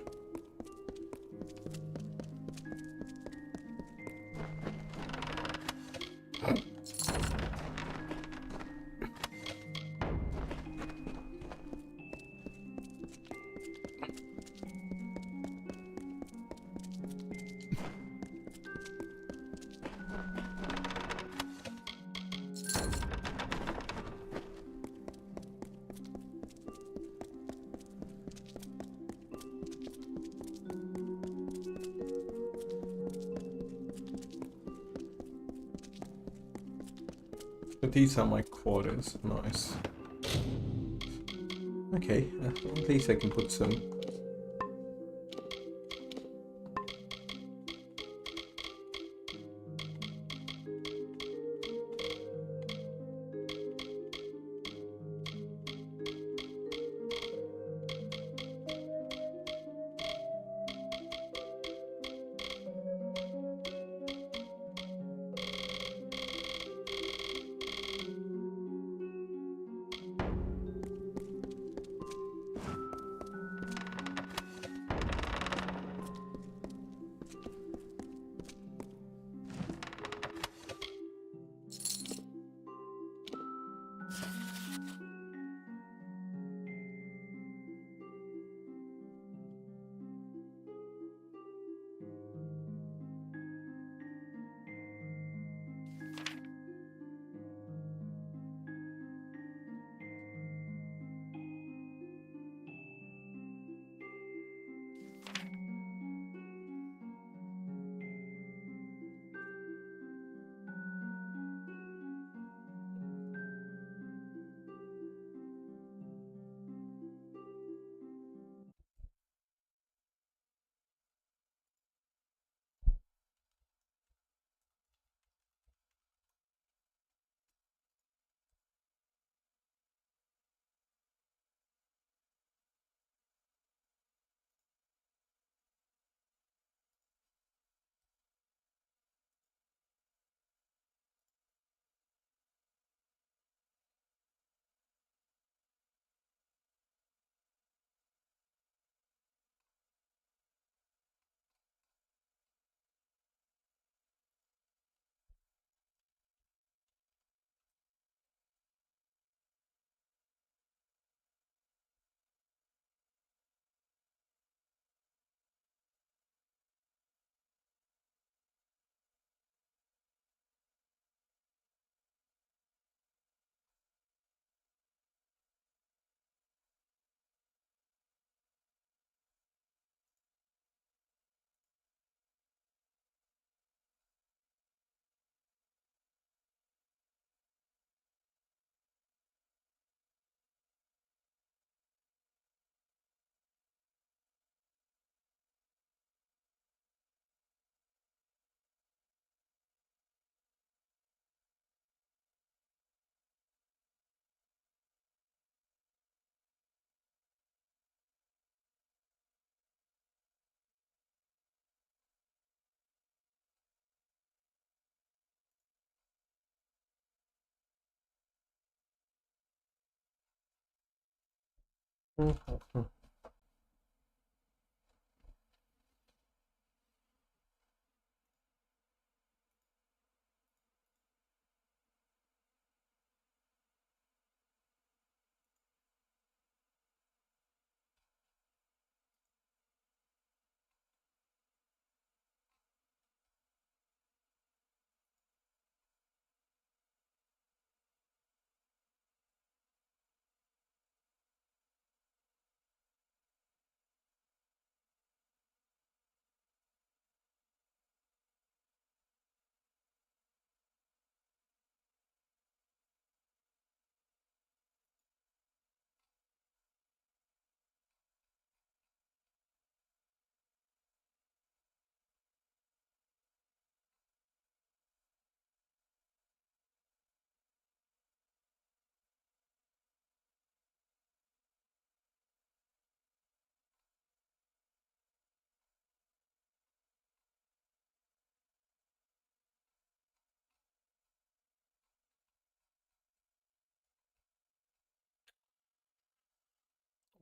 But these are my quarters. Nice. Okay, at least I can put some.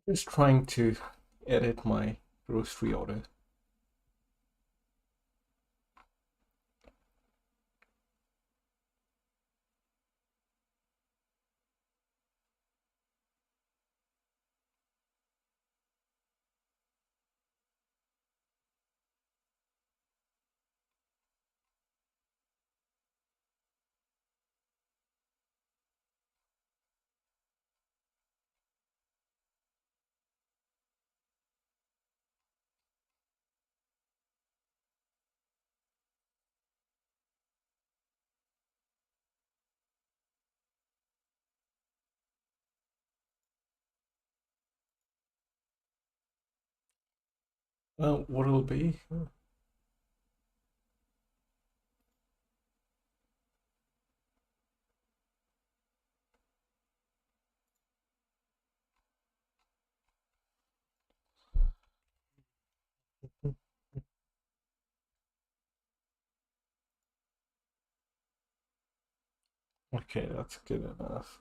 Just trying to edit my grocery order. Well, what it'll be? Okay, that's good enough.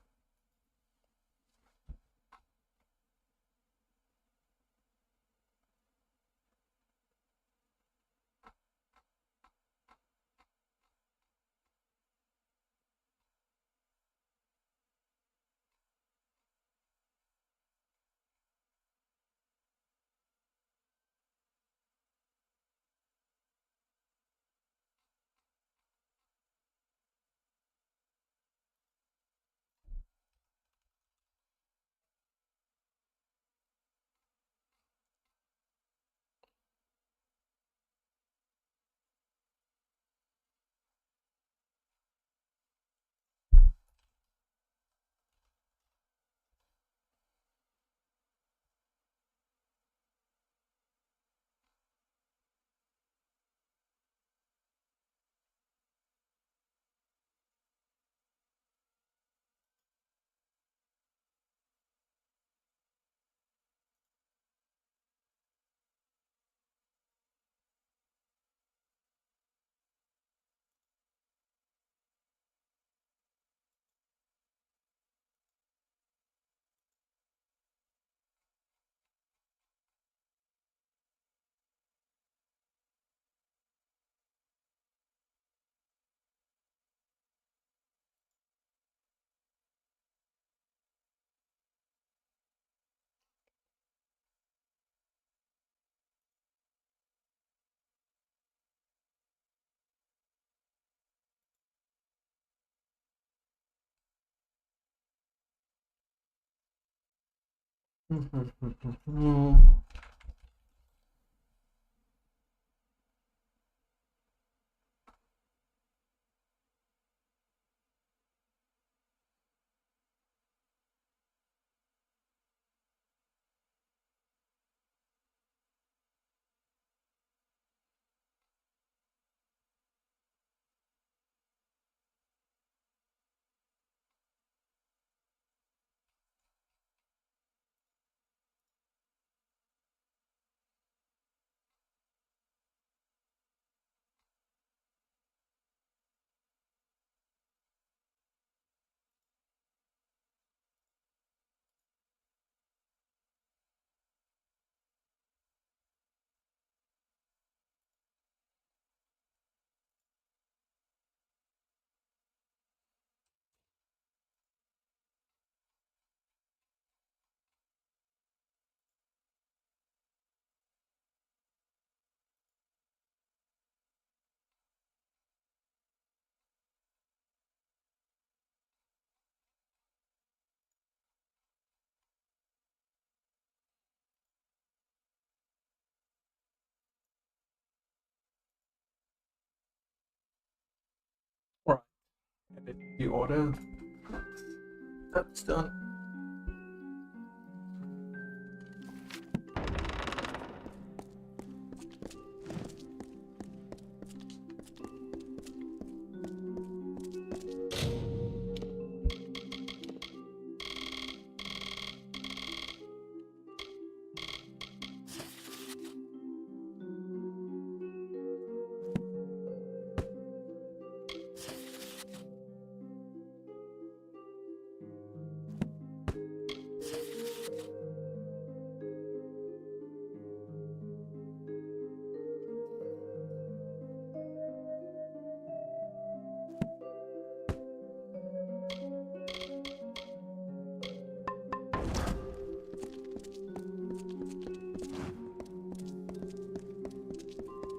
Edit the order. That's done.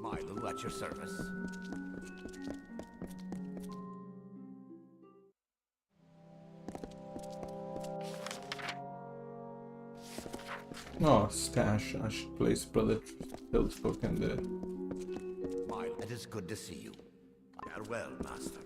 Milo at your service. Oh, stash. I should place Brother Phil's book in there. Milo, it is good to see you. Farewell, master.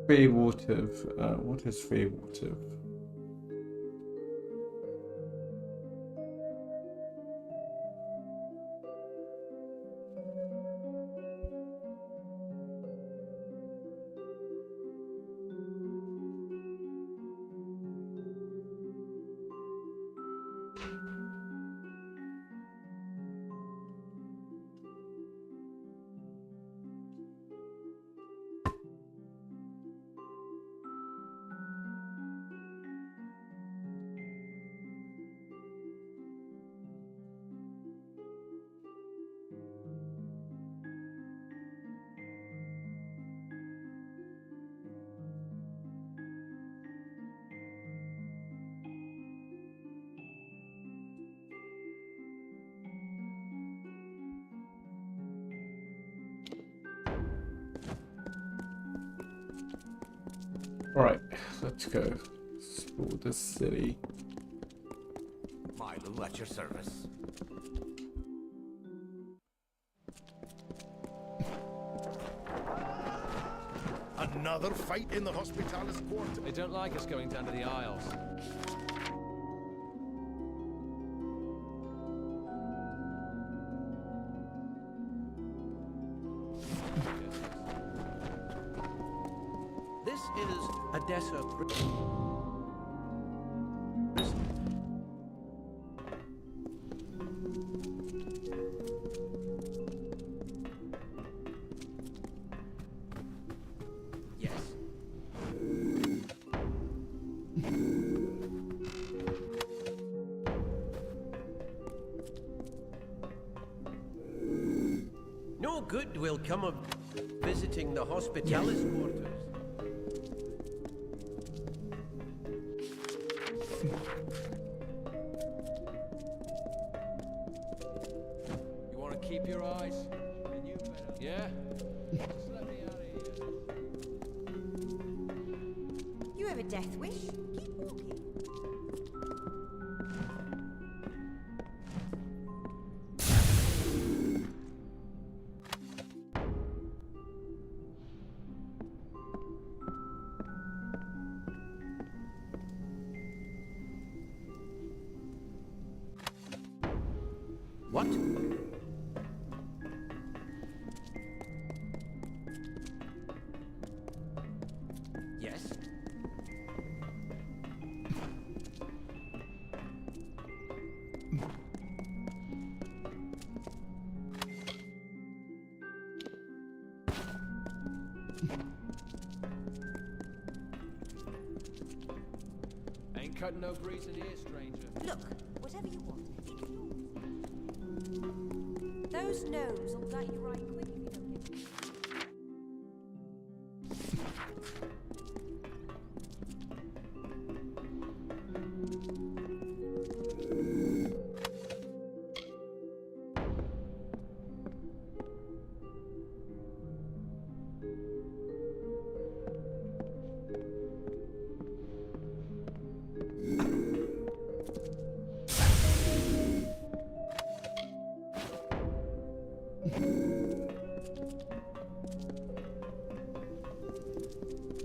Favoritive. What is favoritive? Alright, let's go. Explore this city. Milo at your service. Another fight in the Hospitalis quarter. They don't like us going down to the Isles. This is Odessa. Yes. No good will come of visiting the Hospitalis quarters. You want to keep your eyes? Then you better. Yeah? Just let me out of here. You have a death wish? Keep walking. What? Yes. Ain't cutting no grease in here, stranger. Look, whatever you want. Those gnomes will gut you right quick if you don't get.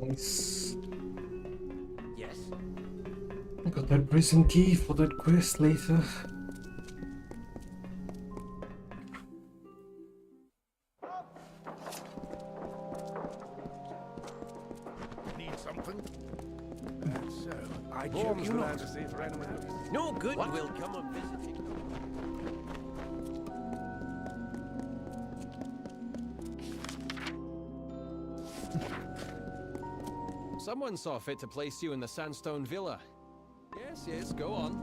Nice. Yes? I got that prison key for that quest later. Need something? So, I Bombs choose will not not. to see for anyone. No good will come of visiting. Someone saw fit to place you in the sandstone villa. Yes, yes, go on.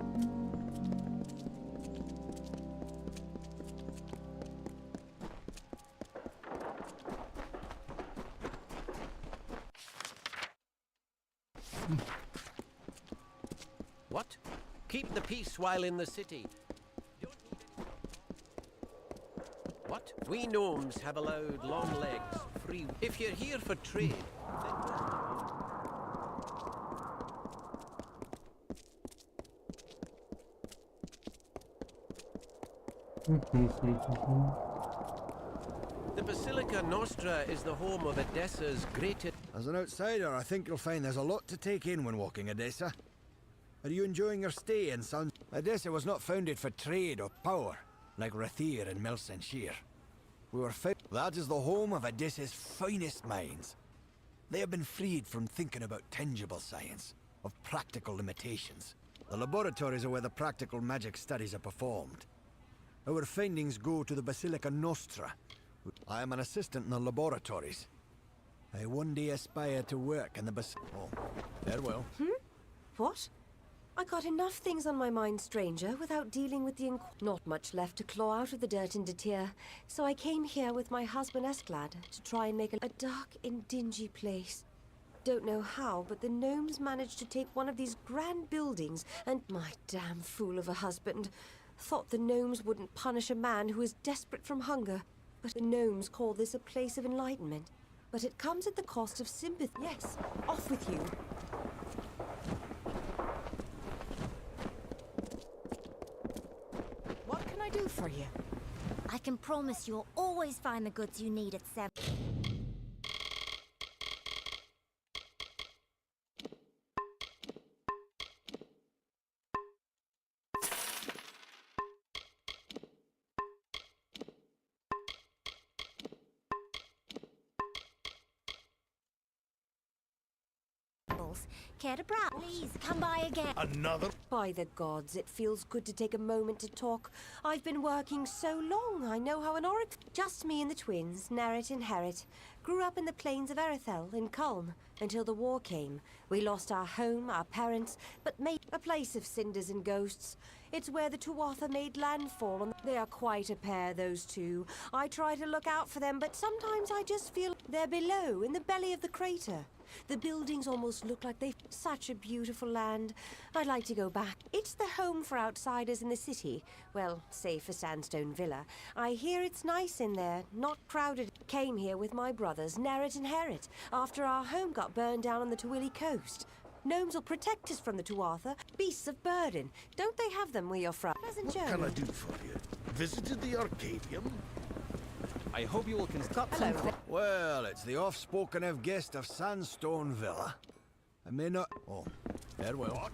What? Keep the peace while in the city. What? We gnomes have allowed long legs free. If you're here for trade, the Basilica Nostra is the home of Edessa's greatest. As an outsider, I think you'll find there's a lot to take in when walking Edessa. Are you enjoying your stay in Sun? Edessa was not founded for trade or power, like Rathir and Melsenshir. We were That is the home of Edessa's finest minds. They have been freed from thinking about tangible science, of practical limitations. The laboratories are where the practical magic studies are performed. Our findings go to the Basilica Nostra. I am an assistant in the laboratories. I one day aspire to work in the Oh, farewell. What? I got enough things on my mind, stranger, without dealing with the Not much left to claw out of the dirt in Detir, so I came here with my husband Esclad to try and make a dark and dingy place. Don't know how, but the gnomes managed to take one of these grand buildings, and my damn fool of a husband thought the gnomes wouldn't punish a man who is desperate from hunger. But the gnomes call this a place of enlightenment. But it comes at the cost of sympathy. Yes, off with you. What can I do for you? I can promise you'll always find the goods you need at 7. Care to browse? Please, come by again. Another? By the gods, it feels good to take a moment to talk. I've been working so long, I know how an oracle... Just me and the twins, Narret and Herret. Grew up in the plains of Erethel, in Culm, until the war came. We lost our home, our parents, but made a place of cinders and ghosts. It's where the Tuatha made landfall, and they are quite a pair, those two. I try to look out for them, but sometimes I just feel they're below, in the belly of the crater. The buildings almost look like they've such a beautiful land. I'd like to go back. It's the home for outsiders in the city. Well, save for Sandstone Villa. I hear it's nice in there, not crowded. Came here with my brothers, Narret and Herret, after our home got burned down on the Twili coast. Gnomes will protect us from the Tuatha, beasts of burden. Don't they have them where you're from? Pleasant What can I do for you? Visited the Arcadium? I hope you will Well, it's the oft-spoken of guest of Sandstone Villa. I may not... Oh, farewell. What?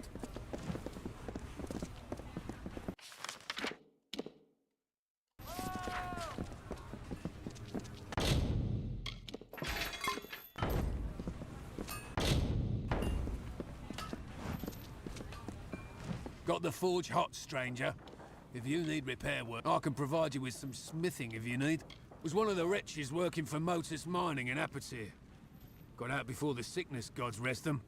Got the forge hot, stranger. If you need repair work, I can provide you with some smithing if you need. Was one of the wretches working for Motus Mining in Apatir. Got out before the sickness gods rest them.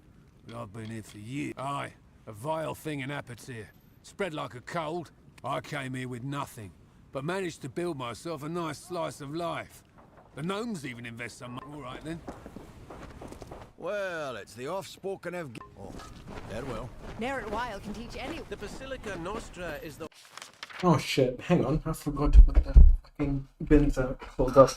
But I've been here for years. Aye, a vile thing in Apatir. Spread like a cold. I came here with nothing, but managed to build myself a nice slice of life. The gnomes even invest some money. All right then. Well, it's the oft-spoken of... Oh, farewell. Narret Weil can teach any... The Basilica Nostra is the... Oh shit, hang on, I forgot to put the fucking bins out. Hold up.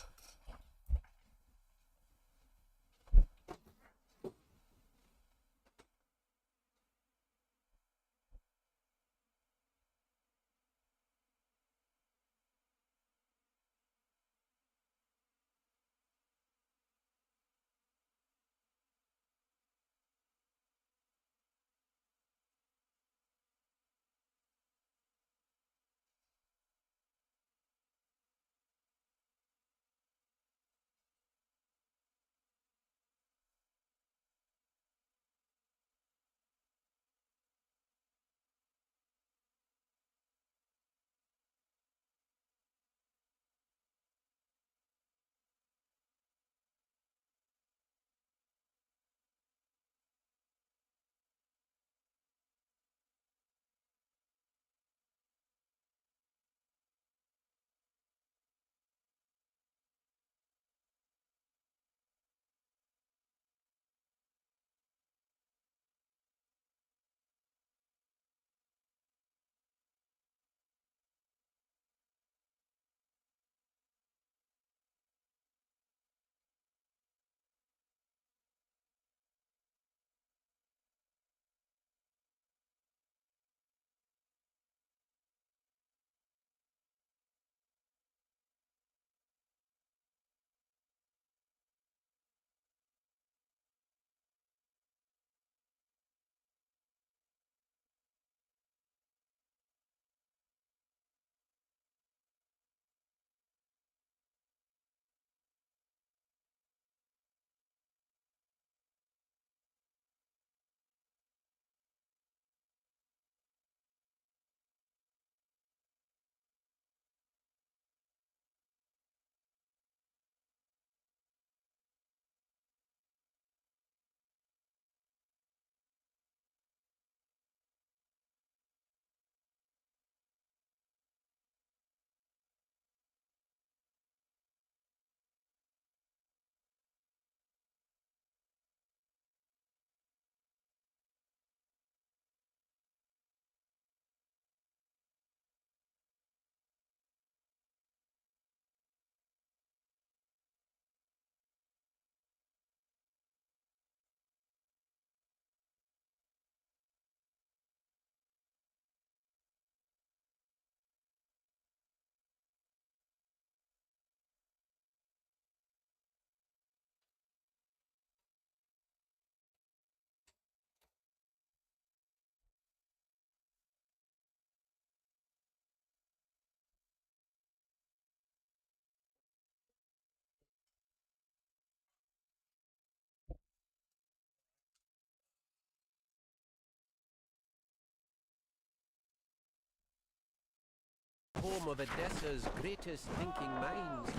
home of Edessa's greatest thinking minds.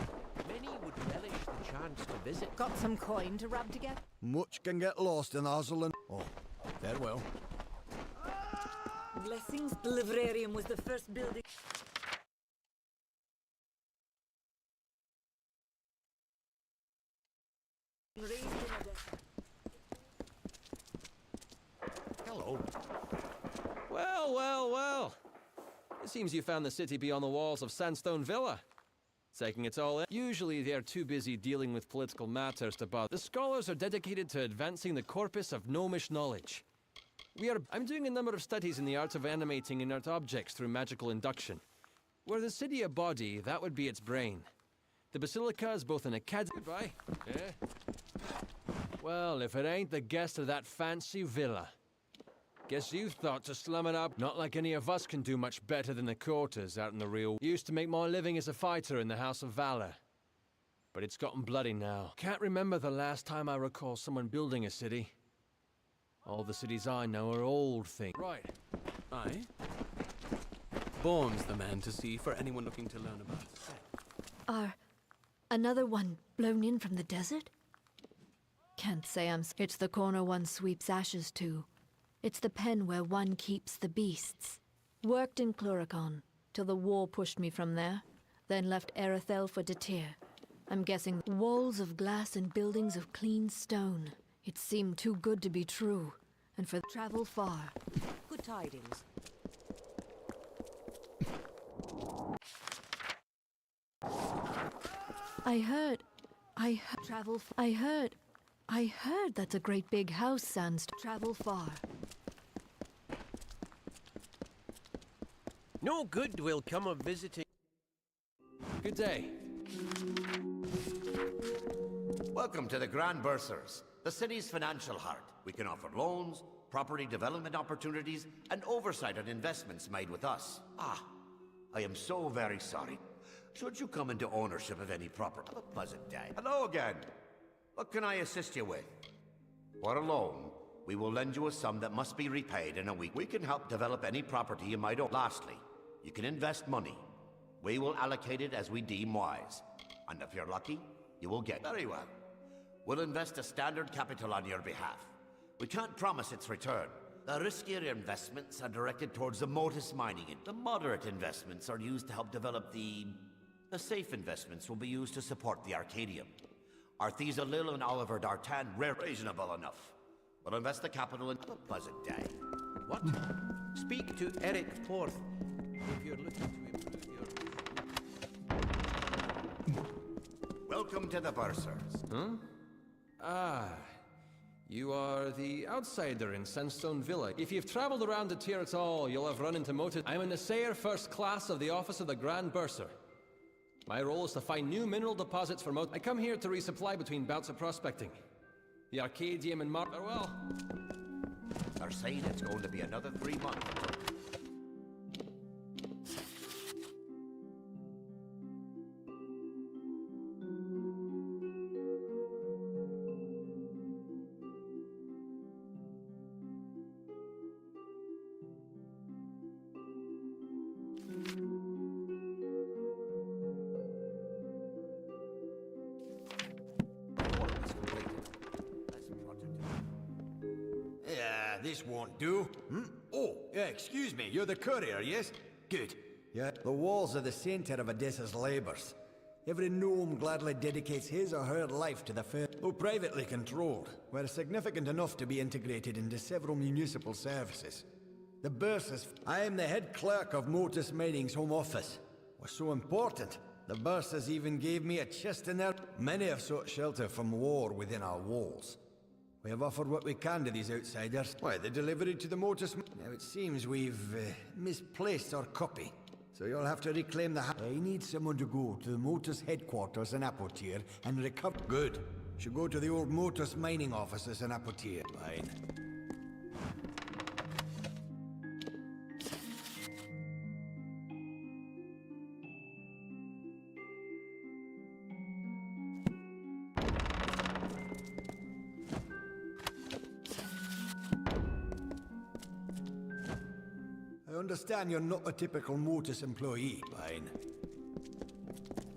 Many would relish the chance to visit. Got some coin to rub together? Much can get lost in Ireland. Oh, farewell. Blessings. The librarium was the first building. Raised in Odessa. Hello. Well. It seems you found the city beyond the walls of Sandstone Villa. Taking it all in. Usually they're too busy dealing with political matters to bother. The scholars are dedicated to advancing the corpus of gnomish knowledge. I'm doing a number of studies in the art of animating inert objects through magical induction. Were the city a body, that would be its brain. The basilica is both an academy. Goodbye. Yeah. Well, if it ain't the guest of that fancy villa. Guess you thought to slum it up. Not like any of us can do much better than the quarters out in the real. Used to make my living as a fighter in the House of Valor. But it's gotten bloody now. Can't remember the last time I recall someone building a city. All the cities I know are old things. Right. Aye. Born's the man to see for anyone looking to learn about. Are another one blown in from the desert? Can't say It's the corner one sweeps ashes to. It's the pen where one keeps the beasts. Worked in Cluricon, till the war pushed me from there, then left Erethel for Detir. I'm guessing walls of glass and buildings of clean stone. It seemed too good to be true, and for travel far. Good tidings. I heard that's a great big house, Sandstone. Travel far. No good will come of visiting. Good day. Welcome to the Grand Bursars, the city's financial heart. We can offer loans, property development opportunities, and oversight on investments made with us. I am so very sorry. Should you come into ownership of any property, have a pleasant day. Hello again. What can I assist you with? For a loan, we will lend you a sum that must be repaid in a week. We can help develop any property you might own. Lastly, you can invest money. We will allocate it as we deem wise. And if you're lucky, you will get very well. We'll invest a standard capital on your behalf. We can't promise its return. The riskier investments are directed towards the Motus mining. The moderate investments are used to help develop the safe investments will be used to support the Arcadium. Arthesa Lil and Oliver D'Artan, reasonable enough. We'll invest the capital in a pleasant day. What? Speak to Eric Porth if you're looking to improve your... Welcome to the Bursars. Huh? You are the outsider in Sandstone Villa. If you've traveled around the tier at all, you'll have run into Motus. I'm an Assayer First Class of the Office of the Grand Bursar. My role is to find new mineral deposits for Motus. I come here to resupply between bouts of prospecting. The Arcadium and Farewell. They're saying it's going to be another 3 months. This won't do. Oh, excuse me, you're the courier, yes? Good. Yeah, the walls are the center of Odessa's labors. Every gnome gladly dedicates his or her life to the fair, though privately controlled, where significant enough to be integrated into several municipal services. The Bursars. I am the head clerk of Motus Mining's home office. Was so important, the Bursars even gave me a chest in there. Many have sought shelter from war within our walls. We have offered what we can to these outsiders. Why, the delivery to the Motus... Now, it seems we've misplaced our copy. So you'll have to reclaim the... I need someone to go to the Motus headquarters in Apotir and recover... Good. Should go to the old Motus mining offices in Apotir. Fine. understand you're not a typical Mortis employee. Fine.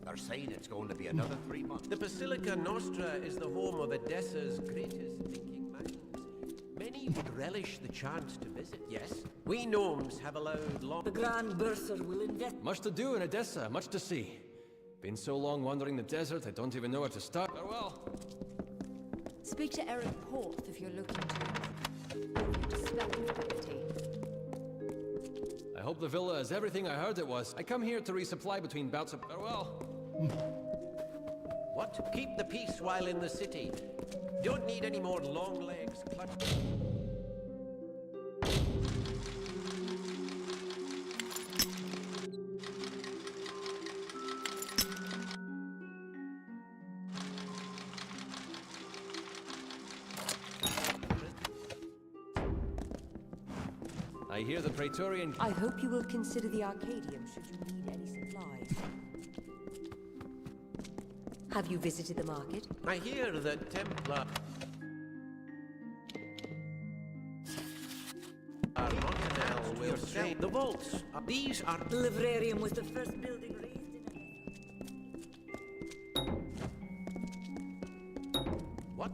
They're saying it's going to be another 3 months. The Basilica Nostra is the home of Edessa's greatest thinking minds. Many would relish the chance to visit, yes? We gnomes have allowed long... The Grand Bursar will invest... Much to do in Edessa, much to see. Been so long wandering the desert, I don't even know where to start. Farewell. Speak to Eric Porth if you're looking to dispel anxiety. I hope the villa is everything I heard it was. I come here to resupply between bouts of... Farewell. What? Keep the peace while in the city. Don't need any more long legs clutched. I hear the Praetorian... I hope you will consider the Arcadium should you need any supplies. Have you visited the market? I hear that Templar... Montanel will say the vaults. These are... The Livrarium was the first building raised in... What?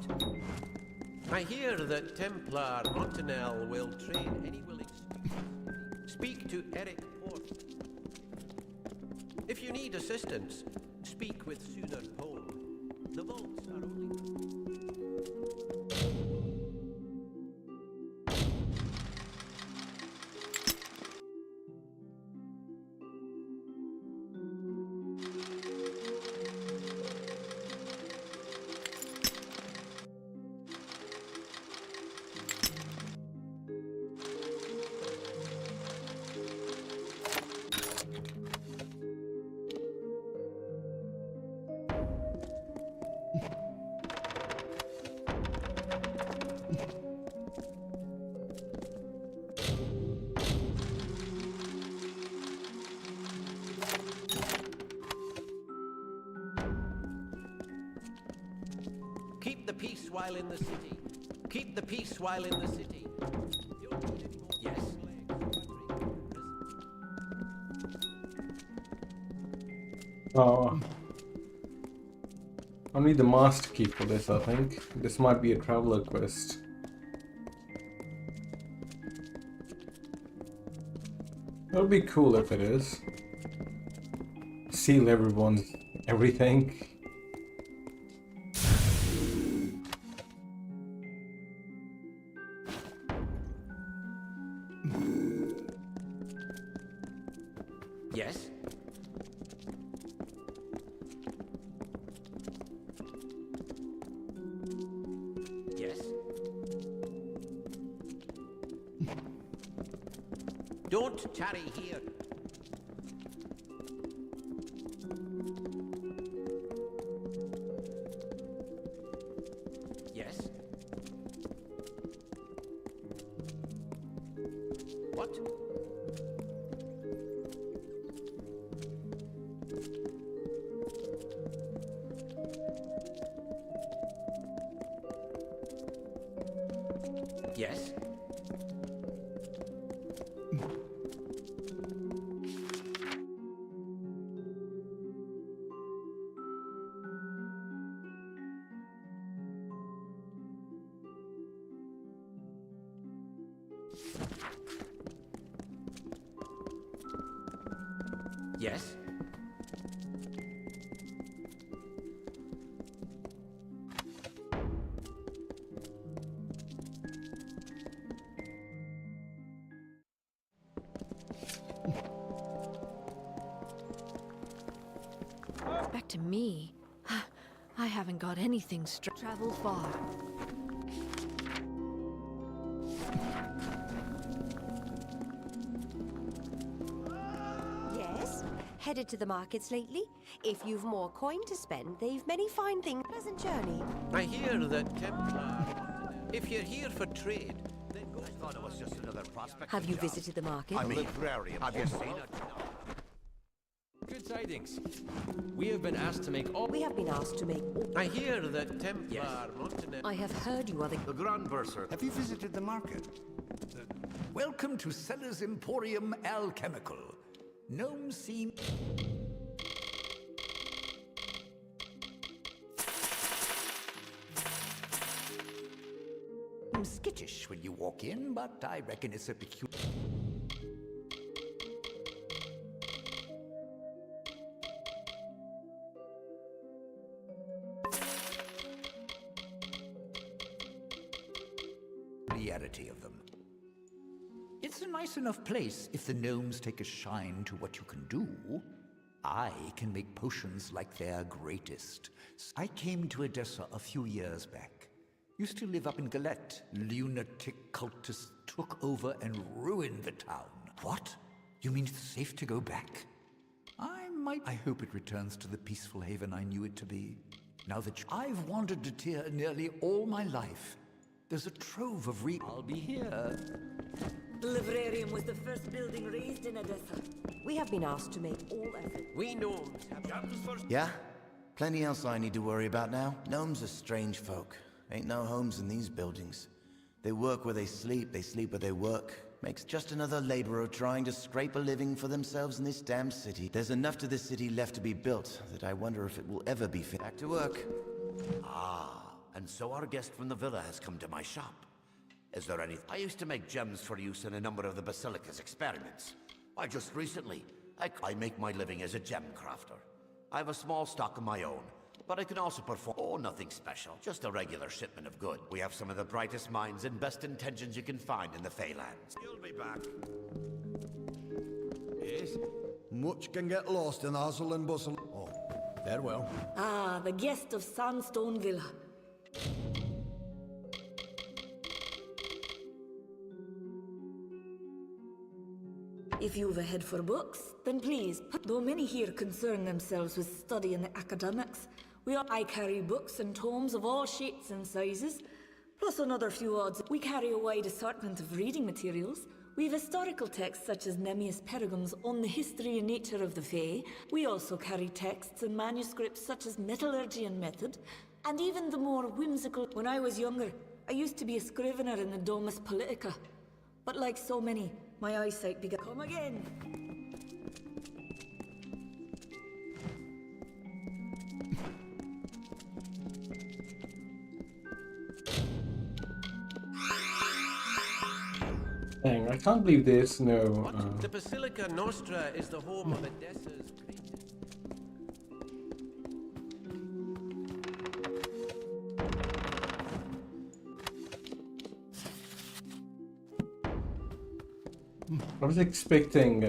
I hear that Templar Montanel will train any willing student. Speak to Eric Porth. If you need assistance, speak with Sooner Pole. The vaults are only... Keep the peace while in the city. Keep the peace while in the city. Yes. Oh. I'll need the master key for this, I think. This might be a traveler quest. That would be cool if it is. Seal everyone's everything. Yes? Yes? Don't tarry here. Yes? What? Yes? Yes? Back to me. I haven't got anything travel far. Yes? Headed to the markets lately? If you've more coin to spend, they've many fine things. Pleasant journey. I hear that Templar... If you're here for trade, then go... I thought it was just another prospect. Have you visited the market? I'm a librarian. Have you seen it? Good tidings. We have been asked to make all... We have been asked to make all... I hear that Templar Montanet... I have heard you are the... The Grand Bursar. Have you visited the market? Welcome to Seller's Emporium Alchemical. Gnomes seem skittish when you walk in, but I reckon it's a peculiar. Peculiarity of them. It's a nice enough place if the gnomes take a shine to what you can do. I can make potions like their greatest. I came to Edessa a few years back. Used to live up in Galette. Lunatic cultists took over and ruined the town. What? You mean it's safe to go back? I hope it returns to the peaceful haven I knew it to be. Now that I've wandered to Tyr nearly all my life. There's a trove of I'll be here. The Livrarium was the first building raised in Edessa. We have been asked to make all effort. We gnomes have... Yeah? Plenty else I need to worry about now. Gnomes are strange folk. Ain't no homes in these buildings. They work where they sleep where they work. Makes just another laborer trying to scrape a living for themselves in this damn city. There's enough to this city left to be built that I wonder if it will ever be fit. Back to work. Ah, and so our guest from the villa has come to my shop. Is there any... I used to make gems for use in a number of the Basilica's experiments. Just recently, I make my living as a gem crafter. I have a small stock of my own, but I can also perform... Oh, nothing special, just a regular shipment of good. We have some of the brightest minds and best intentions you can find in the Feylands. You'll be back. Yes? Much can get lost in the hustle and bustle. Oh, farewell. Ah, the guest of Sandstone Villa. If you've a head for books, then please. Though many here concern themselves with studying the academics, I carry books and tomes of all shapes and sizes, plus another few odds. We carry a wide assortment of reading materials. We've historical texts such as Nemmius Pergam's On the History and Nature of the Fae. We also carry texts and manuscripts such as Metallurgy and Method, and even the more whimsical. When I was younger, I used to be a scrivener in the Domus Politica, but like so many, my eyesight began. Come again! Dang, I can't believe there's no... The Basilica Nostra is the home of Edessa's greatest... I was expecting...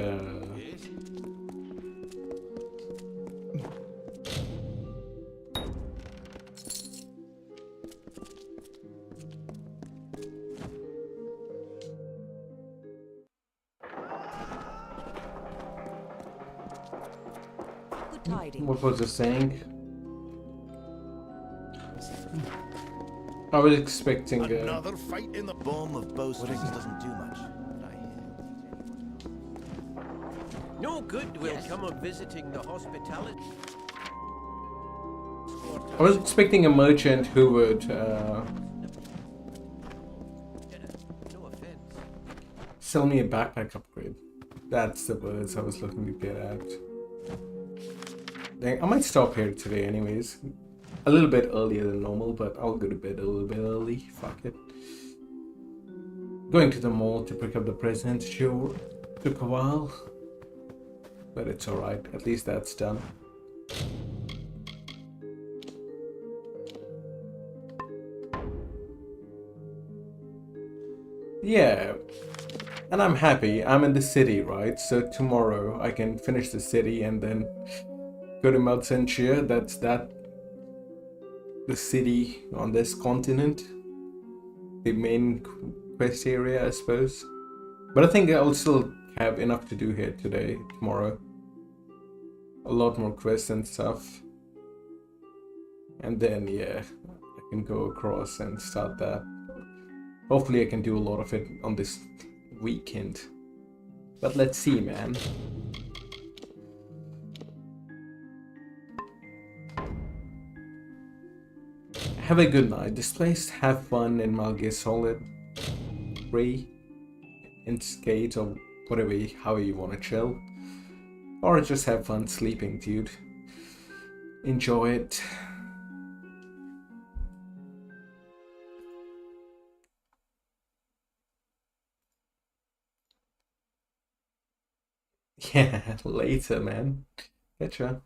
What was it saying? I was expecting another fight in the bomb of bowstrings doesn't do much. No good will come of visiting the hospitality. I was expecting a merchant who would sell me a backpack upgrade. That's the words I was looking to get at. Dang, I might stop here today anyways. A little bit earlier than normal, but I'll go to bed a little bit early. Fuck it. Going to the mall to pick up the presents, sure, took a while. But it's alright, at least that's done. Yeah, and I'm happy. I'm in the city, right? So tomorrow I can finish the city and then go to Melsenshire. That's the city on this continent. The main quest area, I suppose. But I think I'll still have enough to do here today, tomorrow. A lot more quests and stuff. And then, yeah, I can go across and start that. Hopefully I can do a lot of it on this weekend. But let's see, man. Have a good night. This place, have fun in Malgae Solid 3. and skate or whatever, however you want to chill. Or just have fun sleeping, dude. Enjoy it. Yeah, later, man. Catch ya.